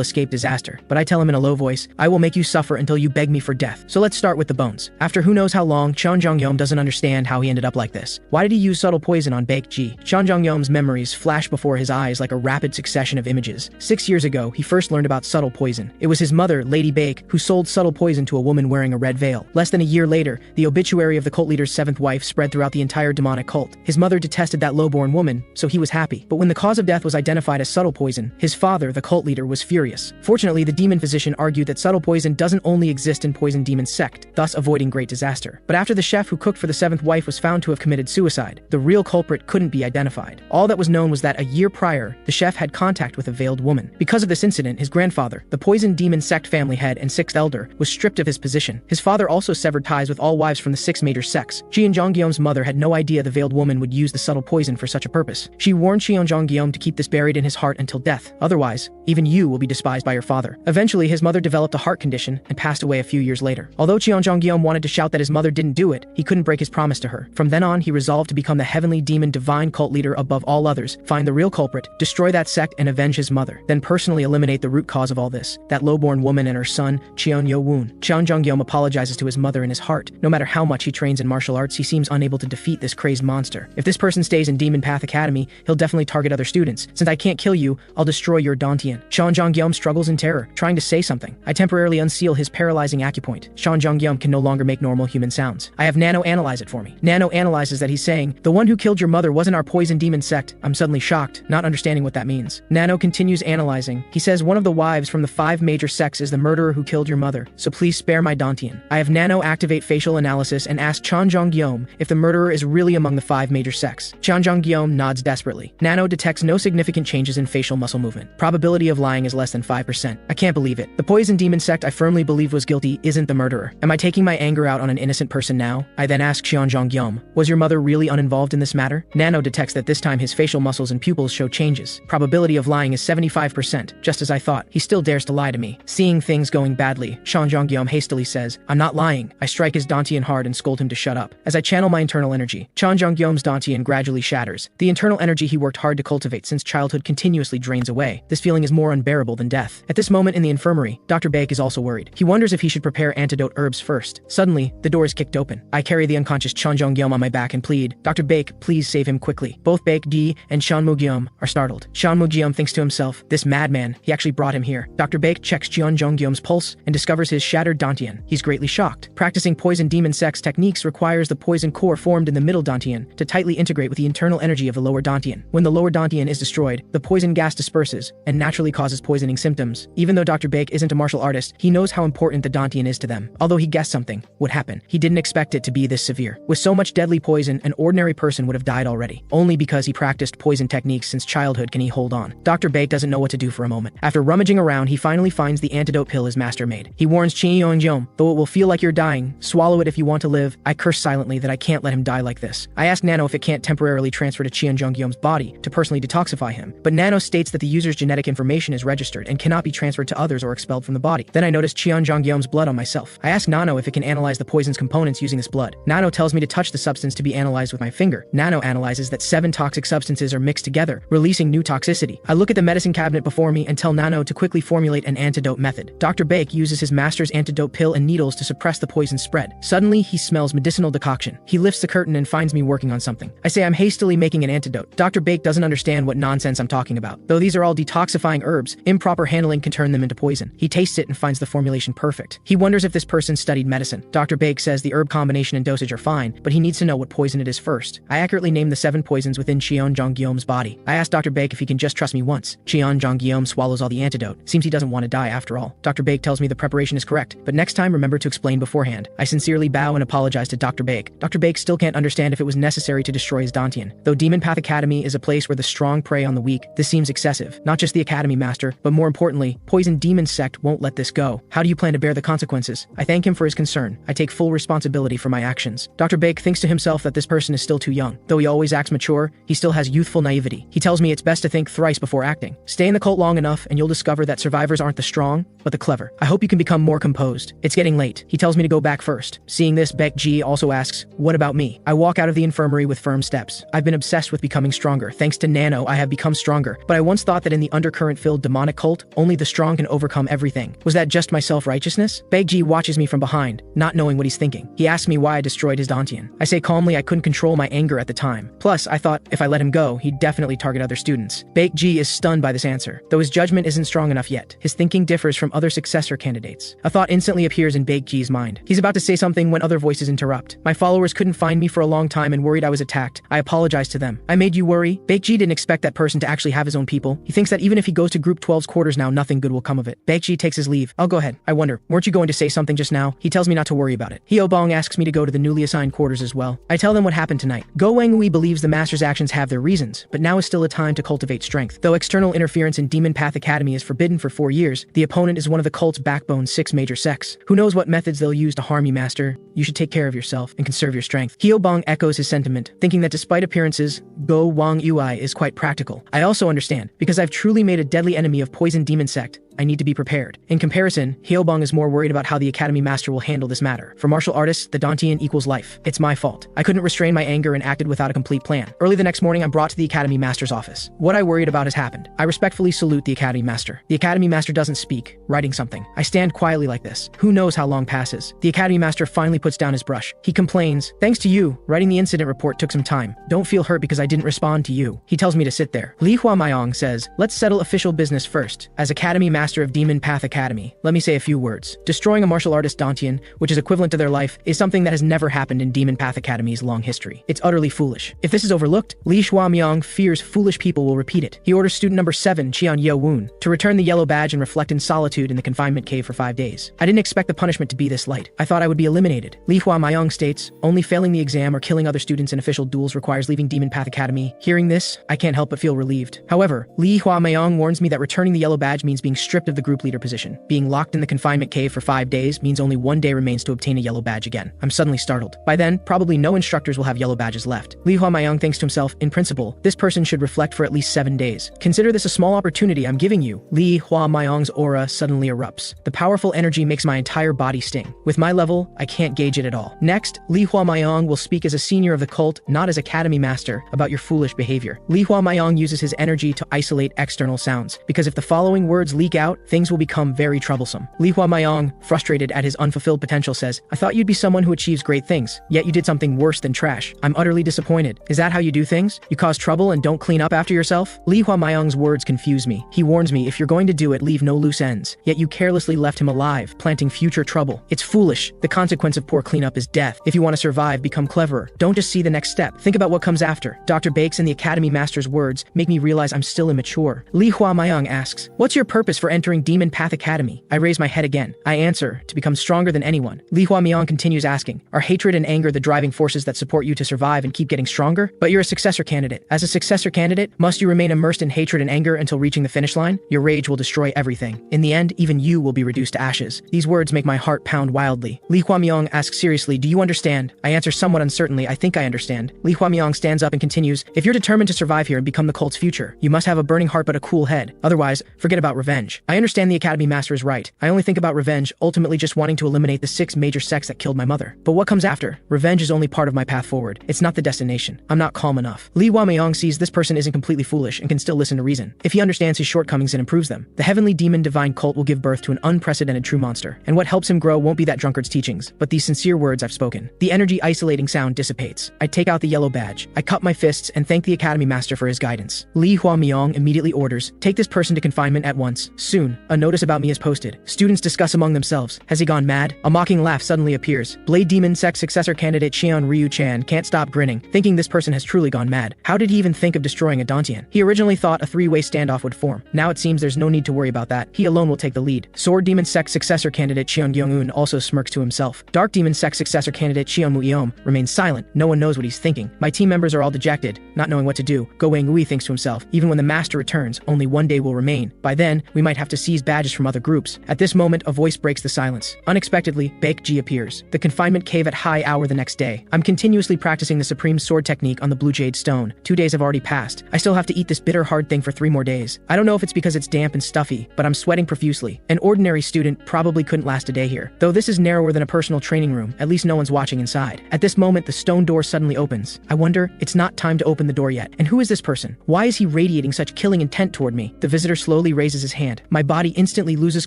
Speaker 1: escape disaster. But I tell him in a low voice, I will make you suffer until you beg me for death. So let's start with the bones. After who knows how long, Xinjiang doesn't understand how he ended up like this. Why did he use subtle poison on Baek Ji? Xinjiang's memories flash before his eyes like a rapid succession of images. 6 years ago, he first learned about subtle poison. It was his mother, Lady Baek, who sold subtle poison to a woman wearing a red veil. Less than a year later, the obituary of the cult leader's 7th wife spread throughout the entire demonic cult. His mother detested that low-born woman, so he was happy. But when the cause of death was identified as subtle poison, his father, the cult leader, was furious. Fortunately, the demon physician argued that subtle poison doesn't only exist in poison demon sect, thus avoiding great disaster. But after the chef who cooked for the 7th wife was found to have committed suicide, the real culprit couldn't be identified. All that was known was that a year prior, the chef had contact with a veiled woman. Because of this incident, his grandfather, the poison demon sect family head and 6th elder, was stripped of his position. His father also severed ties with all wives from the 6 major sects. Xinjiang's mother had no idea the veiled woman would use the subtle poison for such a purpose. She warned Xinjiang to keep this buried in his heart until death. Otherwise, even you will be despised by your father. Eventually, his mother developed a heart condition and passed away a few years later. Although Xinjiang wanted to shout that his mother didn't do it, he couldn't break his promise to her. From then on, he resolved to become the heavenly demon divine cult leader above all others, find the real culprit, destroy that sect and avenge his mother, then personally eliminate the root cause of all this, that low-born woman and her son, Qian Yo-woon. Xinjiang apologizes to his mother in his heart. No matter how much he trains in martial arts, he seems unable to defeat this crazed monster. If this person stays in Demon Path Academy, he'll definitely target other students. Since I can't kill you, I'll destroy your Dantian. Xinjiang struggles in terror, trying to say something. I temporarily unseal his paralyzing acupoint. Xinjiang can no longer make normal human sounds. I have Nano analyze it for me. Nano analyzes that he's saying, the one who killed your mother wasn't our poison demon sect. I'm suddenly shocked, not understanding what that means. Nano continues analyzing. He says one of the wives from the 5 major sects is the murderer who killed your mother, so please spare my Dantian. I have Nano activate facial analysis and ask Xinjiang if the murderer is really among the 5 major sects. Xinjiang nods desperately. Nano detects no significant changes in facial muscle movement. Probability of lying is less than 5%. I can't believe it. The poison demon sect I firmly believed was guilty isn't the murderer. Am I taking my anger out on an innocent person now? I then ask Xinjiang, was your mother really uninvolved in this matter? Nano detects that this time his facial muscles and pupils show changes. Probability of lying is 75%, just as I thought. He still dares to lie to me. Seeing things going badly, Xinjiang hastily says, I'm not lying. I strike his Dantian hard and scold him to shut up. As I channel my internal energy, Xinjiang's Dantian gradually shatters. The internal energy he worked hard to cultivate since childhood continuously drains away. This feeling is more unbearable than death. At this moment in the infirmary, Dr. Baek is also worried. He wonders if he should prepare antidote herbs first. Suddenly, the door is kicked open. I carry the unconscious Xinjiang on my back and plead, Dr. Baek, please save him quickly. Both Baek Di and Shanmugyum are startled. Shanmugyum thinks to himself, this madman, he actually brought him here. Dr. Baek checks Xinjiang's pulse and discovers his shattered Dantian. He's greatly shocked. Practicing poison demon sex techniques requires the poison core formed in the middle Dantian to tightly integrate with the internal energy of the lower Dantian. When the lower Dantian is destroyed, the poison gas disperses and naturally causes poisoning symptoms. Even though Dr. Baek isn't a martial artist, he knows how important the Dantian is to them. Although he guessed something would happen, he didn't expect it to be this severe. With so much deadly poison, an ordinary person would have died already. Only because he practiced poison techniques since childhood can he hold on. Dr. Baek doesn't know what to do for a moment. After rummaging around, he finally finds the antidote pill his master made. He warns Xinjiang, though it will feel like you're dying, swallow it if you want to live. I curse silently that I can't let him die like this. I ask Nano if it can't temporarily transfer to Xinjiang's body to personally detoxify him, but Nano states that the user's genetic information is registered and cannot be transferred to others or expelled from the body. Then I notice Xinjiang's blood on myself. I ask Nano if it can analyze the poison's components using this blood. Nano tells me to touch the substance to be analyzed with my finger. Nano analyzes that 7 toxic substances are mixed together, releasing new toxicity. I look at the medicine cabinet before me and tell Nano to quickly formulate an antidote method. Dr. Baek uses his master's antidote pill and needles to suppress the poison spread. Suddenly, he smells medicinal decoction. He lifts the curtain and finds me working on something. I say I'm hastily making an antidote. Dr. Baek doesn't understand what nonsense I'm talking about. Though these are all detoxifying herbs, improper handling can turn them into poison. He tastes it and finds the formulation perfect. He wonders if this person studied medicine. Dr. Bake says the herb combination and dosage are fine, but he needs to know what poison it is first. I accurately name the 7 poisons within Cheon Jong-Guillaume's body. I ask Dr. Bake if he can just trust me once. Cheon Jong-Guillaume swallows all the antidote. Seems he doesn't want to die after all. Dr. Bake tells me the preparation is correct, but next time remember to explain beforehand. I sincerely bow and apologize to Dr. Bake. Dr. Bake still can't understand if it was necessary to destroy his Dantian. Though Demon Path Academy is a place where the strong prey on the weak, this seems excessive. Not just the Academy Master, but more importantly, Poison Demon Sect won't let this go. How do you plan to bear the consequences? I thank him for his concern. I take full responsibility for my actions. Dr. Bake thinks to himself that this person is still too young. Though he always acts mature, he still has youthful naivety. He tells me it's best to think thrice before acting. Stay in the cult long enough and you'll discover that survivors aren't the strong, but the clever. I hope you can become more composed. It's getting late. He tells me to go back first. Seeing this, Baek Ji also asks, what about me? I walk out of the infirmary with firm steps. I've been obsessed with becoming stronger. Thanks to Nano, I have become stronger. But I once thought that in the undercurrent-filled demonic cult, only the strong can overcome everything. Was that just my self-righteousness? Baek Ji watches me from behind, not knowing what he's thinking. He asks me why I destroyed his Dantian. I say calmly I couldn't control my anger at the time. Plus, I thought if I let him go, he'd definitely target other students. Baek Ji is stunned by this answer. Though his judgment isn't strong enough yet, his thinking differs from other successor candidates. A thought instantly appears in Baek Ji's mind. He's about to say something when other voices interrupt. My followers couldn't find me for a long time and worried I was attacked. I apologized to them. I made you worry? Baek Ji didn't expect that person to actually have his own people. He thinks that even if he goes to Group 12's quarters now, nothing good will come of it. Baek Ji takes his leave. I'll go ahead. I wonder, weren't you going to say something just now? He tells me not to worry about it. Hyo Bong asks me to go to the newly assigned quarters as well. I tell them what happened tonight. Go Wangui believes the master's actions have their reasons, but now is still a time to cultivate strength. Though external interference in Demon Path Academy is forbidden for 4 years, the opponent is one of the cult's backbone 6 major sects. Who knows what methods they'll use to harm you, master? You should take care of yourself and conserve your strength. Hyo Bong echoes his sentiment, thinking that despite appearances, Go Wang Ui is quite practical. I also understand, because I've truly made a deadly enemy of Poison Demon Sect, I need to be prepared. In comparison, Hyo Bong is more worried about how the Academy Master will handle this matter. For martial artists, the Dantian equals life. It's my fault. I couldn't restrain my anger and acted without a complete plan. Early the next morning, I'm brought to the Academy Master's office. What I worried about has happened. I respectfully salute the Academy Master. The Academy Master doesn't speak, writing something. I stand quietly like this. Who knows how long passes? The Academy Master finally puts down his brush. He complains, thanks to you, writing the incident report took some time. Don't feel hurt because I didn't respond to you. He tells me to sit there. Li Hua Mayong says, let's settle official business first. As Academy Master of Demon Path Academy, let me say a few words. Destroying a martial artist Dantian, which is equivalent to their life, is something that has never happened in Demon Path Academy's long history. It's utterly foolish. If this is overlooked, Li Shuamyong fears foolish people will repeat it. He orders student number 7, Qian Yo Woon, to return the yellow badge and reflect in solitude in the confinement cave for 5 days. I didn't expect the punishment to be this light. I thought I would be eliminated. Li Huamayong states, only failing the exam or killing other students in official duels requires leaving Demon Path Academy. Hearing this, I can't help but feel relieved. However, Li Huamayong warns me that returning the yellow badge means being stripped of the group leader position. Being locked in the confinement cave for 5 days means only 1 day remains to obtain a yellow badge again. I'm suddenly startled. By then, probably no instructors will have yellow badges left. Li Huamayong thinks to himself, in principle, this person should reflect for at least 7 days. Consider this a small opportunity I'm giving you. Li Huamayong's aura suddenly erupts. The powerful energy makes my entire body sting. With my level, I can't gauge it at all. Next, Li Huamayong will speak as a senior of the cult, not as Academy Master, about your foolish behavior. Li Huamayong uses his energy to isolate external sounds, because if the following words leak out, things will become very troublesome. Li Huamayong, frustrated at his unfulfilled potential, says, I thought you'd be someone who achieves great things, yet you did something worse than trash. I'm utterly disappointed. Is that how you do things? You cause trouble and don't clean up after yourself? Li Huamayong's words confuse me. He warns me, if you're going to do it, leave no loose ends. Yet you carelessly left him alive, planting future trouble. It's foolish. The consequence of poor cleanup is death. If you want to survive, become cleverer. Don't just see the next step. Think about what comes after. Dr. Bake's and the Academy Master's words make me realize I'm still immature. Li Huamayong asks, what's your purpose for entering Demon Path Academy? I raise my head again. I answer, to become stronger than anyone. Li Huamayong continues asking, are hatred and anger the driving forces that support you to survive and keep getting stronger? But you're a successor candidate. As a successor candidate, must you remain immersed in hatred and anger until reaching the finish line? Your rage will destroy everything. In the end, even you will be reduced to ashes. These words make my heart pound wildly. Li Huamayong asks seriously, do you understand? I answer somewhat uncertainly, I think I understand. Li Huamayong stands up and continues, if you're determined to survive here and become the cult's future, you must have a burning heart but a cool head. Otherwise, forget about revenge. I understand the Academy Master is right. I only think about revenge, ultimately just wanting to eliminate the 6 major sects that killed my mother. But what comes after? Revenge is only part of my path forward. It's not the destination. I'm not calm enough. Li Huameong sees this person isn't completely foolish and can still listen to reason. If he understands his shortcomings and improves them, the heavenly demon divine cult will give birth to an unprecedented true monster. And what helps him grow won't be that drunkard's teachings, but these sincere words I've spoken. The energy isolating sound dissipates. I take out the yellow badge. I cup my fists and thank the Academy Master for his guidance. Li Huameong immediately orders, take this person to confinement at once. Soon, a notice about me is posted. Students discuss among themselves. Has he gone mad? A mocking laugh suddenly appears. Blade Demon Sect successor candidate Xian Ryu Chan can't stop grinning, thinking this person has truly gone mad. How did he even think of destroying a Dantian? He originally thought a 3-way standoff would form. Now it seems there's no need to worry about that. He alone will take the lead. Sword Demon Sect successor candidate Xion Gyeong-un also smirks to himself. Dark Demon Sect successor candidate Xion Mu-yeom remains silent. No one knows what he's thinking. My team members are all dejected, not knowing what to do. Go Wang-Ui thinks to himself, even when the master returns, only one day will remain. By then, we might have to seize badges from other groups. At this moment, a voice breaks the silence. Unexpectedly, Baek-ji appears. The confinement cave at high hour the next day. I'm continuously practicing the supreme sword technique on the blue jade stone. 2 days have already passed. I still have to eat this bitter hard thing for 3 more days. I don't know if it's because it's damp and stuffy, but I'm sweating profusely. An ordinary student probably couldn't last a day here. Though this is narrower than a personal training room, at least no one's watching inside. At this moment, the stone door suddenly opens. I wonder, it's not time to open the door yet. And who is this person? Why is he radiating such killing intent toward me? The visitor slowly raises his hand. My body instantly loses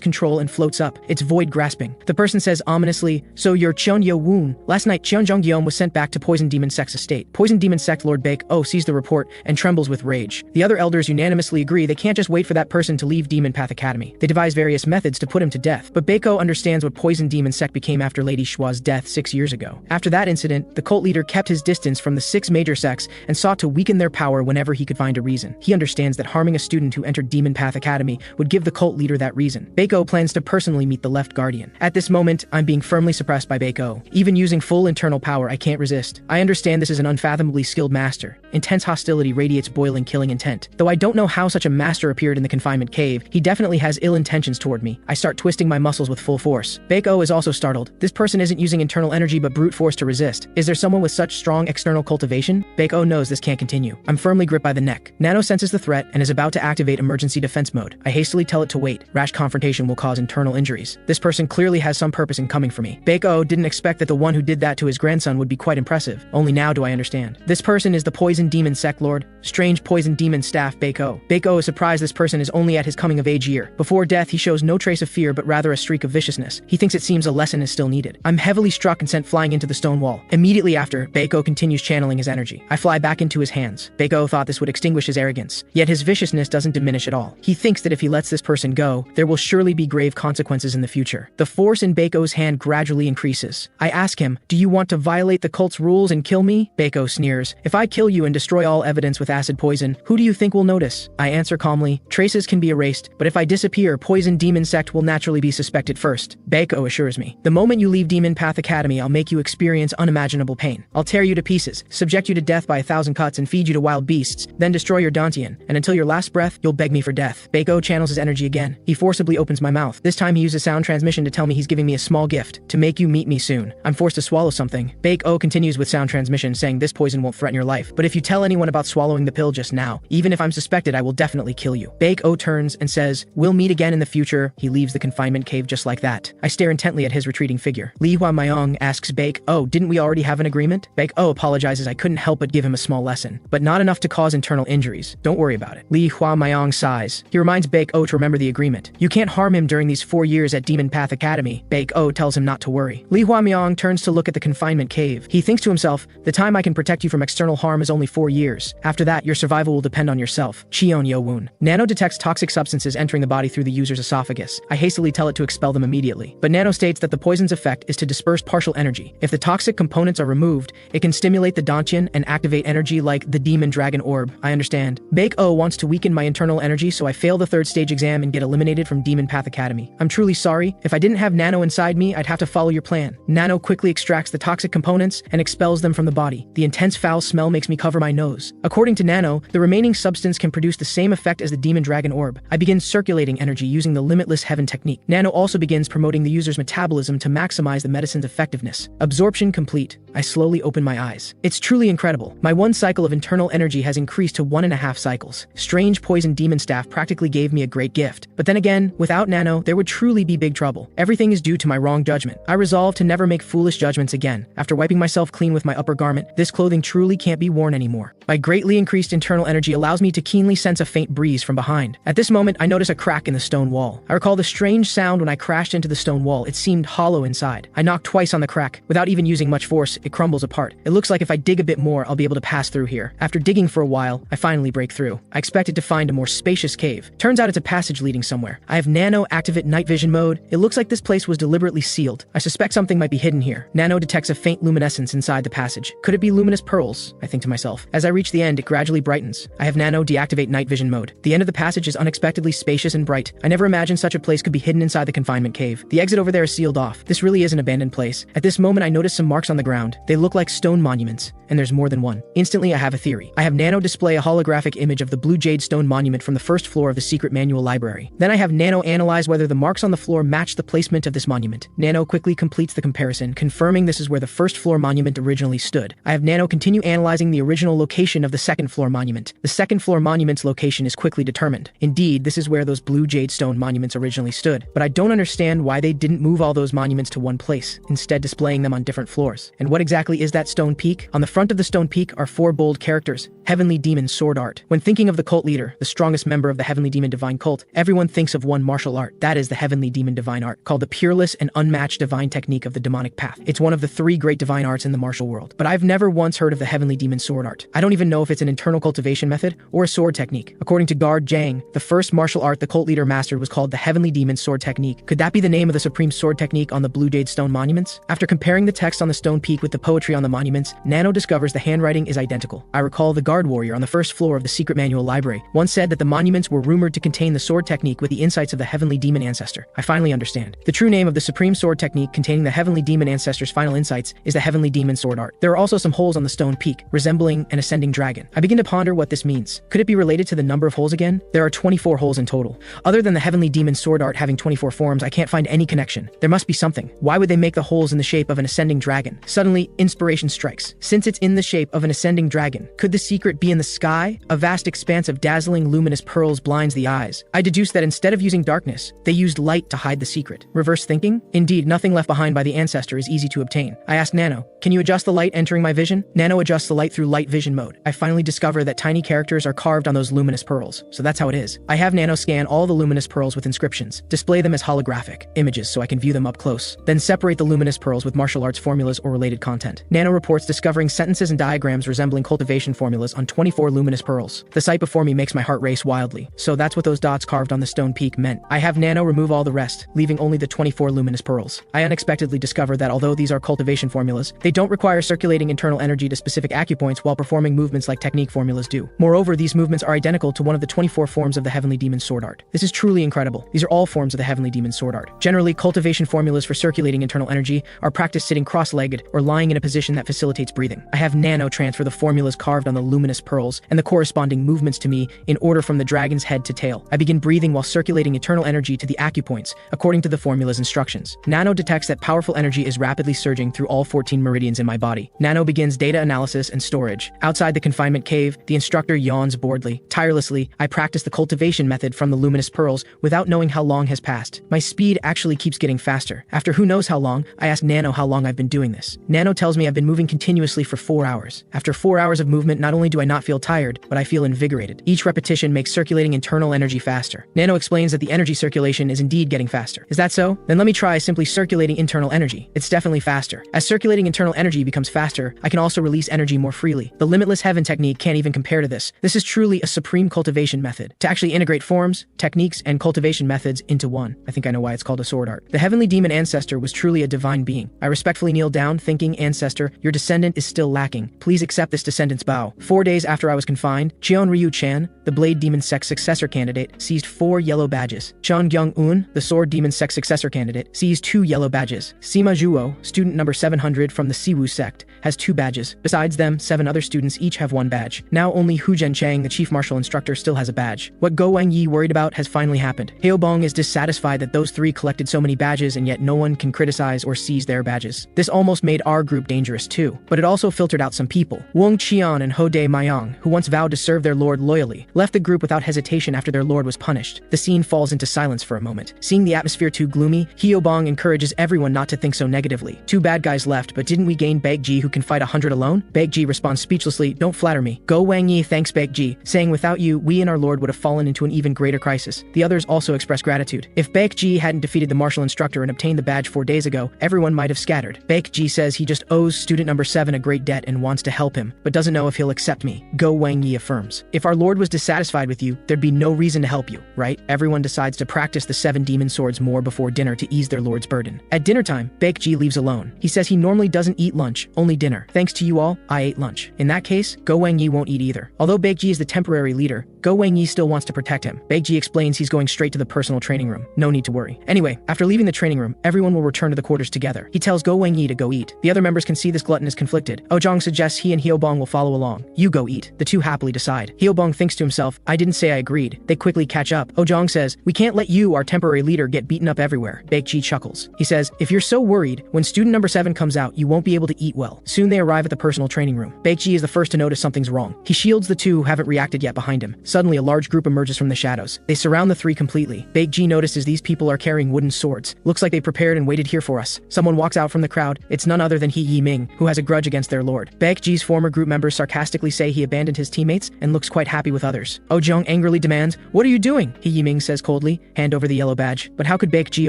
Speaker 1: control and floats up, its void grasping. The person says ominously, so you're Cheon Yo-woon. Last night, Cheon Jong-gyeom was sent back to Poison Demon Sect's estate. Poison Demon Sect Lord Baek-oh sees the report and trembles with rage. The other elders unanimously agree they can't just wait for that person to leave Demon Path Academy. They devise various methods to put him to death. But Baek-oh understands what Poison Demon Sect became after Lady Shua's death 6 years ago. After that incident, the cult leader kept his distance from the 6 major sects and sought to weaken their power whenever he could find a reason. He understands that harming a student who entered Demon Path Academy would give the cult leader that reason. Baek-oh plans to personally meet the left guardian. At this moment, I'm being firmly suppressed by Baek-oh. Even using full internal power, I can't resist. I understand this is an unfathomably skilled master. Intense hostility radiates boiling killing intent. Though I don't know how such a master appeared in the confinement cave, he definitely has ill intentions toward me. I start twisting my muscles with full force. Baek-oh is also startled. This person isn't using internal energy but brute force to resist. Is there someone with such strong external cultivation? Baek-oh knows this can't continue. I'm firmly gripped by the neck. Nano senses the threat and is about to activate emergency defense mode. I hastily tell it to wait. Rash confrontation will cause internal injuries. This person clearly has some purpose in coming for me. Baek-oh didn't expect that the one who did that to his grandson would be quite impressive. Only now do I understand. This person is the Poison Demon Sect Lord. Strange Poison Demon Staff Baek-oh. Baek-oh is surprised this person is only at his coming of age year. Before death, he shows no trace of fear but rather a streak of viciousness. He thinks it seems a lesson is still needed. I'm heavily struck and sent flying into the stone wall. Immediately after, Baek-oh continues channeling his energy. I fly back into his hands. Baek-oh thought this would extinguish his arrogance. Yet his viciousness doesn't diminish at all. He thinks that if he lets this person go, there will surely be grave consequences in the future. The force in Baek-oh's hand gradually increases. I ask him, do you want to violate the cult's rules and kill me? Baek-oh sneers. If I kill you and destroy all evidence with acid poison, who do you think will notice? I answer calmly, traces can be erased, but if I disappear, Poison Demon Sect will naturally be suspected first. Baek-oh assures me, the moment you leave Demon Path Academy, I'll make you experience unimaginable pain. I'll tear you to pieces, subject you to death by 1,000 cuts and feed you to wild beasts, then destroy your Dantian, and until your last breath, you'll beg me for death. Baek-oh channels his energy again. He forcibly opens my mouth. This time he uses sound transmission to tell me he's giving me a small gift, to make you meet me soon. I'm forced to swallow something. Baek-oh continues with sound transmission saying this poison won't threaten your life, but if you tell anyone about swallowing the pill just now, even if I'm suspected, I will definitely kill you. Baek-oh turns and says, we'll meet again in the future. He leaves the confinement cave just like that. I stare intently at his retreating figure. Li Huameong asks Baek-oh, didn't we already have an agreement? Baek-oh apologizes. I couldn't help but give him a small lesson, but not enough to cause internal injuries. Don't worry about it. Li Huameong sighs. He reminds Baek-oh to remember the agreement. You can't harm him during these 4 years at Demon Path Academy. Baek-oh tells him not to worry. Li Huameong turns to look at the confinement cave. He thinks to himself, the time I can protect you from external harm is only 4 years. After that, your survival will depend on yourself. Cheon Yo-woon. Nano detects toxic substances entering the body through the user's esophagus. I hastily tell it to expel them immediately. But Nano states that the poison's effect is to disperse partial energy. If the toxic components are removed, it can stimulate the Dantian and activate energy like the Demon Dragon Orb. I understand. Baek-oh wants to weaken my internal energy, so I fail the 3rd stage exam and get eliminated from Demon Path Academy. I'm truly sorry. If I didn't have Nano inside me, I'd have to follow your plan. Nano quickly extracts the toxic components and expels them from the body. The intense foul smell makes me cover my nose. According to Nano, the remaining substance can produce the same effect as the Demon Dragon Orb. I begin circulating energy using the Limitless Heaven technique. Nano also begins promoting the user's metabolism to maximize the medicine's effectiveness. Absorption complete. I slowly open my eyes. It's truly incredible. My 1 cycle of internal energy has increased to 1.5 cycles. Strange poison demon staff practically gave me a great gift. But then again, without Nano, there would truly be big trouble. Everything is due to my wrong judgment. I resolve to never make foolish judgments again. After wiping myself clean with my upper garment, this clothing truly can't be worn anymore. My greatly increased internal energy allows me to keenly sense a faint breeze from behind. At this moment, I notice a crack in the stone wall. I recall the strange sound when I crashed into the stone wall. It seemed hollow inside. I knocked twice on the crack. Without even using much force, it crumbles apart. It looks like if I dig a bit more, I'll be able to pass through here. After digging for a while, I finally break through. I expected to find a more spacious cave. Turns out it's a passage leading somewhere. I have Nano activate night vision mode. It looks like this place was deliberately sealed. I suspect something might be hidden here. Nano detects a faint luminescence inside the passage. Could it be luminous pearls? I think to myself. As I reach the end, it gradually brightens. I have Nano deactivate night vision mode. The end of the passage is unexpectedly spacious and bright. I never imagined such a place could be hidden inside the confinement cave. The exit over there is sealed off. This really is an abandoned place. At this moment, I notice some marks on the ground. They look like stone monuments, and there's more than one. Instantly, I have a theory. I have Nano display a holographic image of the blue jade stone monument from the first floor of the secret manual library. Then I have Nano analyze whether the marks on the floor match the placement of this monument. Nano quickly completes the comparison, confirming this is where the first floor monument originally stood. I have Nano continue analyzing the original location of the second floor monument. The second floor monument's location is quickly determined. Indeed, this is where those blue jade stone monuments originally stood. But I don't understand why they didn't move all those monuments to one place, instead displaying them on different floors. And what exactly is that stone peak? On the front of the stone peak are 4 bold characters: Heavenly Demon Sword Art. When thinking of the cult leader, the strongest member of the Heavenly Demon Divine Cult, everyone thinks of one martial art. That is the Heavenly Demon Divine Art, called the peerless and unmatched divine technique of the demonic path. It's one of the 3 great divine arts in the martial world. But I've never once heard of the Heavenly Demon Sword Art. I don't even know if it's an internal cultivation method or a sword technique. According to Guard Jang, the first martial art the cult leader mastered was called the Heavenly Demon Sword Technique. Could that be the name of the supreme sword technique on the blue jade stone monuments? After comparing the text on the stone peak with the poetry on the monuments, Nano discovers the handwriting is identical. I recall the guard warrior on the first floor of the secret manual library once said that the monuments were rumored to contain the sword technique with the insights of the Heavenly Demon Ancestor. I finally understand. The true name of the supreme sword technique containing the Heavenly Demon Ancestor's final insights is the Heavenly Demon Sword Art. There are also some holes on the stone peak, resembling an ascending dragon. I begin to ponder what this means. Could it be related to the number of holes again? There are 24 holes in total. Other than the Heavenly Demon Sword Art having 24 forms, I can't find any connection. There must be something. Why would they make the holes in the shape of an ascending dragon? Suddenly, inspiration strikes. Since it's in the shape of an ascending dragon, could the secret be in the sky? A vast expanse of dazzling luminous pearls blinds the eyes. I deduce that instead of using darkness, they used light to hide the secret. Reverse thinking? Indeed, nothing left behind by the ancestor is easy to obtain. I ask Nano, can you adjust the light entering my vision? Nano adjusts the light through light vision mode. I finally discover that tiny characters are carved on those luminous pearls. So that's how it is. I have Nano scan all the luminous pearls with inscriptions, display them as holographic images so I can view them up close, then separate the luminous pearls with martial arts formulas or related content. Nano reports discovering sentences and diagrams resembling cultivation formulas on 24 luminous pearls. The sight before me makes my heart race wildly. So that's what those dots carved on the stone peak meant. I have Nano remove all the rest, leaving only the 24 luminous pearls. I unexpectedly discover that although these are cultivation formulas, they don't require circulating internal energy to specific acupoints while performing movements like technique formulas do. Moreover, these movements are identical to one of the 24 forms of the Heavenly Demon Sword Art. This is truly incredible. These are all forms of the Heavenly Demon Sword Art. Generally, cultivation formulas for circulating internal energy are practiced sitting cross-legged or lying in a position that facilitates breathing. I have Nano transfer the formulas carved on the luminous pearls and the corresponding movements to me in order from the dragon's head to tail. I begin breathing while circulating eternal energy to the acupoints, according to the formula's instructions. Nano detects that powerful energy is rapidly surging through all 14 meridians in my body. Nano begins data analysis and storage. Outside the confinement cave, the instructor yawns boredly. Tirelessly, I practice the cultivation method from the luminous pearls without knowing how long has passed. My speed actually keeps getting faster. After who knows how long, I ask Nano how long I've been doing this. Nano tells me I've been moving continuously for 4 hours. After 4 hours of movement, not only do I not feel tired, but I feel invigorated. Each repetition makes circulating internal energy faster. Nano explains that the energy circulation is indeed getting faster. Is that so? Then let me try simply circulating internal energy. It's definitely faster. As circulating internal energy becomes faster, I can also release energy more freely. The limitless heaven technique can't even compare to this. This is truly a supreme cultivation method. To actually integrate forms, techniques, and cultivation methods into one. I think I know why it's called a sword art. The Heavenly Demon Ancestor was truly a divine being. I respectfully kneel down, thinking, Ancestor, your descendant is still lacking. Please accept this descendant's bow. 4 4 days after I was confined, Cheon Ryu-chan, the Blade Demon Sect successor candidate, seized 4 yellow badges. Cheon Gyung-un, the Sword Demon Sect successor candidate, seized 2 yellow badges. Sima Zhuo, student number 700 from the Siwu sect, has 2 badges. Besides them, 7 other students each have 1 badge. Now only Hu Zhenchang, the chief martial instructor, still has a badge. What Go Wangyi worried about has finally happened. Heobong is dissatisfied that those 3 collected so many badges and yet no one can criticize or seize their badges. This almost made our group dangerous too, but it also filtered out some people. Wang Qian and Hode Mayang, who once vowed to serve their lord loyally, left the group without hesitation after their lord was punished. The scene falls into silence for a moment. Seeing the atmosphere too gloomy, Heobong encourages everyone not to think so negatively. 2 bad guys left, but didn't we gain Baekji who can fight 100 alone? Baekji responds speechlessly, "Don't flatter me." Go Wangyi thanks Baekji, saying without you, we and our lord would have fallen into an even greater crisis. The others also express gratitude. If Baekji hadn't defeated the martial instructor and obtained the badge 4 days ago, everyone might have scattered. Baekji says he just owes student number 7 a great debt and wants to help him, but doesn't know if he'll accept me. Go Wangyi affirms, if our lord was dissatisfied with you, there'd be no reason to help you, right? Everyone decides to practice the 7 demon swords more before dinner to ease their lord's burden. At dinner time, Baekji leaves alone. He says he normally doesn't eat lunch, only dinner. Thanks to you all, I ate lunch. In that case, Go Wangyi won't eat either. Although Baekji is the temporary leader, Go Wangyi still wants to protect him. Baekji explains he's going straight to the personal training room. No need to worry. Anyway, after leaving the training room, everyone will return to the quarters together. He tells Go Wangyi to go eat. The other members can see this glutton is conflicted. Ojong suggests he and Heobong will follow along. You go eat. The 2 happily decide. Heobong thinks to himself, I didn't say I agreed. They quickly catch up. Ojong says, we can't let you, our temporary leader, get beaten up everywhere. Baekji chuckles. He says, if you're so worried, when student number 7 comes out, you won't be able to eat well. Soon they arrive at the personal training room. Baekji is the first to notice something's wrong. He shields the 2 who haven't reacted yet behind him. Suddenly, a large group emerges from the shadows. They surround the 3 completely. Baekji notices these people are carrying wooden swords. Looks like they prepared and waited here for us. Someone walks out from the crowd. It's none other than He Yiming, who has a grudge against their lord. Baekji's former group members sarcastically say he abandoned his teammates and looks quite happy with others. Ojong angrily demands, what are you doing? He Yiming says coldly, hand over the yellow badge. But how could Baekji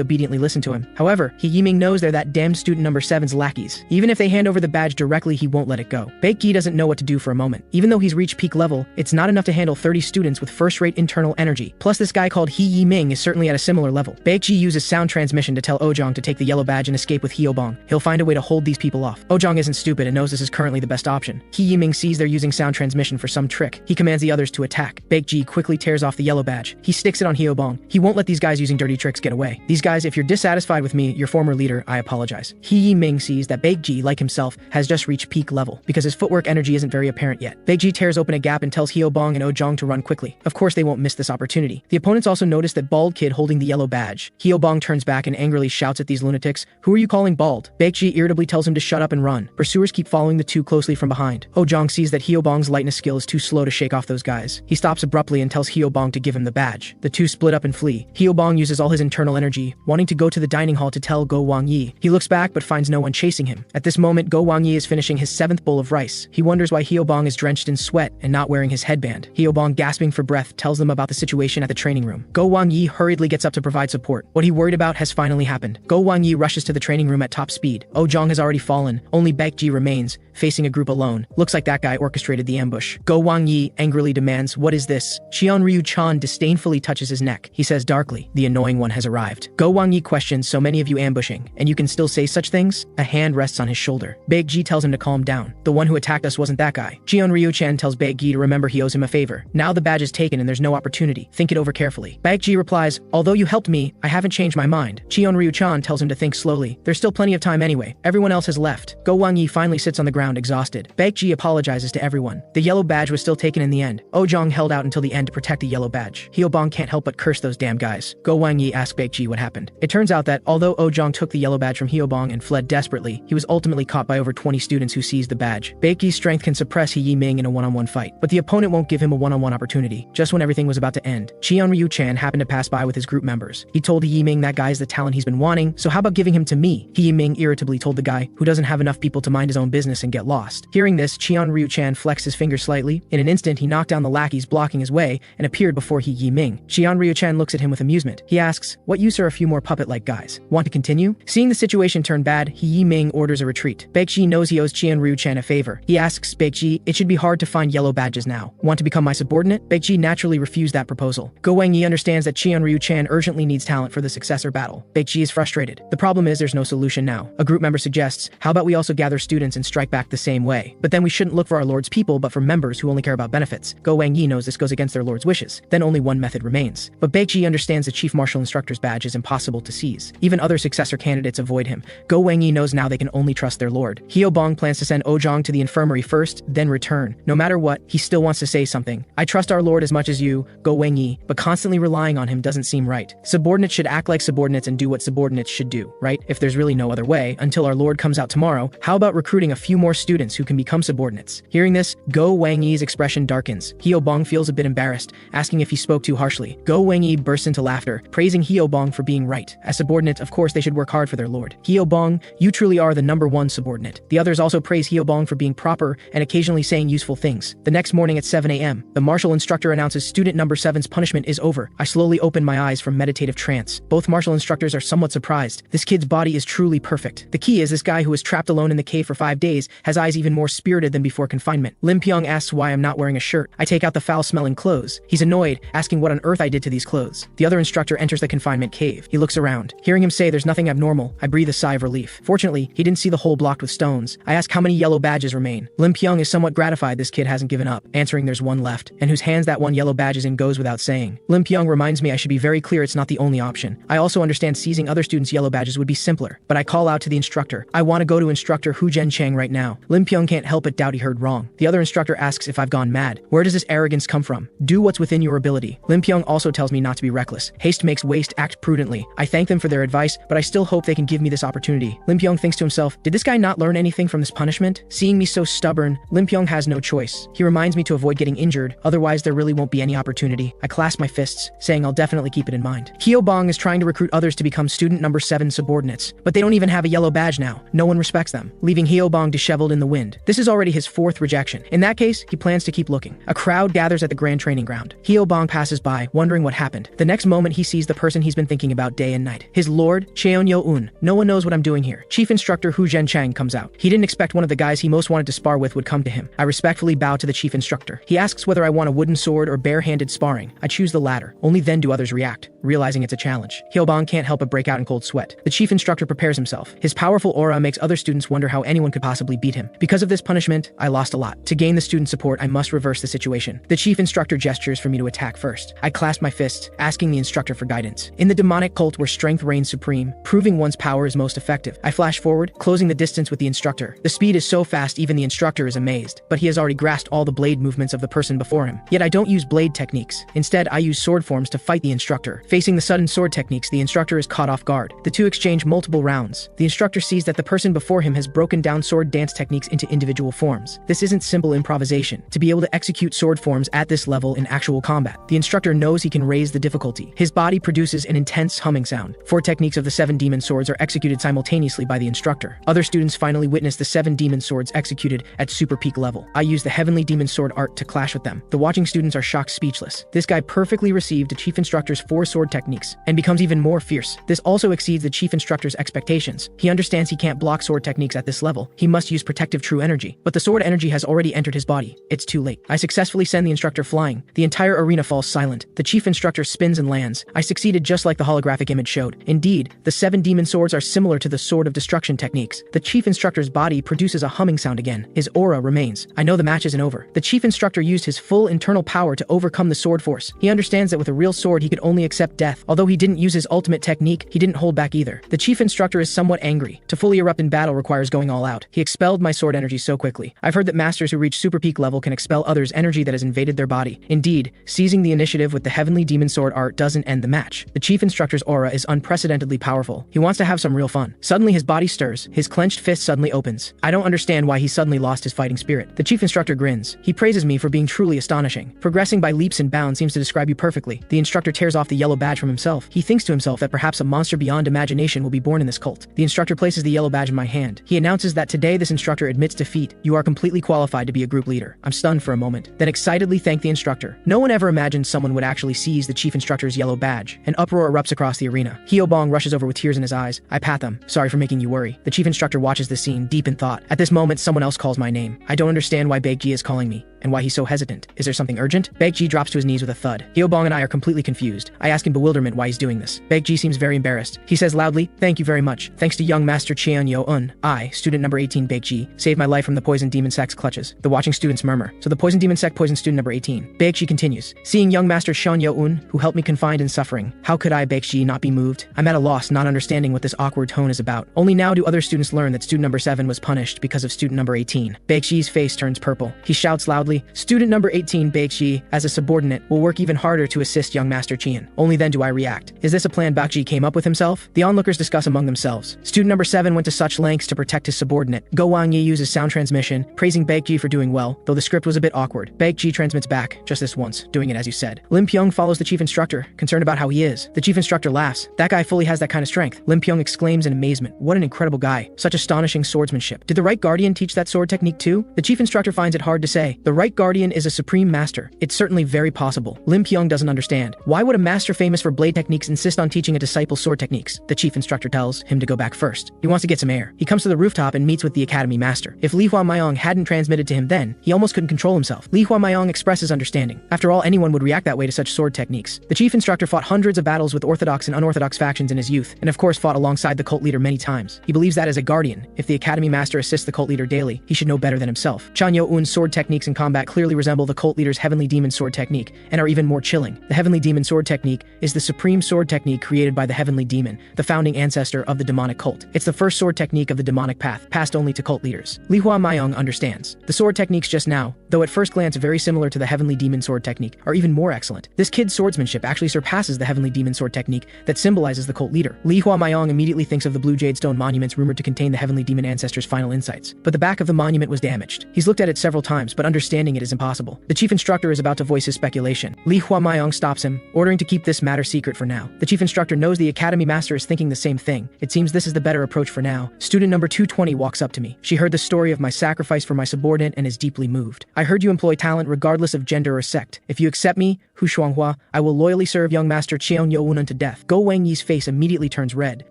Speaker 1: obediently listen to him? However, He Yiming knows they're that damned student number 7's lackeys. Even if they hand over the badge directly, he won't let it go. Baekji doesn't know what to do for a moment. Even though he's reached peak level, it's not enough to handle 30 students with first-rate internal energy. Plus, this guy called He Yiming is certainly at a similar level. Baekji uses sound transmission to tell Ojong to take the yellow badge and escape with Heobong. He'll find a way to hold these people off. Ojong isn't stupid and knows this is currently the best option. He Yiming sees they're using sound transmission for some trick. He commands the others to attack. Baekji quickly tears off the yellow badge. He sticks it on Heobong. He won't let these guys using dirty tricks get away. These guys, if you're dissatisfied with me, your former leader, I apologize. He Yiming sees that Baekji, like himself, has just reached peak level because his footwork energy isn't very apparent yet. Baekji tears open a gap and tells Heobong and Ojong to run quickly. Of course, they won't miss this opportunity. The opponents also notice that bald kid holding the yellow badge. Heobong turns back and angrily shouts at these lunatics, who are you calling bald? Baekji irritably tells him to shut up and run. Pursuers keep following the 2 closely from behind. Ojong sees that Heobong's lightness skill is too slow to shake off those guys. He stops abruptly and tells Heobong to give him the badge. The 2 split up and flee. Heobong uses all his internal energy, wanting to go to the dining hall to tell Go Wangyi. He looks back but finds no one chasing him. At this moment, Go Wangyi is finishing his 7th bowl of rice. He wonders why Heobong is drenched in sweat and not wearing his headband. Heobong, gasping for breath, tells them about the situation at the training room. Go Wangyi hurriedly gets up to provide support. What he worried about has finally happened. Go Wangyi rushes to the training room at top speed. Ojong has already fallen. Only Baekji remains, facing a group alone. Looks like that guy orchestrated the ambush. Go Wangyi angrily demands, what is this? Cheon Ryu-chan disdainfully touches his neck. He says darkly, the annoying one has arrived. Go Wangyi questions, so many of you ambushing, and you can still say such things? A hand rests on his shoulder. Baekji tells him to calm down. The one who attacked us wasn't that guy. Cheon Ryu-chan tells Baekji to remember he owes him a favor. Now the badge is taken and there's no opportunity. Think it over carefully. Baekji replies, although you helped me, I haven't changed my mind. Cheon Ryu-chan tells him to think slowly. There's still plenty of time anyway. Everyone else has left. Go Wangyi finally sits on the ground exhausted. Baekji apologizes to everyone. The yellow badge was still taken in the end. Ojong held out until the end to protect the yellow badge. Heobong can't help but curse those damn guys. Go Wangyi asks Baekji what happened. It turns out that, although Ojong took the yellow badge from Heobong and fled desperately, he was ultimately caught by over 20 students who seized the badge. Baekji's strength can suppress He Yiming in a one-on-one fight, but the opponent won't give him a one-on-one opportunity. Just when everything was about to end, Cheon Ryu-chan happened to pass by with his group members. He told He Yiming that guy's the talent he's been wanting, so how about giving him to me? He Yiming irritably told the guy, who doesn't have enough people to mind his own business and get lost. Hearing this, Cheon Ryu-chan flexed his finger slightly. In an instant, he knocked down the lackeys blocking his way and appeared before He Yiming. Cheon Ryu-chan looks at him with amusement. He asks, what use are a few more puppet-like guys? Want to continue? Seeing the situation turn bad, He Yiming orders a retreat. Baekji knows he owes Cheon Ryu-chan a favor. He asks Baekji, it should be hard to find yellow badges now. Want to become my subordinate? it? Baekji naturally refused that proposal. Go Wangyi understands that Ryu-chan urgently needs talent for the successor battle. Baekji is frustrated. The problem is there's no solution now. A group member suggests, how about we also gather students and strike back the same way? But then we shouldn't look for our lord's people but for members who only care about benefits. Go Wangyi knows this goes against their lord's wishes. Then only one method remains. But Baekji understands the chief martial instructor's badge is impossible to seize. Even other successor candidates avoid him. Go Wangyi knows now they can only trust their lord. Hyobong plans to send Ojong to the infirmary first, then return. No matter what, he still wants to say something. I trust our lord as much as you, Go Wangyi, but constantly relying on him doesn't seem right. Subordinates should act like subordinates and do what subordinates should do, right? If there's really no other way, until our lord comes out tomorrow, how about recruiting a few more students who can become subordinates? Hearing this, Go Wangyi's expression darkens. Hyobong feels a bit embarrassed, asking if he spoke too harshly. Go Wangyi bursts into laughter, praising Hyobong for being right. As subordinates, of course they should work hard for their lord. Hyobong, you truly are the #1 subordinate. The others also praise Hyobong for being proper and occasionally saying useful things. The next morning at 7 a.m., the martial instructor announces student number 7's punishment is over. I slowly open my eyes from meditative trance. Both martial instructors are somewhat surprised. This kid's body is truly perfect. The key is this guy who was trapped alone in the cave for 5 days has eyes even more spirited than before confinement. Lim Pyong asks why I'm not wearing a shirt. I take out the foul-smelling clothes. He's annoyed, asking what on earth I did to these clothes. The other instructor enters the confinement cave. He looks around. Hearing him say there's nothing abnormal, I breathe a sigh of relief. Fortunately, he didn't see the hole blocked with stones. I ask how many yellow badges remain. Lim Pyong is somewhat gratified this kid hasn't given up, answering there's one left, and whose hands that one yellow badge is in goes without saying. Lim Pyong reminds me I should be very clear it's not the only option. I also understand seizing other students' yellow badges would be simpler, but I call out to the instructor. I want to go to instructor Hu Zhenchang right now. Lim Pyong can't help but doubt he heard wrong. The other instructor asks if I've gone mad. Where does this arrogance come from? Do what's within your ability. Lim Pyong also tells me not to be reckless. Haste makes waste, act prudently. I thank them for their advice, but I still hope they can give me this opportunity. Lim Pyong thinks to himself, did this guy not learn anything from this punishment? Seeing me so stubborn, Lim Pyong has no choice. He reminds me to avoid getting injured, otherwise there really won't be any opportunity. I clasp my fists, saying I'll definitely keep it in mind. Hyobong is trying to recruit others to become student number 7 subordinates, but they don't even have a yellow badge now. No one respects them, leaving Hyobong disheveled in the wind. This is already his 4th rejection. In that case, he plans to keep looking. A crowd gathers at the grand training ground. Hyobong passes by, wondering what happened. The next moment he sees the person he's been thinking about day and night. His lord, Cheon Yo-un. No one knows what I'm doing here. Chief instructor Hu Zhenchang comes out. He didn't expect one of the guys he most wanted to spar with would come to him. I respectfully bow to the chief instructor. He asks whether I want a wooden sword or bare-handed sparring. I choose the latter. Only then do others react, realizing it's a challenge. Hyobong can't help but break out in cold sweat. The chief instructor prepares himself. His powerful aura makes other students wonder how anyone could possibly beat him. Because of this punishment, I lost a lot. To gain the student support, I must reverse the situation. The chief instructor gestures for me to attack first. I clasp my fists, asking the instructor for guidance. In the demonic cult where strength reigns supreme, proving one's power is most effective. I flash forward, closing the distance with the instructor. The speed is so fast even the instructor is amazed, but he has already grasped all the blade movements of the person before him. Yet I don't use blade techniques. Instead, I use sword forms to fight the instructor. Facing the sudden sword techniques, the instructor is caught off guard. The two exchange multiple rounds. The instructor sees that the person before him has broken down sword dance techniques into individual forms. This isn't simple improvisation. To be able to execute sword forms at this level in actual combat, the instructor knows he can raise the difficulty. His body produces an intense humming sound. 4 techniques of the 7 demon swords are executed simultaneously by the instructor. Other students finally witness the 7 demon swords executed at super peak level. I use the heavenly demon sword art to clash with them. The watching students are shocked speechless. This guy perfectly received the chief instructor's 4 sword techniques and becomes even more fierce. This also exceeds the chief instructor's expectations. He understands he can't block sword techniques at this level. He must use protective true energy, but the sword energy has already entered his body. It's too late. I successfully send the instructor flying. The entire arena falls silent. The chief instructor spins and lands. I succeeded just like the holographic image showed. Indeed, the 7 demon swords are similar to the sword of destruction techniques. The chief instructor's body produces a humming sound again. His aura remains. I know the match isn't over. The chief instructor used his full internal power to overcome the sword force. He understands that with a real sword he could only accept death. Although he didn't use his ultimate technique, he didn't hold back either. The chief instructor is somewhat angry. To fully erupt in battle requires going all out. He expelled my sword energy so quickly. I've heard that masters who reach super peak level can expel others' energy that has invaded their body. Indeed, seizing the initiative with the heavenly demon sword art doesn't end the match. The chief instructor's aura is unprecedentedly powerful. He wants to have some real fun. Suddenly his body stirs. His clenched fist suddenly opens. I don't understand why he suddenly lost his fighting spirit. The chief instructor grins. He praises me for being truly astonishing. Progressing by leaps and bounds seems to describe you perfectly. The instructor tears off the yellow badge from himself. He thinks to himself that perhaps a monster beyond imagination will be born in this cult. The instructor places the yellow badge in my hand. He announces that today this instructor admits defeat. You are completely qualified to be a group leader. I'm stunned for a moment, then excitedly thank the instructor. No one ever imagined someone would actually seize the chief instructor's yellow badge. An uproar erupts across the arena. Hyobong rushes over with tears in his eyes. I pat them. Sorry for making you worry. The chief instructor watches this scene, deep in thought. At this moment, someone else calls my name. I don't understand why Baekji is calling me. and why he's so hesitant. Is there something urgent? Baekji drops to his knees with a thud. Hyobong and I are completely confused. I ask in bewilderment why he's doing this. Baekji seems very embarrassed. He says loudly, "Thank you very much. Thanks to young master Cheon Yo-eun, I, student number 18 Baekji, saved my life from the poison demon sect's clutches." The watching students murmur. So the poison demon sect poisoned student number 18. Baekji continues, "Seeing young master Cheon Yo-eun, who helped me confined in suffering, how could I, Baekji, not be moved? I'm at a loss, not understanding what this awkward tone is about. Only now do other students learn that student number 7 was punished because of student number 18. Baekji's face turns purple. He shouts loudly, "Student number 18 Baekji, as a subordinate, will work even harder to assist young master Cheon. Only then do I react. Is this a plan Baekji came up with himself?" The onlookers discuss among themselves. Student number 7 went to such lengths to protect his subordinate. Go Wang-yi uses sound transmission, praising Baekji for doing well, though the script was a bit awkward. Baekji transmits back, "Just this once, doing it as you said." Lim Pyong follows the chief instructor, concerned about how he is. The chief instructor laughs. "That guy fully has that kind of strength." Lim Pyong exclaims in amazement, "What an incredible guy. Such astonishing swordsmanship. Did the right guardian teach that sword technique too?" The chief instructor finds it hard to say. The right guardian is a supreme master. It's certainly very possible. Lim Pyong doesn't understand. Why would a master famous for blade techniques insist on teaching a disciple sword techniques? The chief instructor tells him to go back first. He wants to get some air. He comes to the rooftop and meets with the academy master. If Li Huamayong hadn't transmitted to him then, he almost couldn't control himself. Li Huamayong expresses understanding. After all, anyone would react that way to such sword techniques. The chief instructor fought hundreds of battles with orthodox and unorthodox factions in his youth, and of course fought alongside the cult leader many times. He believes that as a guardian, if the academy master assists the cult leader daily, he should know better than himself. Chan Yo-eun's sword techniques in combat clearly resemble the cult leader's heavenly demon sword technique, and are even more chilling. The heavenly demon sword technique is the supreme sword technique created by the heavenly demon, the founding ancestor of the demonic cult. It's the first sword technique of the demonic path, passed only to cult leaders. Li Huamayong understands. The sword techniques just now, though at first glance very similar to the heavenly demon sword technique, are even more excellent. This kid's swordsmanship actually surpasses the heavenly demon sword technique that symbolizes the cult leader. Li Huamayong immediately thinks of the blue jade stone monuments rumored to contain the heavenly demon ancestor's final insights. But the back of the monument was damaged. He's looked at it several times, but understanding it is impossible. The chief instructor is about to voice his speculation. Li Huamayong stops him, ordering to keep this matter secret for now. The chief instructor knows the academy master is thinking the same thing. It seems this is the better approach for now. Student number 220 walks up to me. She heard the story of my sacrifice for my subordinate and is deeply moved. "I heard you employ talent regardless of gender or sect. If you accept me, Hu Shuanghua, I will loyally serve young master Cheon Yo-eun unto death." Go Wang-yi's face immediately turns red.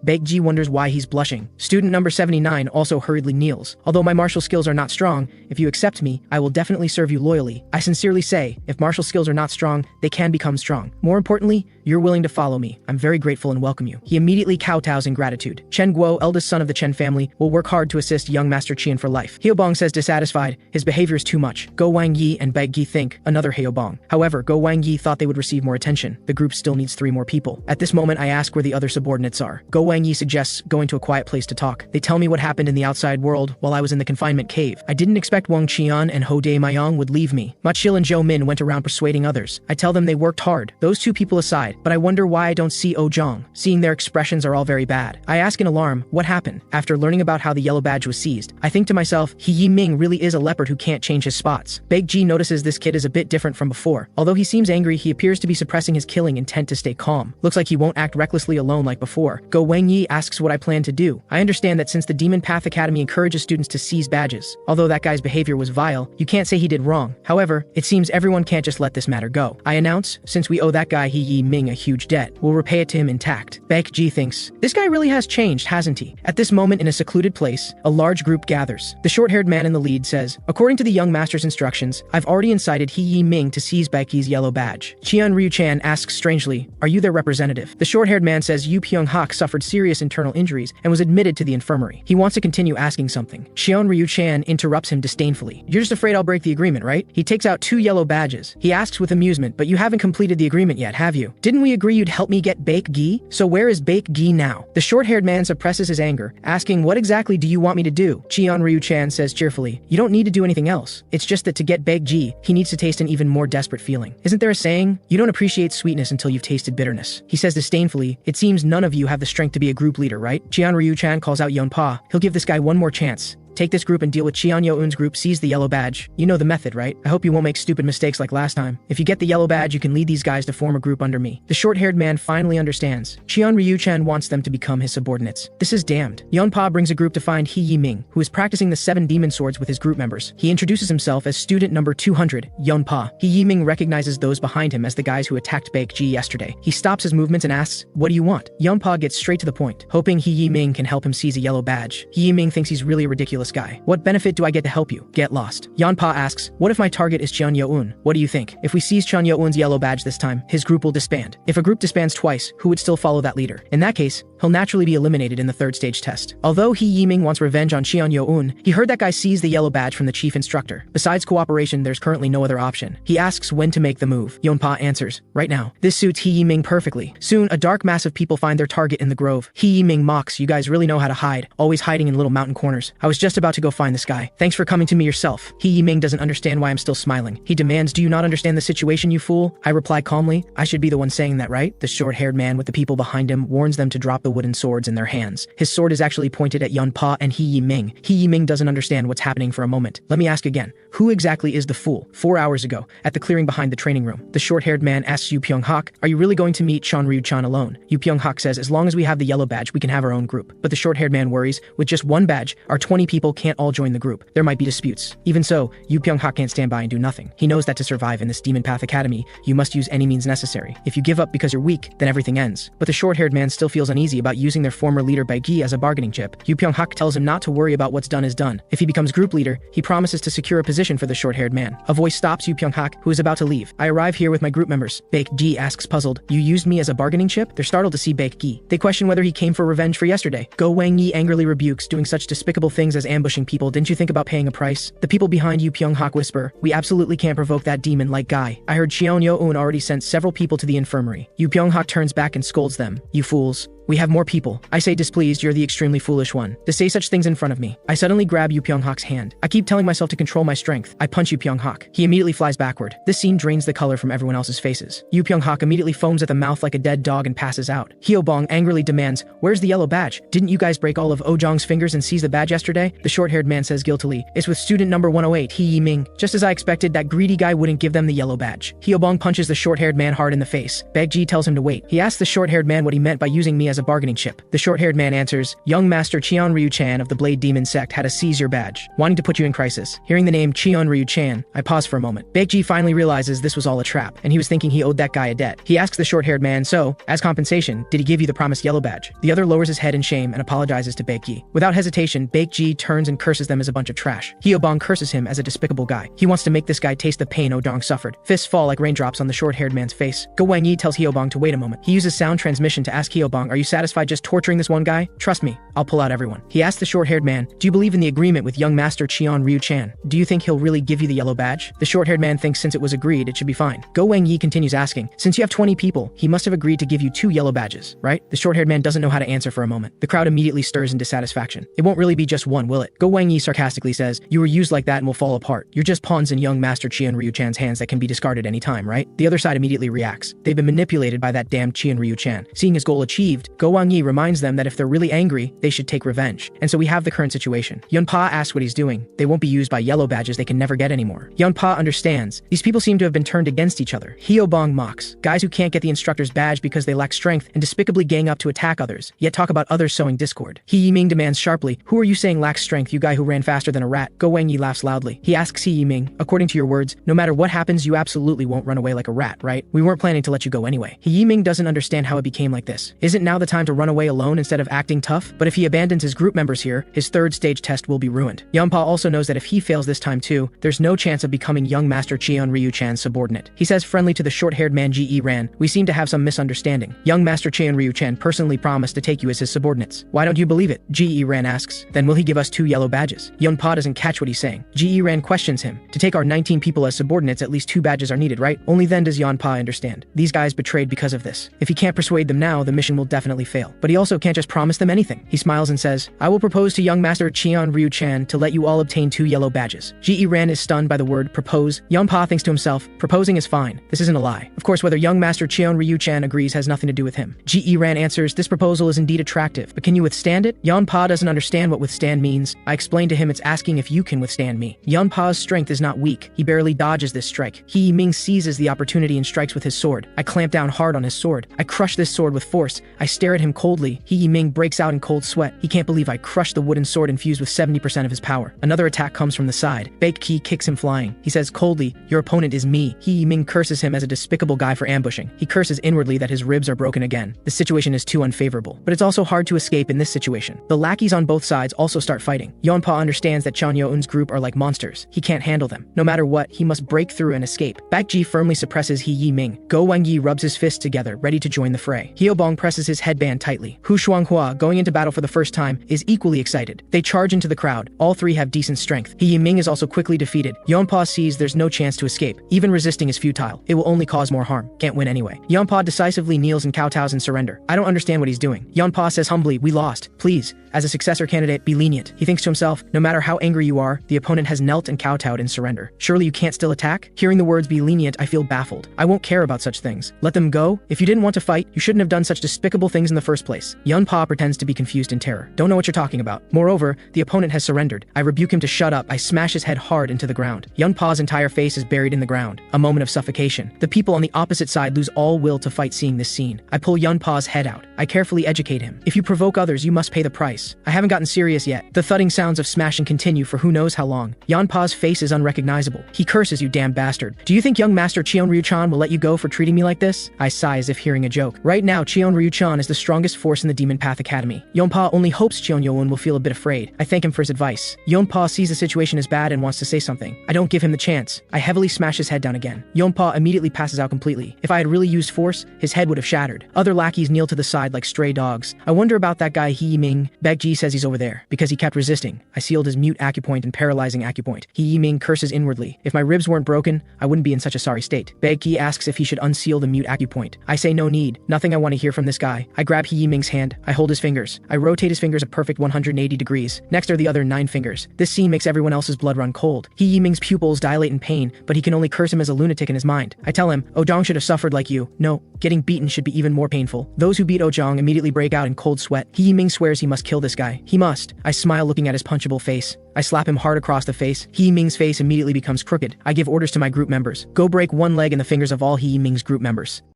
Speaker 1: Baekji wonders why he's blushing. Student number 79 also hurriedly kneels. "Although my martial skills are not strong, if you accept me, I will definitely serve you loyally. I sincerely say, if martial skills are not strong, they can become strong. More importantly, you're willing to follow me. I'm very grateful and welcome you." He immediately kowtows in gratitude. Chen Guo, eldest son of the Chen family, will work hard to assist young master Cheon for life. Hyobong says dissatisfied, his behavior is too much. Go Wang-yi and Baekji think, another Hyobong. However, Go Wang-yi thought they would receive more attention. The group still needs 3 more people. At this moment, I ask where the other subordinates are. Go Wang-yi suggests going to a quiet place to talk. They tell me what happened in the outside world while I was in the confinement cave. I didn't expect Wang Qian and Ho Dae-mayong would leave me. Ma Chil and Zhou Min went around persuading others. I tell them they worked hard. Those 2 people aside, but I wonder why I don't see Oh Zhang. Seeing their expressions are all very bad. I ask in alarm, what happened? After learning about how the yellow badge was seized, I think to myself, He Yi-ming really is a leopard who can't change his spots. Baekji notices this kid is a bit different from before. Although he seems angry, he appears to be suppressing his killing intent to stay calm. Looks like he won't act recklessly alone like before. Go Wang-yi asks what I plan to do. I understand that since the Demon Path Academy encourages students to seize badges, although that guy's behavior was vile, you can't say he did wrong. However, it seems everyone can't just let this matter go. I announce, since we owe that guy He Yi-ming a huge debt, we'll repay it to him intact. Baekji thinks, this guy really has changed, hasn't he? At this moment in a secluded place, a large group gathers. The short-haired man in the lead says, according to the young master's instructions, I've already incited He Yi-ming to seize Baekji's yellow badge. Cheon Ryu-chan asks strangely, are you their representative? The short-haired man says Yu Pyong-hak suffered serious internal injuries and was admitted to the infirmary. He wants to continue asking something. Cheon Ryu-chan interrupts him disdainfully. You're just afraid I'll break the agreement, right? He takes out 2 yellow badges. He asks with amusement, but you haven't completed the agreement yet, have you? Didn't we agree you'd help me get Baekji? So where is Baekji now? The short-haired man suppresses his anger, asking, what exactly do you want me to do? Cheon Ryu-chan says cheerfully, you don't need to do anything else. It's just that to get Baekji, he needs to taste an even more desperate feeling. Isn't there a saying? You don't appreciate sweetness until you've tasted bitterness. He says disdainfully, it seems none of you have the strength to be a group leader, right? Cheon Ryu-chan calls out Yeon-pa. He'll give this guy one more chance. Take this group and deal with Cheon Yo-eun's group, seize the yellow badge. You know the method, right? I hope you won't make stupid mistakes like last time. If you get the yellow badge, you can lead these guys to form a group under me. The short-haired man finally understands. Cheon Ryu-chan wants them to become his subordinates. This is damned. Yeon-pa brings a group to find He Yi-ming, who is practicing the 7 demon swords with his group members. He introduces himself as student number 200, Yeon-pa. He Yi-ming recognizes those behind him as the guys who attacked Baekji yesterday. He stops his movements and asks, what do you want? Yeon-pa gets straight to the point, hoping He Yi-ming can help him seize a yellow badge. He Yi-ming thinks he's really a ridiculous house guy. What benefit do I get to help you? Get lost. Yeonpa asks, what if my target is Cheon Yo-eun? What do you think? If we seize Cheon Yo-eun's yellow badge this time, his group will disband. If a group disbands twice, who would still follow that leader? In that case, he'll naturally be eliminated in the third stage test. Although He Yiming wants revenge on Cheon Yo-eun, he heard that guy seize the yellow badge from the chief instructor. Besides cooperation, there's currently no other option. He asks when to make the move. Yeonpa answers, right now. This suits He Yiming perfectly. Soon, a dark mass of people find their target in the grove. He Yiming mocks, you guys really know how to hide, always hiding in little mountain corners. I was just about to go find this guy. Thanks for coming to me yourself. He Yiming doesn't understand why I'm still smiling. He demands, do you not understand the situation, you fool? I reply calmly, I should be the one saying that, right? The short-haired man with the people behind him warns them to drop the wooden swords in their hands. His sword is actually pointed at Yeonpa and He Yiming. He Yiming doesn't understand what's happening for a moment. Let me ask again, who exactly is the fool? 4 hours ago, at the clearing behind the training room, the short-haired man asks Yu Pyong-hak, are you really going to meet Cheon Ryu-chan alone? Yu Pyong-hak says, as long as we have the yellow badge, we can have our own group. But the short-haired man worries, with just one badge, our 20 people can't all join the group. There might be disputes. Even so, Yu Pyong-hak can't stand by and do nothing. He knows that to survive in this Demon Path Academy, you must use any means necessary. If you give up because you're weak, then everything ends. But the short-haired man still feels uneasy about using their former leader Baegi as a bargaining chip. Yu Pyong-hak tells him not to worry about what's done is done. If he becomes group leader, he promises to secure a position for the short-haired man. A voice stops Yu Pyong-hak, who is about to leave. I arrive here with my group members. Baegi asks puzzled, you used me as a bargaining chip? They're startled to see Baegi. They question whether he came for revenge for yesterday. Go Wang Yi angrily rebukes, doing such despicable things as ambushing people, didn't you think about paying a price? The people behind Yu Pyong-hak whisper, we absolutely can't provoke that demon-like guy. I heard Cheon Yo-eun already sent several people to the infirmary. Yu Pyong-hak turns back and scolds them. You fools. We have more people. I say displeased, you're the extremely foolish one. To say such things in front of me. I suddenly grab Yu Pyong-hak's hand. I keep telling myself to control my strength. I punch Yu Pyong-hak. He immediately flies backward. This scene drains the color from everyone else's faces. Yu Pyong-hak immediately foams at the mouth like a dead dog and passes out. Hyobong angrily demands, where's the yellow badge? Didn't you guys break all of Ojong's fingers and seize the badge yesterday? The short-haired man says guiltily, it's with student number 108, He Yiming. Just as I expected, that greedy guy wouldn't give them the yellow badge. Hyobong punches the short-haired man hard in the face. Baegi tells him to wait. He asks the short-haired man what he meant by using me as a bargaining chip. The short-haired man answers, young master Cheon Ryu-chan of the Blade Demon sect had a seize your badge, wanting to put you in crisis. Hearing the name Cheon Ryu-chan, I pause for a moment. Baegi finally realizes this was all a trap, and he was thinking he owed that guy a debt. He asks the short-haired man, so, as compensation, did he give you the promised yellow badge? The other lowers his head in shame and apologizes to Baegi. Without hesitation, Baegi turns and curses them as a bunch of trash. Hyobong curses him as a despicable guy. He wants to make this guy taste the pain Odong suffered. Fists fall like raindrops on the short-haired man's face. Go Wang Yi tells Hyobong to wait a moment. He uses sound transmission to ask Hyobong, are you satisfied just torturing this one guy? Trust me, I'll pull out everyone. He asks the short-haired man, do you believe in the agreement with young master Cheon Ryu-chan? Do you think he'll really give you the yellow badge? The short-haired man thinks since it was agreed, it should be fine. Go Wang Yi continues asking, since you have 20 people, he must have agreed to give you 2 yellow badges, right? The short-haired man doesn't know how to answer for a moment. The crowd immediately stirs in dissatisfaction. It won't really be just one, will it? Go Wang Yi sarcastically says, you were used like that and will fall apart. You're just pawns in young master Cheon Ryu-chan's hands that can be discarded anytime, right? The other side immediately reacts. They've been manipulated by that damned Cheon Ryu-chan. Seeing his goal achieved, Go Wang Yi reminds them that if they're really angry, they should take revenge. And so we have the current situation. Yeonpa asks what he's doing. They won't be used by yellow badges they can never get anymore. Yeonpa understands. These people seem to have been turned against each other. Hyobong mocks. Guys who can't get the instructor's badge because they lack strength and despicably gang up to attack others, yet talk about others sowing discord. He Yiming demands sharply, who are you saying lacks strength, you guy who ran faster than a rat? Go Wang Yi laughs loudly. He asks He Yiming, according to your words, no matter what happens, you absolutely won't run away like a rat, right? We weren't planning to let you go anyway. He Yiming doesn't understand how it became like this. Isn't now the time to run away alone instead of acting tough? But if he abandons his group members here, his third stage test will be ruined. Yeonpa also knows that if he fails this time too, there's no chance of becoming young master Cheon Ryu-chan's subordinate. He says friendly to the short-haired man G.E. Ran, we seem to have some misunderstanding. Young master Cheon Ryu-chan personally promised to take you as his subordinates. Why don't you believe it? G.E. Ran asks. Then will he give us 2 yellow badges? Yeonpa doesn't catch what he's saying. G.E. Ran questions him. To take our 19 people as subordinates, at least 2 badges are needed, right? Only then does Yeonpa understand. These guys betrayed because of this. If he can't persuade them now, the mission will definitely fail. But he also can't just promise them anything. He smiles and says, I will propose to young master Cheon Ryu-chan to let you all obtain 2 yellow badges. G.E. Ran is stunned by the word propose. Yeonpa thinks to himself, proposing is fine. This isn't a lie. Of course, whether young master Cheon Ryu-chan agrees has nothing to do with him. G.E. Ran answers, this proposal is indeed attractive, but can you withstand it? Yeonpa doesn't understand what withstand means. I explained to him it's asking if you can withstand me. Yeonpa's strength is not weak. He barely dodges this strike. He Yiming seizes the opportunity and strikes with his sword. I clamp down hard on his sword. I crush this sword with force. I stare at him coldly. He Yiming breaks out in cold sweat. He can't believe I crushed the wooden sword infused with 70% of his power. Another attack comes from the side. Baek Ki kicks him flying. He says coldly, "Your opponent is me." He Yiming curses him as a despicable guy for ambushing. He curses inwardly that his ribs are broken again. The situation is too unfavorable, but it's also hard to escape in this situation. The lackeys on both sides also start fighting. Yeonpa understands that Chan Yo-eun's group are like monsters. He can't handle them. No matter what, he must break through and escape. Baek Ji firmly suppresses He Yiming. Go Wangyi rubs his fists together, ready to join the fray. Hyobong presses his headband tightly. Hu Shuanghua, going into battle for the first time, is equally excited. They charge into the crowd. All three have decent strength. He Yiming is also quickly defeated. Yeonpa sees there's no chance to escape. Even resisting is futile. It will only cause more harm. Can't win anyway. Yeonpa decisively kneels and kowtows in surrender. I don't understand what he's doing. Yeonpa says humbly, "We lost. Please, as a successor candidate, be lenient." He thinks to himself, no matter how angry you are, the opponent has knelt and kowtowed in surrender. Surely you can't still attack? Hearing the words "be lenient," I feel baffled. I won't care about such things. Let them go. If you didn't want to fight, you shouldn't have done such despicable things in the first place. Yeonpa pretends to be confused in terror. Don't know what you're talking about. Moreover, the opponent has surrendered. I rebuke him to shut up. I smash his head hard into the ground. Yeonpa's entire face is buried in the ground. A moment of suffocation. The people on the opposite side lose all will to fight seeing this scene. I pull Yeonpa's head out. I carefully educate him. If you provoke others, you must pay the price. I haven't gotten serious yet. The thudding sounds of smashing continue for who knows how long. Yeonpa's face is unrecognizable. He curses, "You damn bastard. Do you think young master Cheon Ryu-chan will let you go for treating me like this?" I sigh as if hearing a joke. Right now, Cheon Ryu-chan is the strongest force in the Demon Path Academy. Yeonpa only hopes Cheon Yo-eun will feel a bit afraid. I thank him for his advice. Yeonpa sees the situation as bad and wants to say something. I don't give him the chance. I heavily smash his head down again. Yeonpa immediately passes out completely. If I had really used force, his head would have shattered. Other lackeys kneel to the side like stray dogs. I wonder about that guy He Yiming. Baek Ji says he's over there, because he kept resisting. I sealed his mute acupoint and paralyzing acupoint. He Yiming curses inwardly. If my ribs weren't broken, I wouldn't be in such a sorry state. Baek Ji asks if he should unseal the mute acupoint. I say no need. Nothing I want to hear from this guy. I grab He Yiming's hand. I hold his fingers. I rotate his fingers a perfect 180 degrees. Next are the other 9 fingers. This scene makes everyone else's blood run cold. He Yiming's pupils dilate in pain, but he can only curse him as a lunatic in his mind. I tell him, "Ojong should have suffered like you." No, getting beaten should be even more painful. Those who beat Ojong immediately break out in cold sweat. He Yiming swears he must kill this guy. He must. I smile looking at his punchable face. I slap him hard across the face. He Yiming's face immediately becomes crooked. I give orders to my group members. Go break one leg in the fingers of all He Yiming's group members.